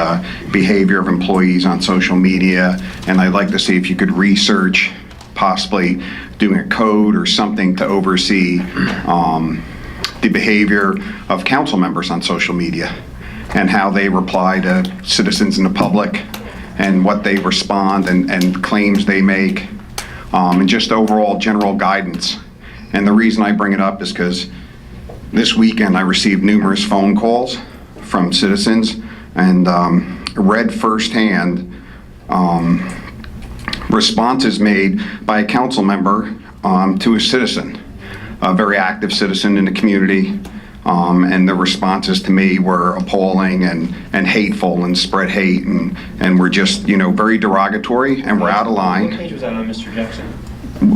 behavior of employees on social media, and I'd like to see if you could research possibly doing a code or something to oversee the behavior of council members on social media and how they reply to citizens in the public and what they respond and claims they make, and just overall general guidance. And the reason I bring it up is because this weekend I received numerous phone calls from citizens and read firsthand responses made by a council member to a citizen, a very active citizen in the community. And the responses to me were appalling and hateful and spread hate and were just, very derogatory and were out of line. What page was that on, Mr. Jackson?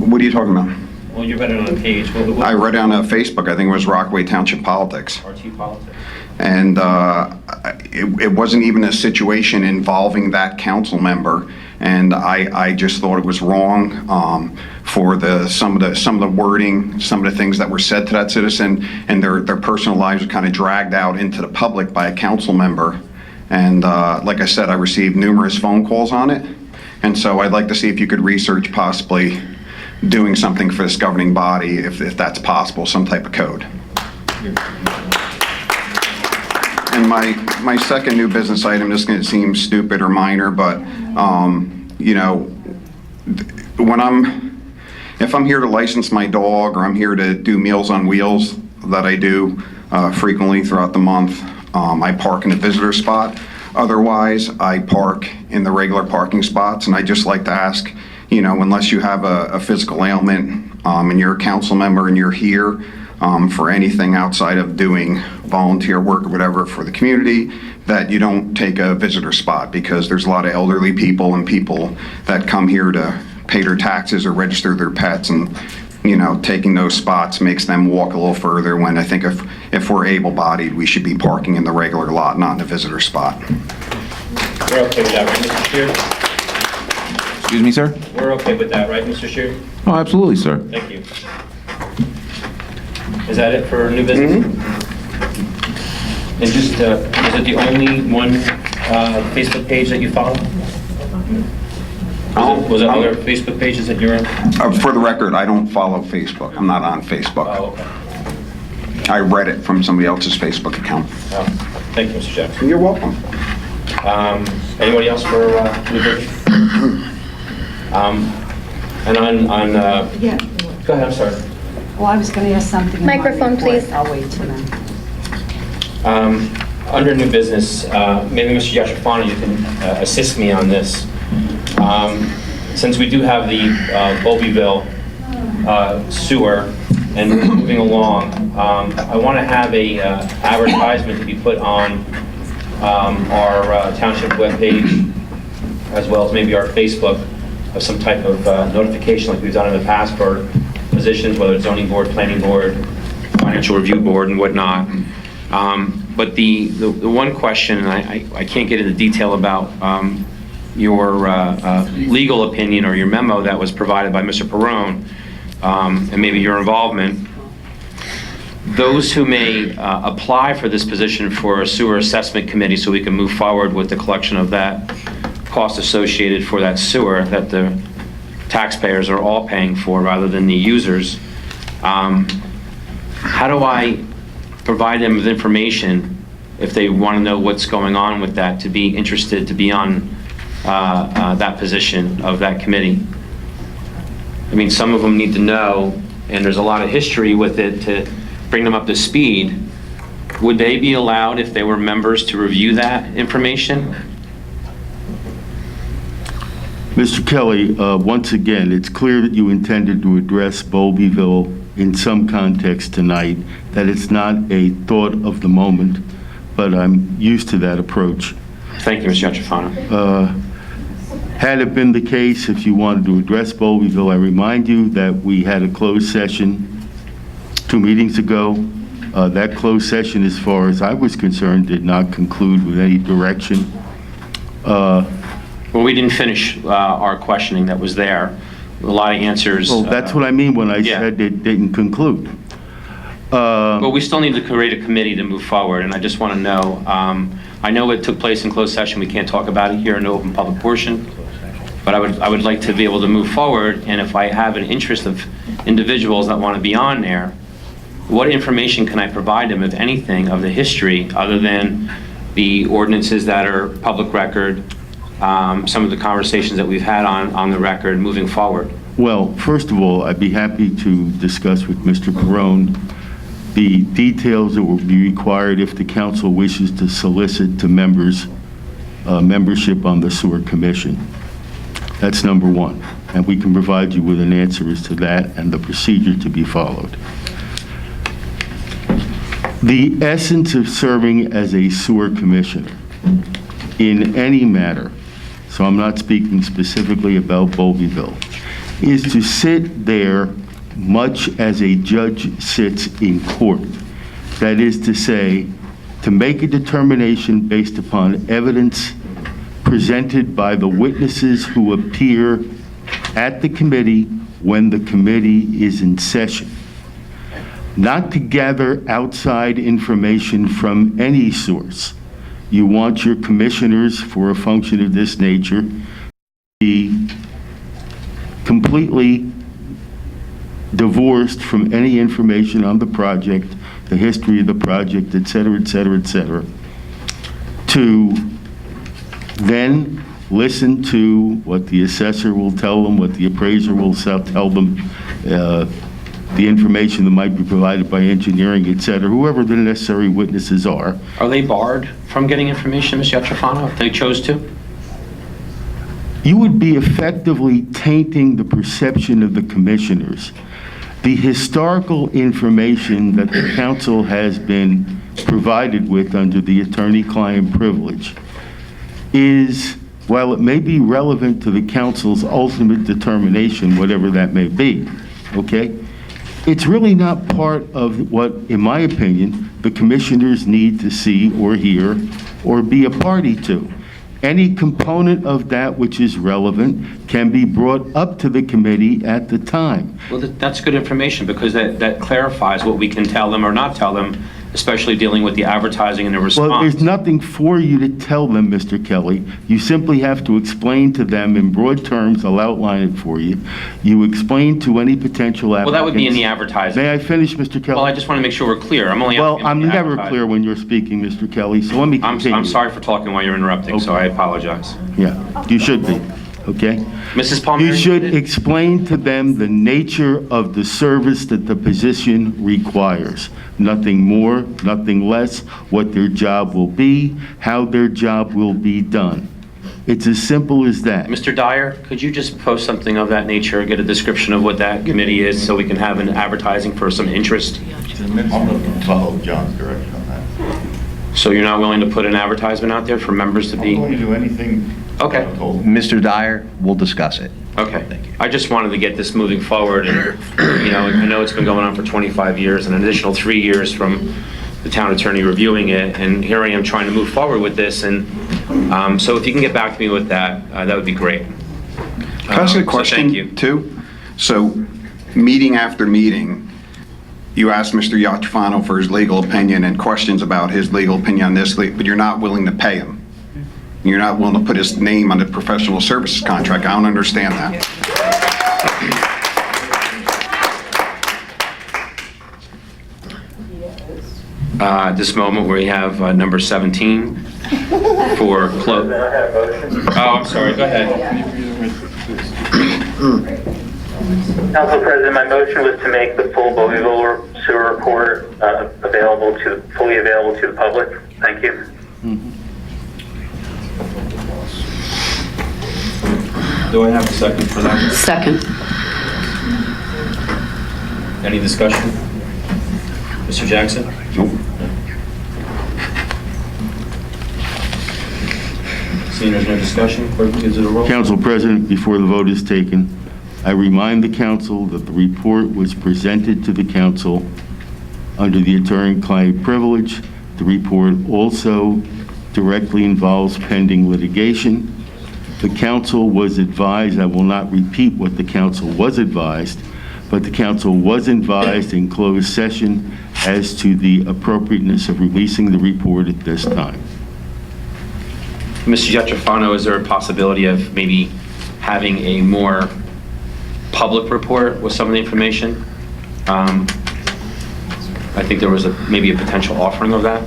What are you talking about? Well, you read it on a page. I read it on Facebook. I think it was Rockaway Township Politics. RT Politics. And it wasn't even a situation involving that council member. And I just thought it was wrong for some of the wording, some of the things that were said to that citizen, and their personal lives were kind of dragged out into the public by a council member. And like I said, I received numerous phone calls on it. And so I'd like to see if you could research possibly doing something for this governing body, if that's possible, some type of code. And my second new business item, this is going to seem stupid or minor, but if I'm here to license my dog or I'm here to do Meals on Wheels that I do frequently throughout the month, I park in the visitor spot. Otherwise, I park in the regular parking spots, and I just like to ask, unless you have a physical ailment and you're a council member and you're here for anything outside of doing volunteer work or whatever for the community, that you don't take a visitor spot, because there's a lot of elderly people and people that come here to pay their taxes or register their pets, and taking those spots makes them walk a little further, when I think if we're able-bodied, we should be parking in the regular lot, not in a visitor spot. We're okay with that, right, Mr. Shear? Excuse me, sir? We're okay with that, right, Mr. Shear? Oh, absolutely, sir. Thank you. Is that it for new business? And just, is it the only one Facebook page that you follow? Was it other Facebook pages that you're on? For the record, I don't follow Facebook. I'm not on Facebook. Oh, okay. I read it from somebody else's Facebook account. Oh, thank you, Mr. Jackson. You're welcome. Anybody else for new business? And on Yeah. go ahead, I'm sorry. Well, I was going to ask something. in my Microphone, report. please. I'll wait till then. Under new business, maybe Mr. Yachifano, you can assist me on this. Since we do have the Bowleville sewer and moving along, I want to have a advertisement to be put on our township webpage, as well as maybe our Facebook, of some type of notification like we've done in the past for positions, whether it's zoning board, planning board, financial review board, and whatnot. But the one question, and I can't get into detail about your legal opinion or your memo that was provided by Mr. Perrone, and maybe your involvement, those who may apply for this position for a sewer assessment committee so we can move forward with the collection of that cost associated for that sewer that the taxpayers are all paying for rather than the users, how do I provide them with information if they want to know what's going on with that, to be interested to be on that position of that committee? I mean, some of them need to know, and there's a lot of history with it to bring them up to speed. Would they be allowed, if they were members, to review that information? Mr. Kelly, once again, it's clear that you intended to address Bowlbyville in some context tonight, that it's not a thought of the moment, but I'm used to that approach. Thank you, Mr. Giantrofano. Had it been the case, if you wanted to address Bowlbyville, I remind you that we had a closed session 2 meetings ago. That closed session, as far as I was concerned, did not conclude with any direction. Well, we didn't finish our questioning that was there. A lot of answers. Well, that's what I mean when I said it didn't conclude. But we still need to create a committee to move forward, and I just want to know, I know it took place in closed session. We can't talk about it here in the open public portion, but I would like to be able to move forward, and if I have an interest of individuals that want to be on there, what information can I provide them, if anything, of the history, other than the ordinances that are public record, some of the conversations that we've had on the record moving forward? Well, first of all, I'd be happy to discuss with Mr. Perrone the details that will be required if the council wishes to solicit to members membership on the sewer commission. That's number one, and we can provide you with an answer as to that and the procedure to be followed. The essence of serving as a sewer commissioner in any matter, so I'm not speaking specifically about Bowlbyville, is to sit there much as a judge sits in court. That is to say, to make a determination based upon evidence presented by the witnesses who appear at the committee when the committee is in session. Not to gather outside information from any source. You want your commissioners, for a function of this nature, to be completely divorced from any information on the project, the history of the project, et cetera, et cetera, et cetera, to then listen to what the assessor will tell them, what the appraiser will tell them, the information that might be provided by engineering, et cetera, whoever the necessary witnesses are. Are they barred from getting information, Mr. Giantrofano, if they chose to? You would be effectively tainting the perception of the commissioners. The historical information that the council has been provided with under the attorney-client privilege is, while it may be relevant to the council's ultimate determination, whatever that may be, okay? It's really not part of what, in my opinion, the commissioners need to see or hear or be a party to. Any component of that which is relevant can be brought up to the committee at the time. Well, that's good information, because that clarifies what we can tell them or not tell them, especially dealing with the advertising and the response. Well, there's nothing for you to tell them, Mr. Kelly. You simply have to explain to them in broad terms. I'll outline it for you. You explain to any potential applicants. Well, that would be in the advertising. May I finish, Mr. Kelly? Well, I just want to make sure we're clear. I'm only Well, asking I'm about the never advertising. clear when you're speaking, Mr. Kelly, so let me continue. I'm sorry for talking while you're interrupting, so I apologize. Yeah, you should be, okay? Mrs. Palmieri? You should explain to them the nature of the service that the position requires. Nothing more, nothing less, what their job will be, how their job will be done. It's as simple as that. Mr. Dyer, could you just post something of that nature, get a description of what that committee is, so we can have an advertising for some interest? I'm going to follow John's direction on that. So you're not willing to put an advertisement out there for members to be? I'm willing to do anything. Okay. Mr. Dyer, we'll discuss it. Okay. I just wanted to get this moving forward, and, you know, I know it's been going on for 25 years, and an additional 3 years from the town attorney reviewing it, and here I am trying to move forward with this, and So if you can get back to me with that, that would be great. Can I ask a So question, thank you. too? So, meeting after meeting, you asked Mr. Iacofano for his legal opinion and questions about his legal opinion on this, but you're not willing to pay him. You're not willing to put his name on the professional services contract. I don't understand that. At this moment, we have number 17 for close. Oh, I'm sorry, go ahead. Council President, my motion was to make the full Bowlbyville sewer report fully available to the public. Thank you. Do I have a second for that? Second. Any discussion? Mr. Jackson? Nope. Seeing there's no discussion, clerk, please do the roll. Council President, before the vote is taken, I remind the council that the report was presented to the council under the attorney-client privilege. The report also directly involves pending litigation. The council was advised, I will not repeat what the council was advised, but the council was advised in closed session as to the appropriateness of releasing the report at this time. Mr. Iacofano, is there a possibility of maybe having a more public report with some of the information? I think there was maybe a potential offering of that.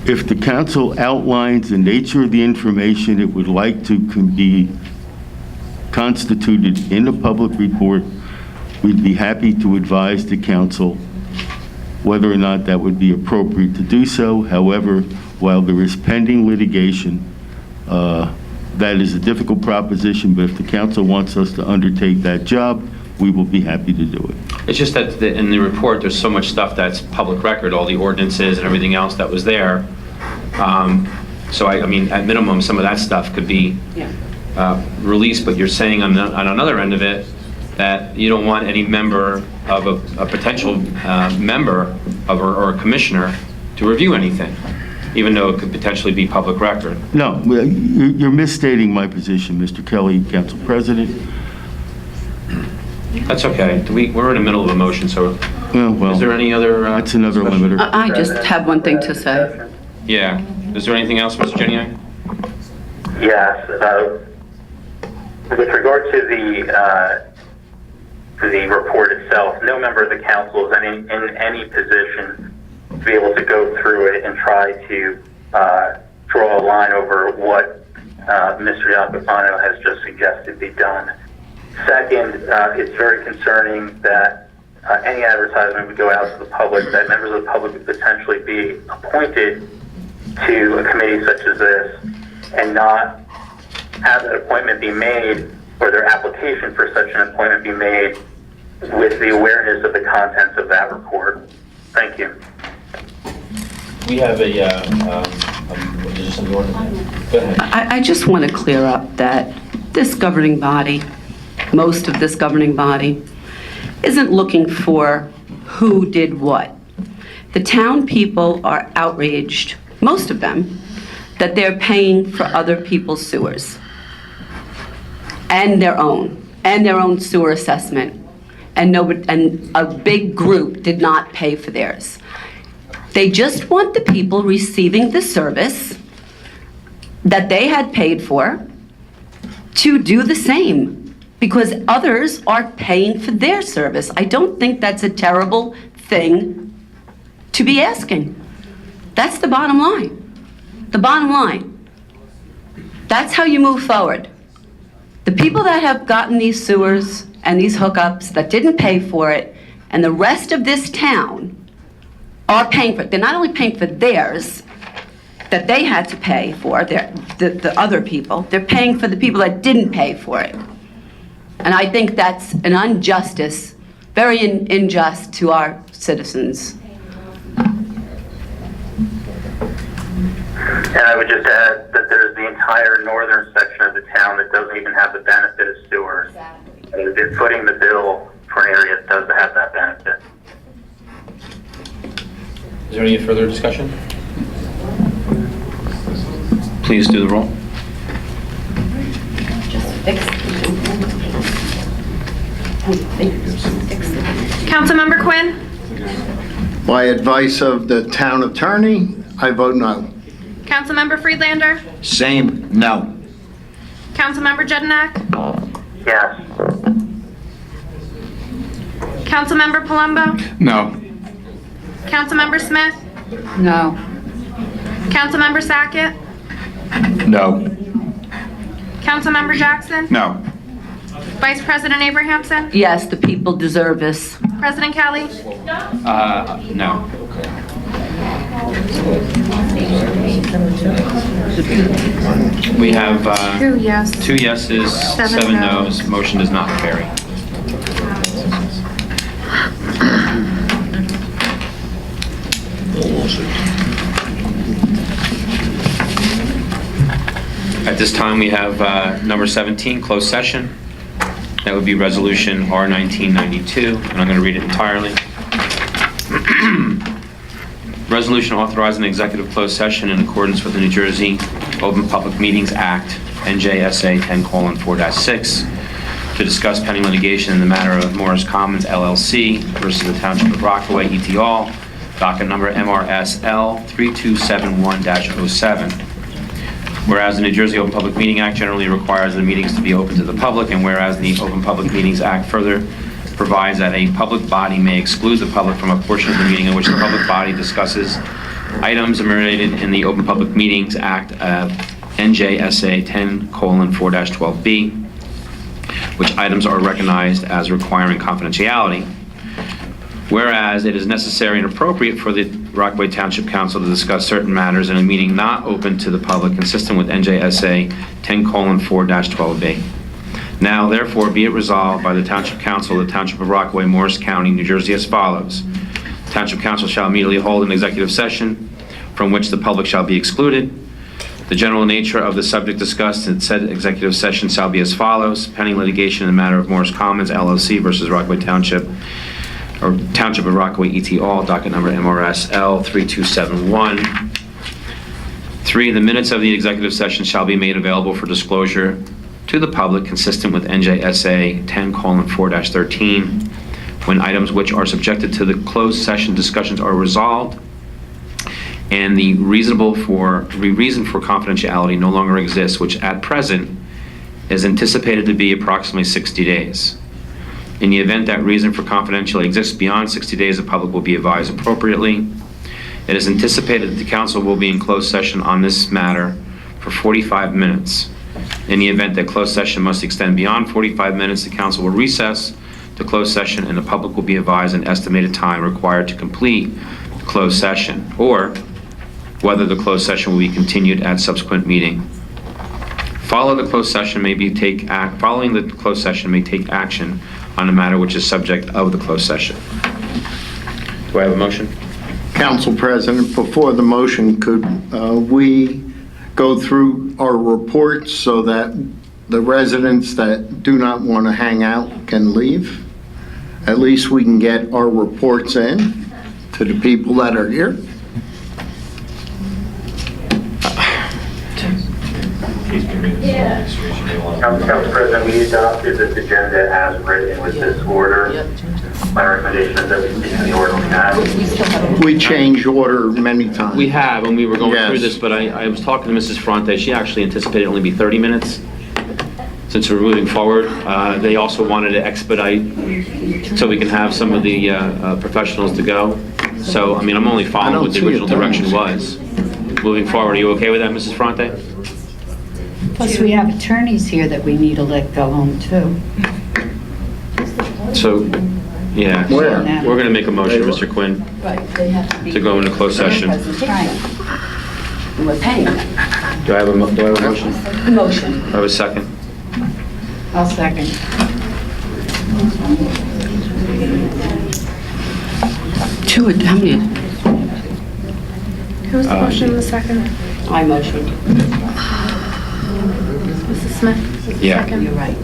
If the council outlines the nature of the information it would like to be constituted in a public report, we'd be happy to advise the council whether or not that would be appropriate to do so. However, while there is pending litigation, that is a difficult proposition, but if the council wants us to undertake that job, we will be happy to do it. It's just that in the report, there's so much stuff that's public record, all the ordinances and everything else that was there. So I mean, at minimum, some of that stuff could be released, but you're saying on another end of it that you don't want any member of a potential member of or a commissioner to review anything, even though it could potentially be public record. No, you're misstating my position, Mr. Kelly, Council President. That's okay. We're in the middle of a motion, so is there any other? That's another limiter. I just have one thing to say. Yeah. Is there anything else, Mr. Geniak? Yes. With regard to the report itself, no member of the council is in any position to be able to go through it and try to draw a line over what Mr. Iacofano has just suggested be done. Second, it's very concerning that any advertisement would go out to the public, that members of the public would potentially be appointed to a committee such as this and not have that appointment be made or their application for such an appointment be made with the awareness of the contents of that report. Thank you. We have a, go ahead. I just want to clear up that this governing body, most of this governing body, isn't looking for who did what. The town people are outraged, most of them, that they're paying for other people's sewers and their own sewer assessment, and a big group did not pay for theirs. They just want the people receiving the service that they had paid for to do the same, because others are paying for their service. I don't think that's a terrible thing to be asking. That's the bottom line. The bottom line. That's how you move forward. The people that have gotten these sewers and these hookups that didn't pay for it, and the rest of this town are paying for it. They're not only paying for theirs that they had to pay for, the other people, they're paying for the people that didn't pay for it. And I think that's an injustice, very unjust to our citizens. And I would just add that there's the entire northern section of the town that doesn't even have the benefit of sewers. They're footing the bill for an area that does have that benefit. Is there any further discussion? Please do the roll. Councilmember Quinn, By advice of the town attorney, I vote no. Councilmember Friedlander, Same, no. Councilmember Jedinak, Yes. Councilmember Palumbo, No. Councilmember Smith, No. Councilmember Sackett, No. Councilmember Jackson, No. Vice President Abrahamson, Yes, the people deserve this. President Kelly. No. We have 2 yes. 2 yeses, 7 7 noes. noes. Motion does not carry. At this time, we have number 17, closed session. That would be Resolution R1992, and I'm going to read it entirely. Resolution authorizing executive closed session in accordance with the New Jersey Open Public Meetings Act, NJSA 10:4-6, to discuss pending litigation in the matter of Morris Commons LLC versus the Township of Rockaway, et al., docket number MRSL 3271-07. Whereas the New Jersey Open Public Meeting Act generally requires the meetings to be open to the public, and whereas the Open Public Meetings Act further provides that a public body may exclude the public from a portion of the meeting in which the public body discusses items enumerated in the Open Public Meetings Act of NJSA 10:4-12B, which items are recognized as requiring confidentiality. Whereas it is necessary and appropriate for the Rockaway Township Council to discuss certain matters in a meeting not open to the public consistent with NJSA 10:4-12B. Now, therefore, be it resolved by the Township Council of the Township of Rockaway, Morris County, New Jersey as follows. Township Council shall immediately hold an executive session from which the public shall be excluded. The general nature of the subject discussed in said executive session shall be as follows. Pending litigation in the matter of Morris Commons LLC versus Rockaway Township, or Township of Rockaway et al., docket number MRSL 3271. 3, the minutes of the executive session shall be made available for disclosure to the public consistent with NJSA 10:4-13 when items which are subjected to the closed session discussions are resolved and the reason for confidentiality no longer exists, which at present is anticipated to be approximately 60 days. In the event that reason for confidentiality exists beyond 60 days, the public will be advised appropriately. It is anticipated that the council will be in closed session on this matter for 45 minutes. In the event that closed session must extend beyond 45 minutes, the council will recess the closed session and the public will be advised an estimated time required to complete the closed session, or whether the closed session will be continued at subsequent meeting. Following the closed session may take action on a matter which is subject of the closed session. Do I have a motion? Council President, before the motion, could we go through our reports so that the residents that do not want to hang out can leave? At least we can get our reports in to the people that are here. Council President, we adopted this agenda as written with this order. My recommendation is that we stick to the order we have. We change order many times. We have, and we were going through Yes. this, but I was talking to Mrs. Fronte. She actually anticipated only be 30 minutes. Since we're moving forward, they also wanted to expedite so we can have some of the professionals to go. So, I mean, I'm only following what the original direction was. Moving forward, are you okay with that, Mrs. Fronte? Plus, we have attorneys here that we need to let go home, too. So, yeah, so Where? we're going to make a motion, Mr. Quinn, Right, they have to be. to go into closed session. Right. We're paying them. Do I have a motion? The motion. I have a second. I'll second. How many? Who's the motion in the second? I motion. Mrs. Smith? Yeah. Second. You're right.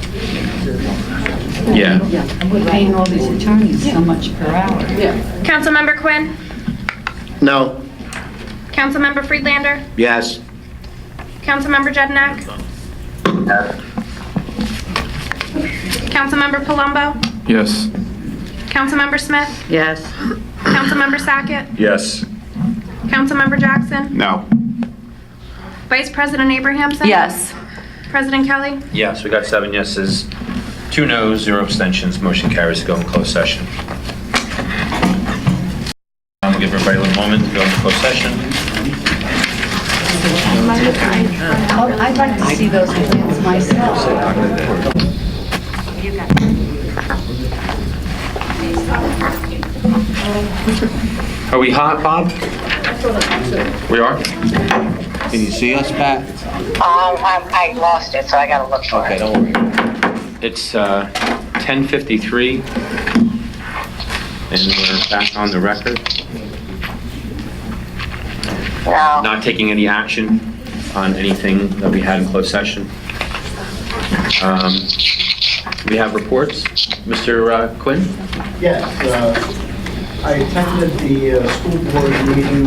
Yeah. And we're paying all these attorneys so much per hour. Yeah. Councilmember Quinn, No. Councilmember Friedlander, Yes. Councilmember Jednak? Councilmember Palumbo? Yes. Councilmember Smith? Yes. Councilmember Sackett? Yes. Councilmember Jackson? No. Vice President Abrahamson? Yes. President Kelly? Yes, we got 7 yeses, 2 noes, 0 abstentions. Motion carries to go in closed session. I'll give everybody a little moment to go into closed session. I'd like to see those plans myself. Are we hot, Bob? We are? Can you see us, Pat? I lost it, so I gotta look for it. Okay, don't worry. It's 10:53, and we're back on the record. No. Not taking any action on anything that we had in closed session. We have reports. Mr. Quinn? Yes, I attended the school board meeting,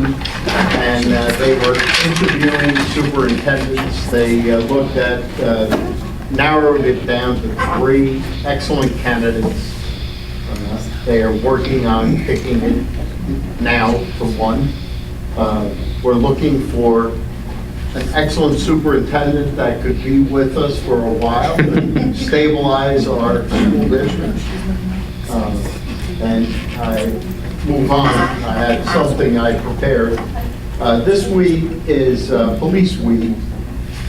and they were interviewing superintendents. They looked at, narrowed it down to 3 excellent candidates. They are working on picking it now to 1. We're looking for an excellent superintendent that could be with us for a while and stabilize our school district. And I move on. I had something I prepared. This week is Police Week,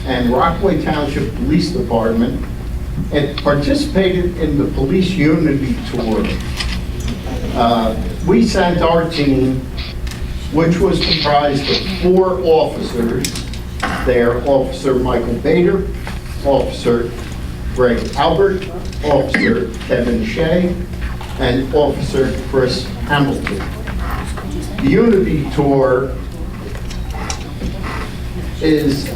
and Rockaway Township Police Department participated in the Police Unity Tour. We sent our team, which was comprised of 4 officers. They are Officer Michael Bader, Officer Greg Albert, Officer Kevin Shea, and Officer Chris Hamilton. The Unity Tour is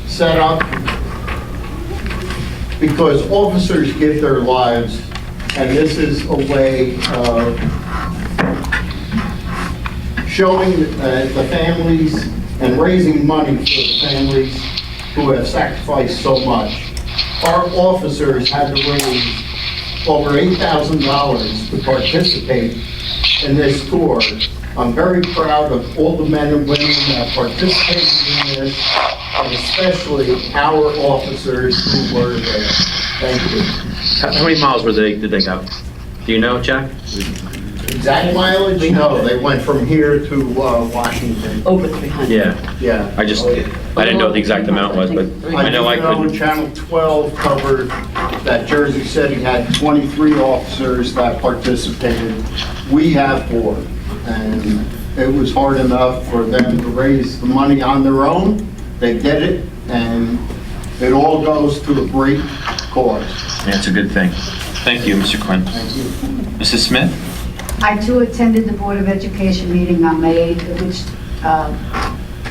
set up because officers give their lives, and this is a way of showing the families and raising money for the families who have sacrificed so much. Our officers had to raise over $8,000 to participate in this tour. I'm very proud of all the men and women that participated in this, and especially our officers who were there. Thank you. How many miles did they go? Do you know, Jack? Exact mileage? No, they went from here to Washington. Over 300. Yeah. Yeah. I didn't know what the exact amount was, but I know I couldn't. Channel 12 covered that Jersey City had 23 officers that participated. We have 4. And it was hard enough for them to raise the money on their own. They did it, and it all goes to a great cause. Yeah, it's a good thing. Thank you, Mr. Quinn. Thank you. Mrs. Smith? I too attended the Board of Education meeting on May 8th, which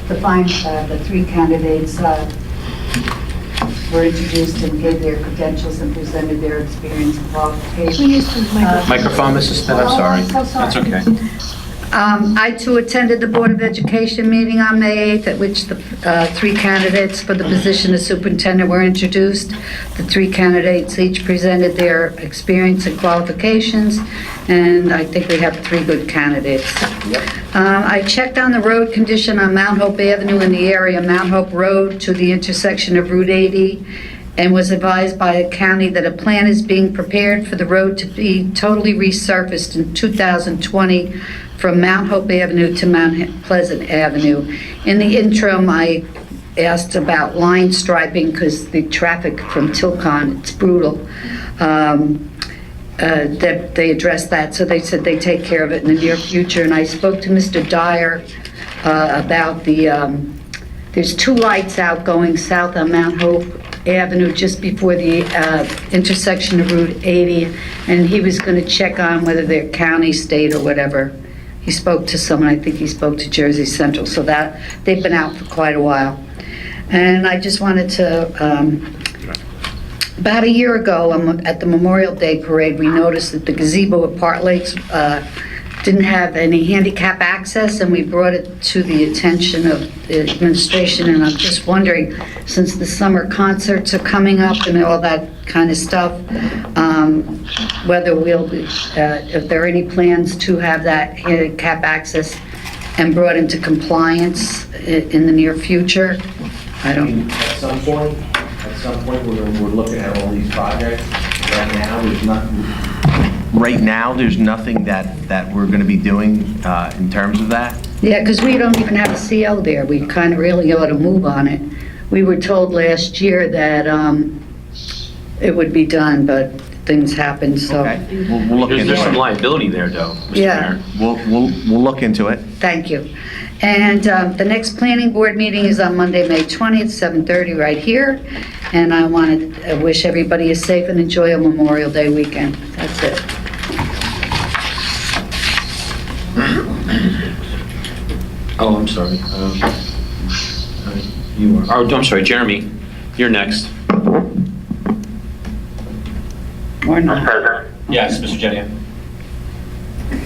defined the 3 candidates were introduced and gave their credentials and presented their experience and qualifications. Microphone, Mrs. Smith, I'm sorry. I'm so sorry. That's okay. I too attended the Board of Education meeting on May 8th, at which the 3 candidates for the position of superintendent were introduced. The 3 candidates each presented their experience and qualifications, and I think we have 3 good candidates. I checked on the road condition on Mount Hope Avenue in the area, Mount Hope Road to the intersection of Route 80, and was advised by the county that a plan is being prepared for the road to be totally resurfaced in 2020 from Mount Hope Avenue to Mount Pleasant Avenue. In the interim, I asked about line striping because the traffic from Tilcon, it's brutal. That they addressed that, so they said they take care of it in the near future. And I spoke to Mr. Dyer about there's 2 lights out going south on Mount Hope Avenue just before the intersection of Route 80, and he was going to check on whether they're county, state, or whatever. He spoke to someone, I think he spoke to Jersey Central, so that they've been out for quite a while. And I just wanted to, about a year ago at the Memorial Day Parade, we noticed that the gazebo at Park Lakes didn't have any handicap access, and we brought it to the attention of the administration, and I'm just wondering, since the summer concerts are coming up and all that kind of stuff, whether we'll be, if there are any plans to have that handicap access and brought into compliance in the near future? I don't. At some point, we're looking at all these projects. Right now, there's nothing that we're going to be doing in terms of that. Yeah, because we don't even have a CO there. We kind of really ought to move on it. We were told last year that it would be done, but things happened, so. Okay. We'll look into it. There's some liability there, though, Mr. Yeah. Mayor. We'll look into it. Thank you. And the next planning board meeting is on Monday, May 20th, 7:30, right here. And I want to wish everybody a safe and enjoyable Memorial Day weekend. That's it. Oh, I'm sorry. You are. Oh, I'm sorry, Jeremy. You're next. Or not. Mr. President, Yes, Mr. Jenia.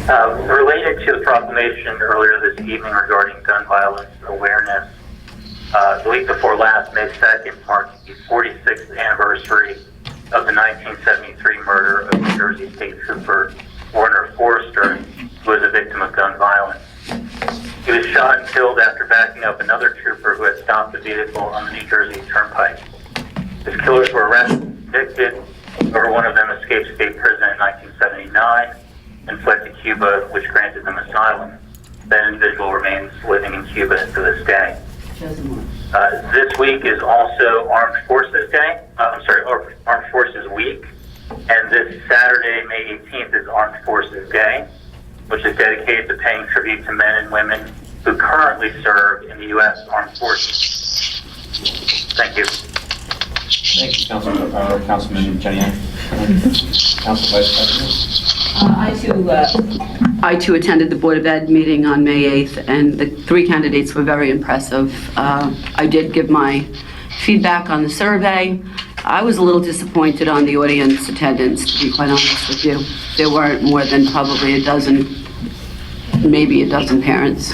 related to the proclamation earlier this evening regarding gun violence awareness, the week before last, May 2nd, marked the 46th anniversary of the 1973 murder of New Jersey State Trooper Warner Forrester, who was a victim of gun violence. He was shot and killed after backing up another trooper who had stopped the vehicle on the New Jersey Turnpike. His killers were arrested and convicted. However, one of them escaped state prison in 1979 and fled to Cuba, which granted them asylum. That individual remains living in Cuba to this day. This week is also Armed Forces Day. Armed Forces Week. And this Saturday, May 18th, is Armed Forces Day, which is dedicated to paying tribute to men and women who currently serve in the U.S. Armed Forces. Thank you. Thank you, Councilman Jenia. Council Vice President. I too attended the Board of Ed meeting on May 8th, and the three candidates were very impressive. I did give my feedback on the survey. I was a little disappointed on the audience attendance, to be quite honest with you. There weren't more than probably a dozen, maybe a dozen parents.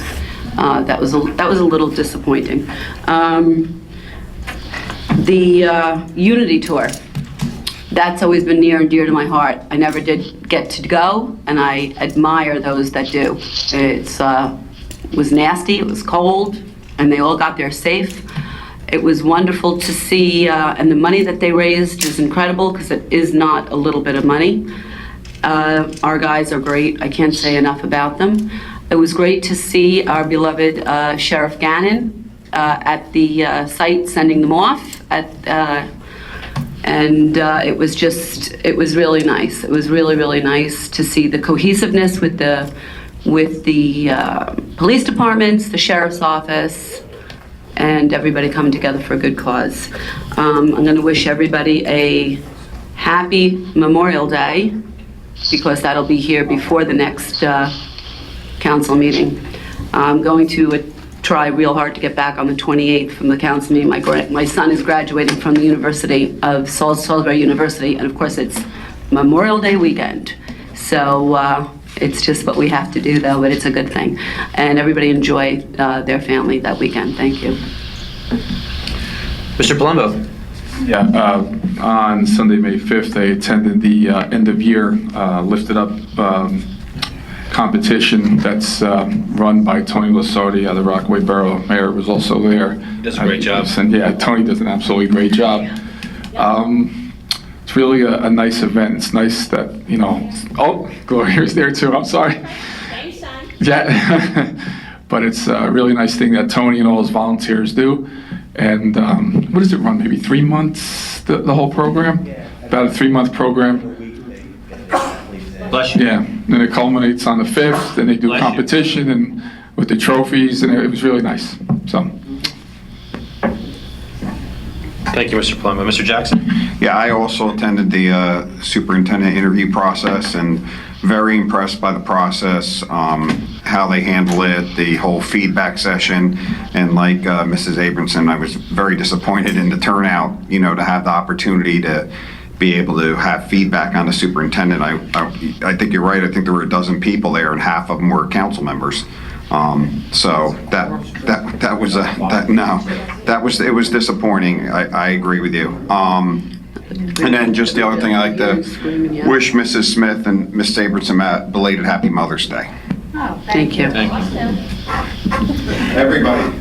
That was a little disappointing. The Unity Tour, that's always been near and dear to my heart. I never did get to go, and I admire those that do. It was nasty, it was cold, and they all got there safe. It was wonderful to see, and the money that they raised is incredible because it is not a little bit of money. Our guys are great. I can't say enough about them. It was great to see our beloved Sheriff Gannon at the site sending them off. It was really nice. It was really, really nice to see the cohesiveness with the police departments, the sheriff's office, and everybody coming together for a good cause. I'm going to wish everybody a happy Memorial Day, because that'll be here before the next council meeting. I'm going to try real hard to get back on the 28th from the council meeting. My son is graduating from the University of Salisbury University, and of course it's Memorial Day weekend. So it's just what we have to do, though, but it's a good thing. And everybody enjoy their family that weekend. Thank you. Mr. Palumbo. Yeah, on Sunday, May 5th, I attended the end-of-year Lifted Up competition that's run by Tony Lasardi out of Rockaway Borough. Mayor was also there. He does a great job. And yeah, Tony does an absolutely great job. It's really a nice event. It's nice that, oh, Gloria's there too, I'm sorry. Thanks, son. Yeah, but it's a really nice thing that Tony and all his volunteers do. And what does it run, maybe 3 months, the whole program? About a 3-month program. Bless you. Yeah, and it culminates on the 5th, and they do competition and with the trophies, and it was really nice, so. Thank you, Mr. Palumbo. Mr. Jackson? Yeah, I also attended the superintendent interview process and very impressed by the process, how they handle it, the whole feedback session. And like Mrs. Abramson, I was very disappointed in the turnout, to have the opportunity to be able to have feedback on the superintendent. I think you're right. I think there were a dozen people there, and half of them were council members. So it was disappointing. I agree with you. And then just the other thing, I like to wish Mrs. Smith and Miss Sabritson a belated Happy Mother's Day. Thank you. Everybody.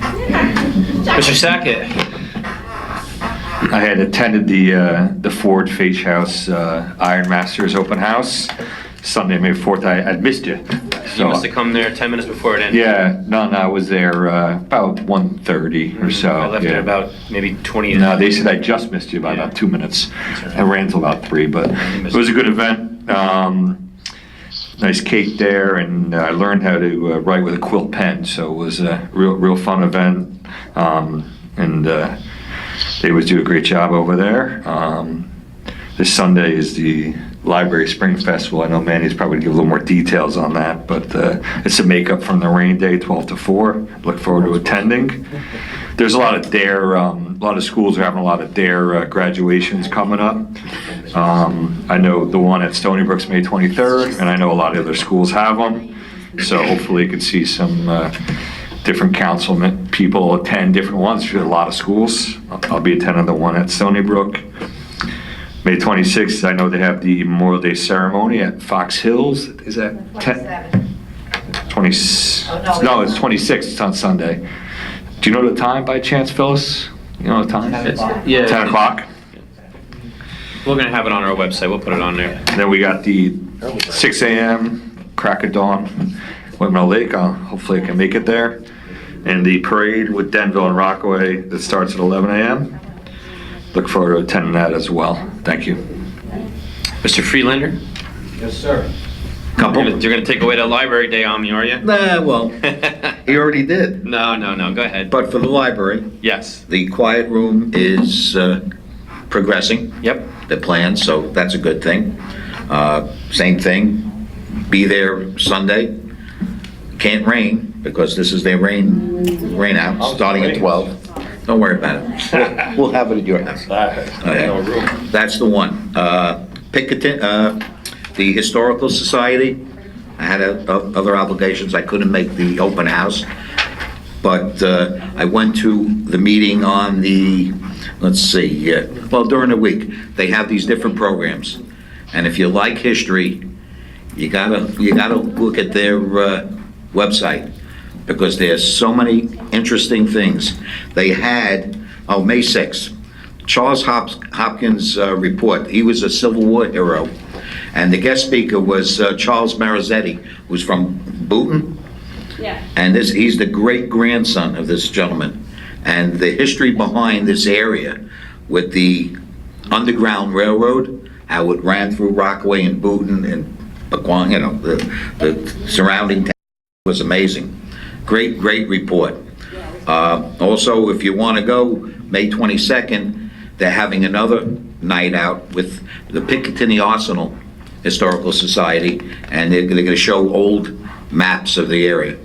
Mr. Sackett. I had attended the Ford Face House Iron Masters open house Sunday, May 4th. I missed you. You must have come there 10 minutes before it ended. Yeah, no, I was there about 1:30 or so. I left yeah. at about maybe 20. No, they said I just missed you by about 2 minutes. I ran till about 3, but it was a good event. Nice cake there, and I learned how to write with a quilt pen, so it was a real fun event. And they always do a great job over there. This Sunday is the Library Spring Festival. I know Manny's probably going to give a little more details on that, but it's a makeup from the rain day, 12 to 4. Look forward to attending. There's a lot of schools are having a lot of DARE graduations coming up. I know the one at Stony Brook's May 23rd, and I know a lot of other schools have them. So hopefully you can see some different councilmen people attend different ones. There's a lot of schools. I'll be attending the one at Stony Brook. May 26th, I know they have the Memorial Day ceremony at Fox Hills. Is that 10? 20? No, it's 26th. It's on Sunday. Do you know the time by chance, Phyllis? You know the time? 10 o'clock? We're going to have it on our website. We'll put it on there. And then we got the 6 a.m. crack of dawn, Windmill Lake. Hopefully I can make it there. And the parade with Denville and Rockaway that starts at 11 a.m. Look forward to attending that as well. Thank you. Mr. Freelander? Yes, sir. Couple. You're going to take away that library day on me, are you? Well, he already did. No. Go ahead. But for the library, yes, the quiet room is progressing. Yep. The plan, so that's a good thing. Same thing. Be there Sunday. Can't rain because this is their rain out starting at 12. Don't worry about it. We'll have it at your house. Okay. That's the one. Pinkerton, the Historical Society. I had other obligations. I couldn't make the open house. But I went to the meeting on the, during the week. They have these different programs. And if you like history, you gotta look at their website, because there's so many interesting things. They had, May 6th, Charles Hopkins' report. He was a Civil War hero. And the guest speaker was Charles Marizzetti, who's from Booton. Yeah. And he's the great-grandson of this gentleman. And the history behind this area with the Underground Railroad, how it ran through Rockaway and Booton and Paquan, the surrounding town, was amazing. Great report. Also, if you want to go, May 22nd, they're having another night out with the Picatinny Arsenal Historical Society, and they're going to show old maps of the area.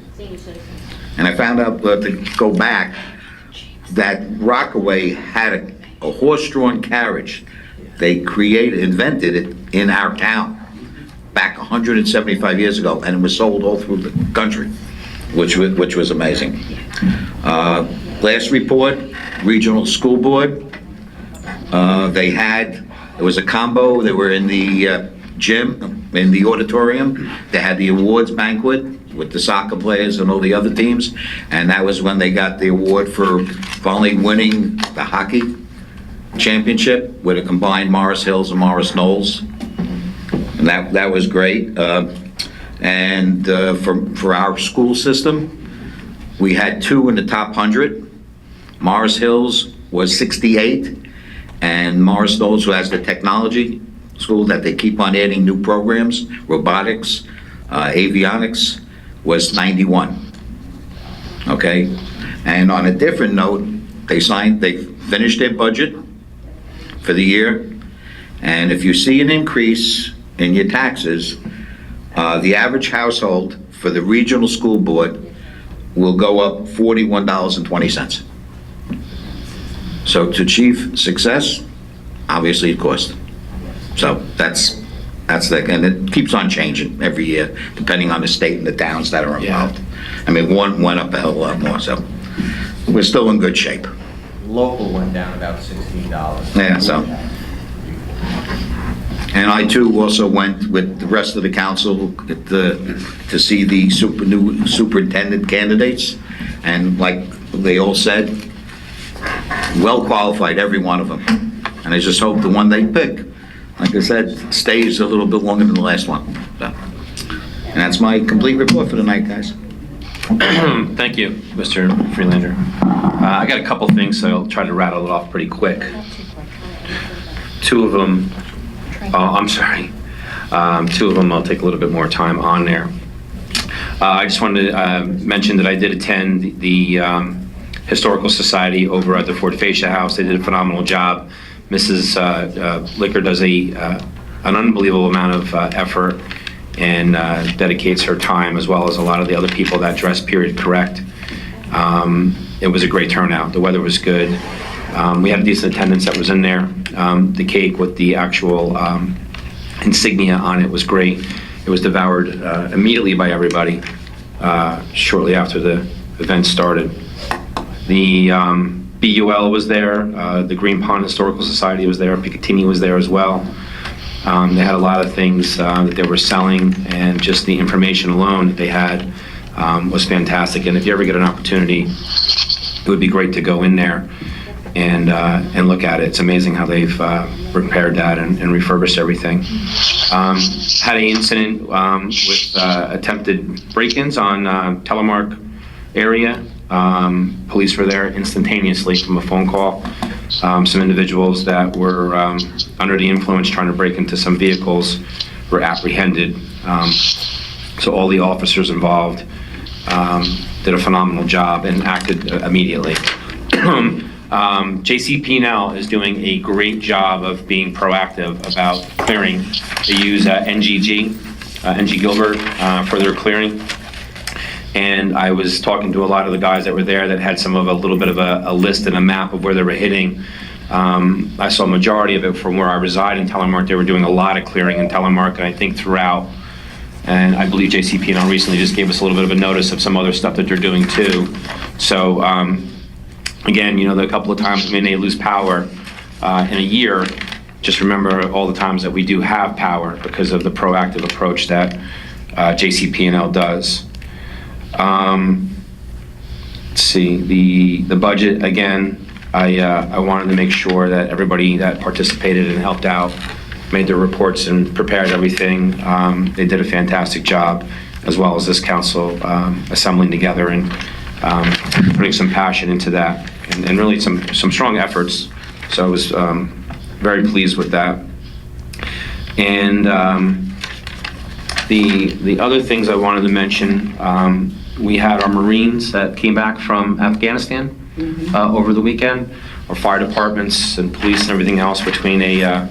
And I found out, to go back, that Rockaway had a horse-drawn carriage. They invented it in our town back 175 years ago, and it was sold all through the country, which was amazing. Last report, Regional School Board. There was a combo. They were in the gym, in the auditorium. They had the awards banquet with the soccer players and all the other teams, and that was when they got the award for finally winning the hockey championship with a combined Morris Hills and Morris Knolls. And that was great. And for our school system, we had 2 in the top 100. Morris Hills was 68, and Morris Knolls, who has the technology school that they keep on adding new programs, robotics, avionics, was 91. Okay? And on a different note, they finished their budget for the year, and if you see an increase in your taxes, the average household for the regional school board will go up $41.20. So to achieve success, obviously it costs. So that's and it keeps on changing every year, depending on the state and the towns that are involved. I mean, one went up a hell of a lot more, so we're still in good shape. Local went down about $16. Yeah, so. And I too also went with the rest of the council to see the new superintendent candidates. And like they all said, well qualified, every one of them. And I just hope the one they pick, like I said, stays a little bit longer than the last one. So, and that's my complete report for tonight, guys. Thank you, Mr. Freelander. I got a couple things, so I'll try to rattle it off pretty quick. Two of them I'll take a little bit more time on there. I just wanted to mention that I did attend the Historical Society over at the Fort Fascia House. They did a phenomenal job. Mrs. Licker does an unbelievable amount of effort and dedicates her time, as well as a lot of the other people that dress period correct. It was a great turnout. The weather was good. We had a decent attendance that was in there. The cake with the actual insignia on it was great. It was devoured immediately by everybody shortly after the event started. The BUL was there. The Green Pond Historical Society was there. Picatinny was there as well. They had a lot of things that they were selling, and just the information alone that they had was fantastic. And if you ever get an opportunity, it would be great to go in there and look at it. It's amazing how they've repaired that and refurbished everything. Had an incident with attempted break-ins on Telemark area. Police were there instantaneously from a phone call. Some individuals that were under the influence trying to break into some vehicles were apprehended. So all the officers involved did a phenomenal job and acted immediately. JCP&L is doing a great job of being proactive about clearing. They use NG Gilbert for their clearing. And I was talking to a lot of the guys that were there that had a little bit of a list and a map of where they were hitting. I saw a majority of it from where I reside in Telemark. They were doing a lot of clearing in Telemark, and I think throughout. And I believe JCP&L recently just gave us a little bit of a notice of some other stuff that they're doing too. So again, a couple of times we may lose power in a year. Just remember all the times that we do have power because of the proactive approach that JCP&L does. Let's see, the budget, again, I wanted to make sure that everybody that participated and helped out made their reports and prepared everything. They did a fantastic job, as well as this council assembling together and putting some passion into that, and really some strong efforts. So I was very pleased with that. And the other things I wanted to mention, we had our Marines that came back from Afghanistan over the weekend, our fire departments and police and everything else between Route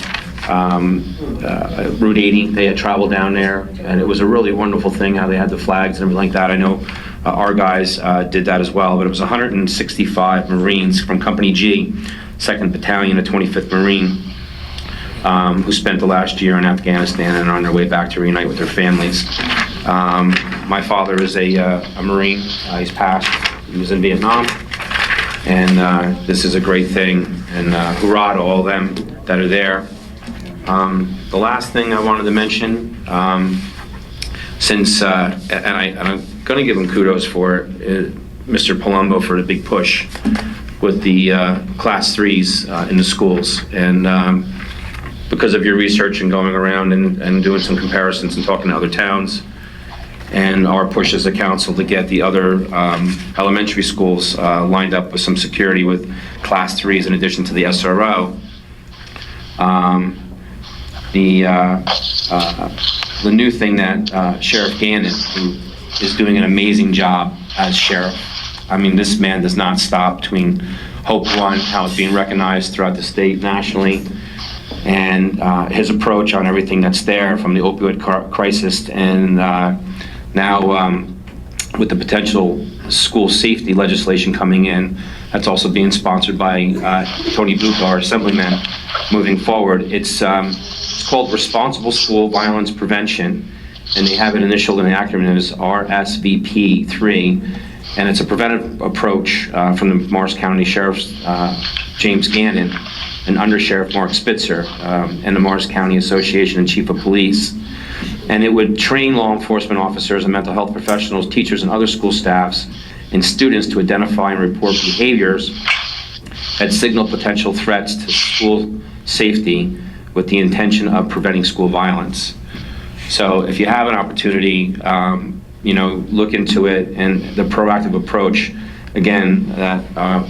80. They had traveled down there, and it was a really wonderful thing how they had the flags and everything like that. I know our guys did that as well, but it was 165 Marines from Company G, 2nd Battalion, of 25th Marine, who spent the last year in Afghanistan and are on their way back to reunite with their families. My father is a Marine. He's passed. He was in Vietnam. And this is a great thing. And hurrah to all of them that are there. The last thing I wanted to mention, since, and I'm going to give him kudos for Mr. Palumbo for the big push with the Class 3s in the schools. And because of your research and going around and doing some comparisons and talking to other towns, and our push as a council to get the other elementary schools lined up with some security with Class 3s in addition to the SRO. The new thing that Sheriff Gannon, who is doing an amazing job as sheriff. I mean, this man does not stop between Hope One, how it's being recognized throughout the state nationally, and his approach on everything that's there, from the opioid crisis, and now with the potential school safety legislation coming in, that's also being sponsored by Tony Bluka, our assemblyman, moving forward. It's It's called Responsible School Violence Prevention, and they have an initial and acronym is RSVP3, and it's a preventive approach from the Morris County Sheriff's James Gannon and Under Sheriff Mark Spitzer and the Morris County Association and Chief of Police. And it would train law enforcement officers and mental health professionals, teachers, and other school staffs and students to identify and report behaviors that signal potential threats to school safety with the intention of preventing school violence. So if you have an opportunity, look into it, and the proactive approach, again, that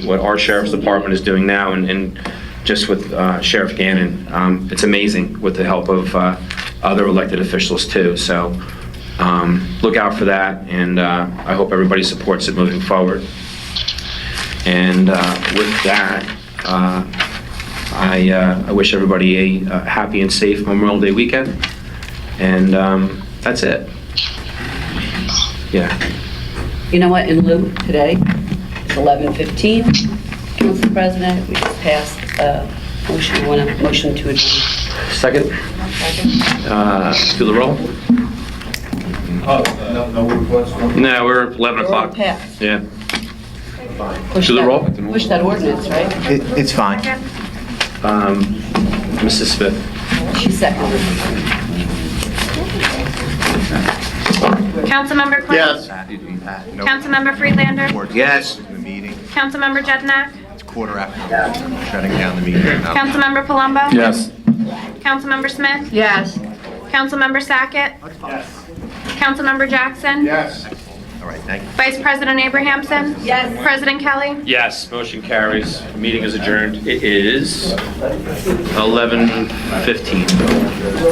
what our Sheriff's Department is doing now, and just with Sheriff Gannon, it's amazing with the help of other elected officials too. So look out for that, and I hope everybody supports it moving forward. And with that, I wish everybody a happy and safe Memorial Day weekend. And that's it. Yeah. You know what, in lieu, today, it's 11:15. Council President, we just passed a motion, you want a motion to adjourn? Second? Do the roll? No reports? No, we're 11 o'clock. Passed. Yeah. Push Do the that- roll? Push that ordinance, right? It's fine. Mrs. Smith? She seconded. Councilmember Clinton? Yes. Councilmember Freelander? Yes. The meeting, Councilmember Jednak? it's quarter after, shutting down the meeting right now. Councilmember Palumbo? Yes. Councilmember Smith? Yes. Councilmember Sackett? Councilmember Jackson? Yes. All right, thank you. Vice President Abrahamson? Yes. President Kelly? Yes, motion carries. Meeting is adjourned. It is 11:15.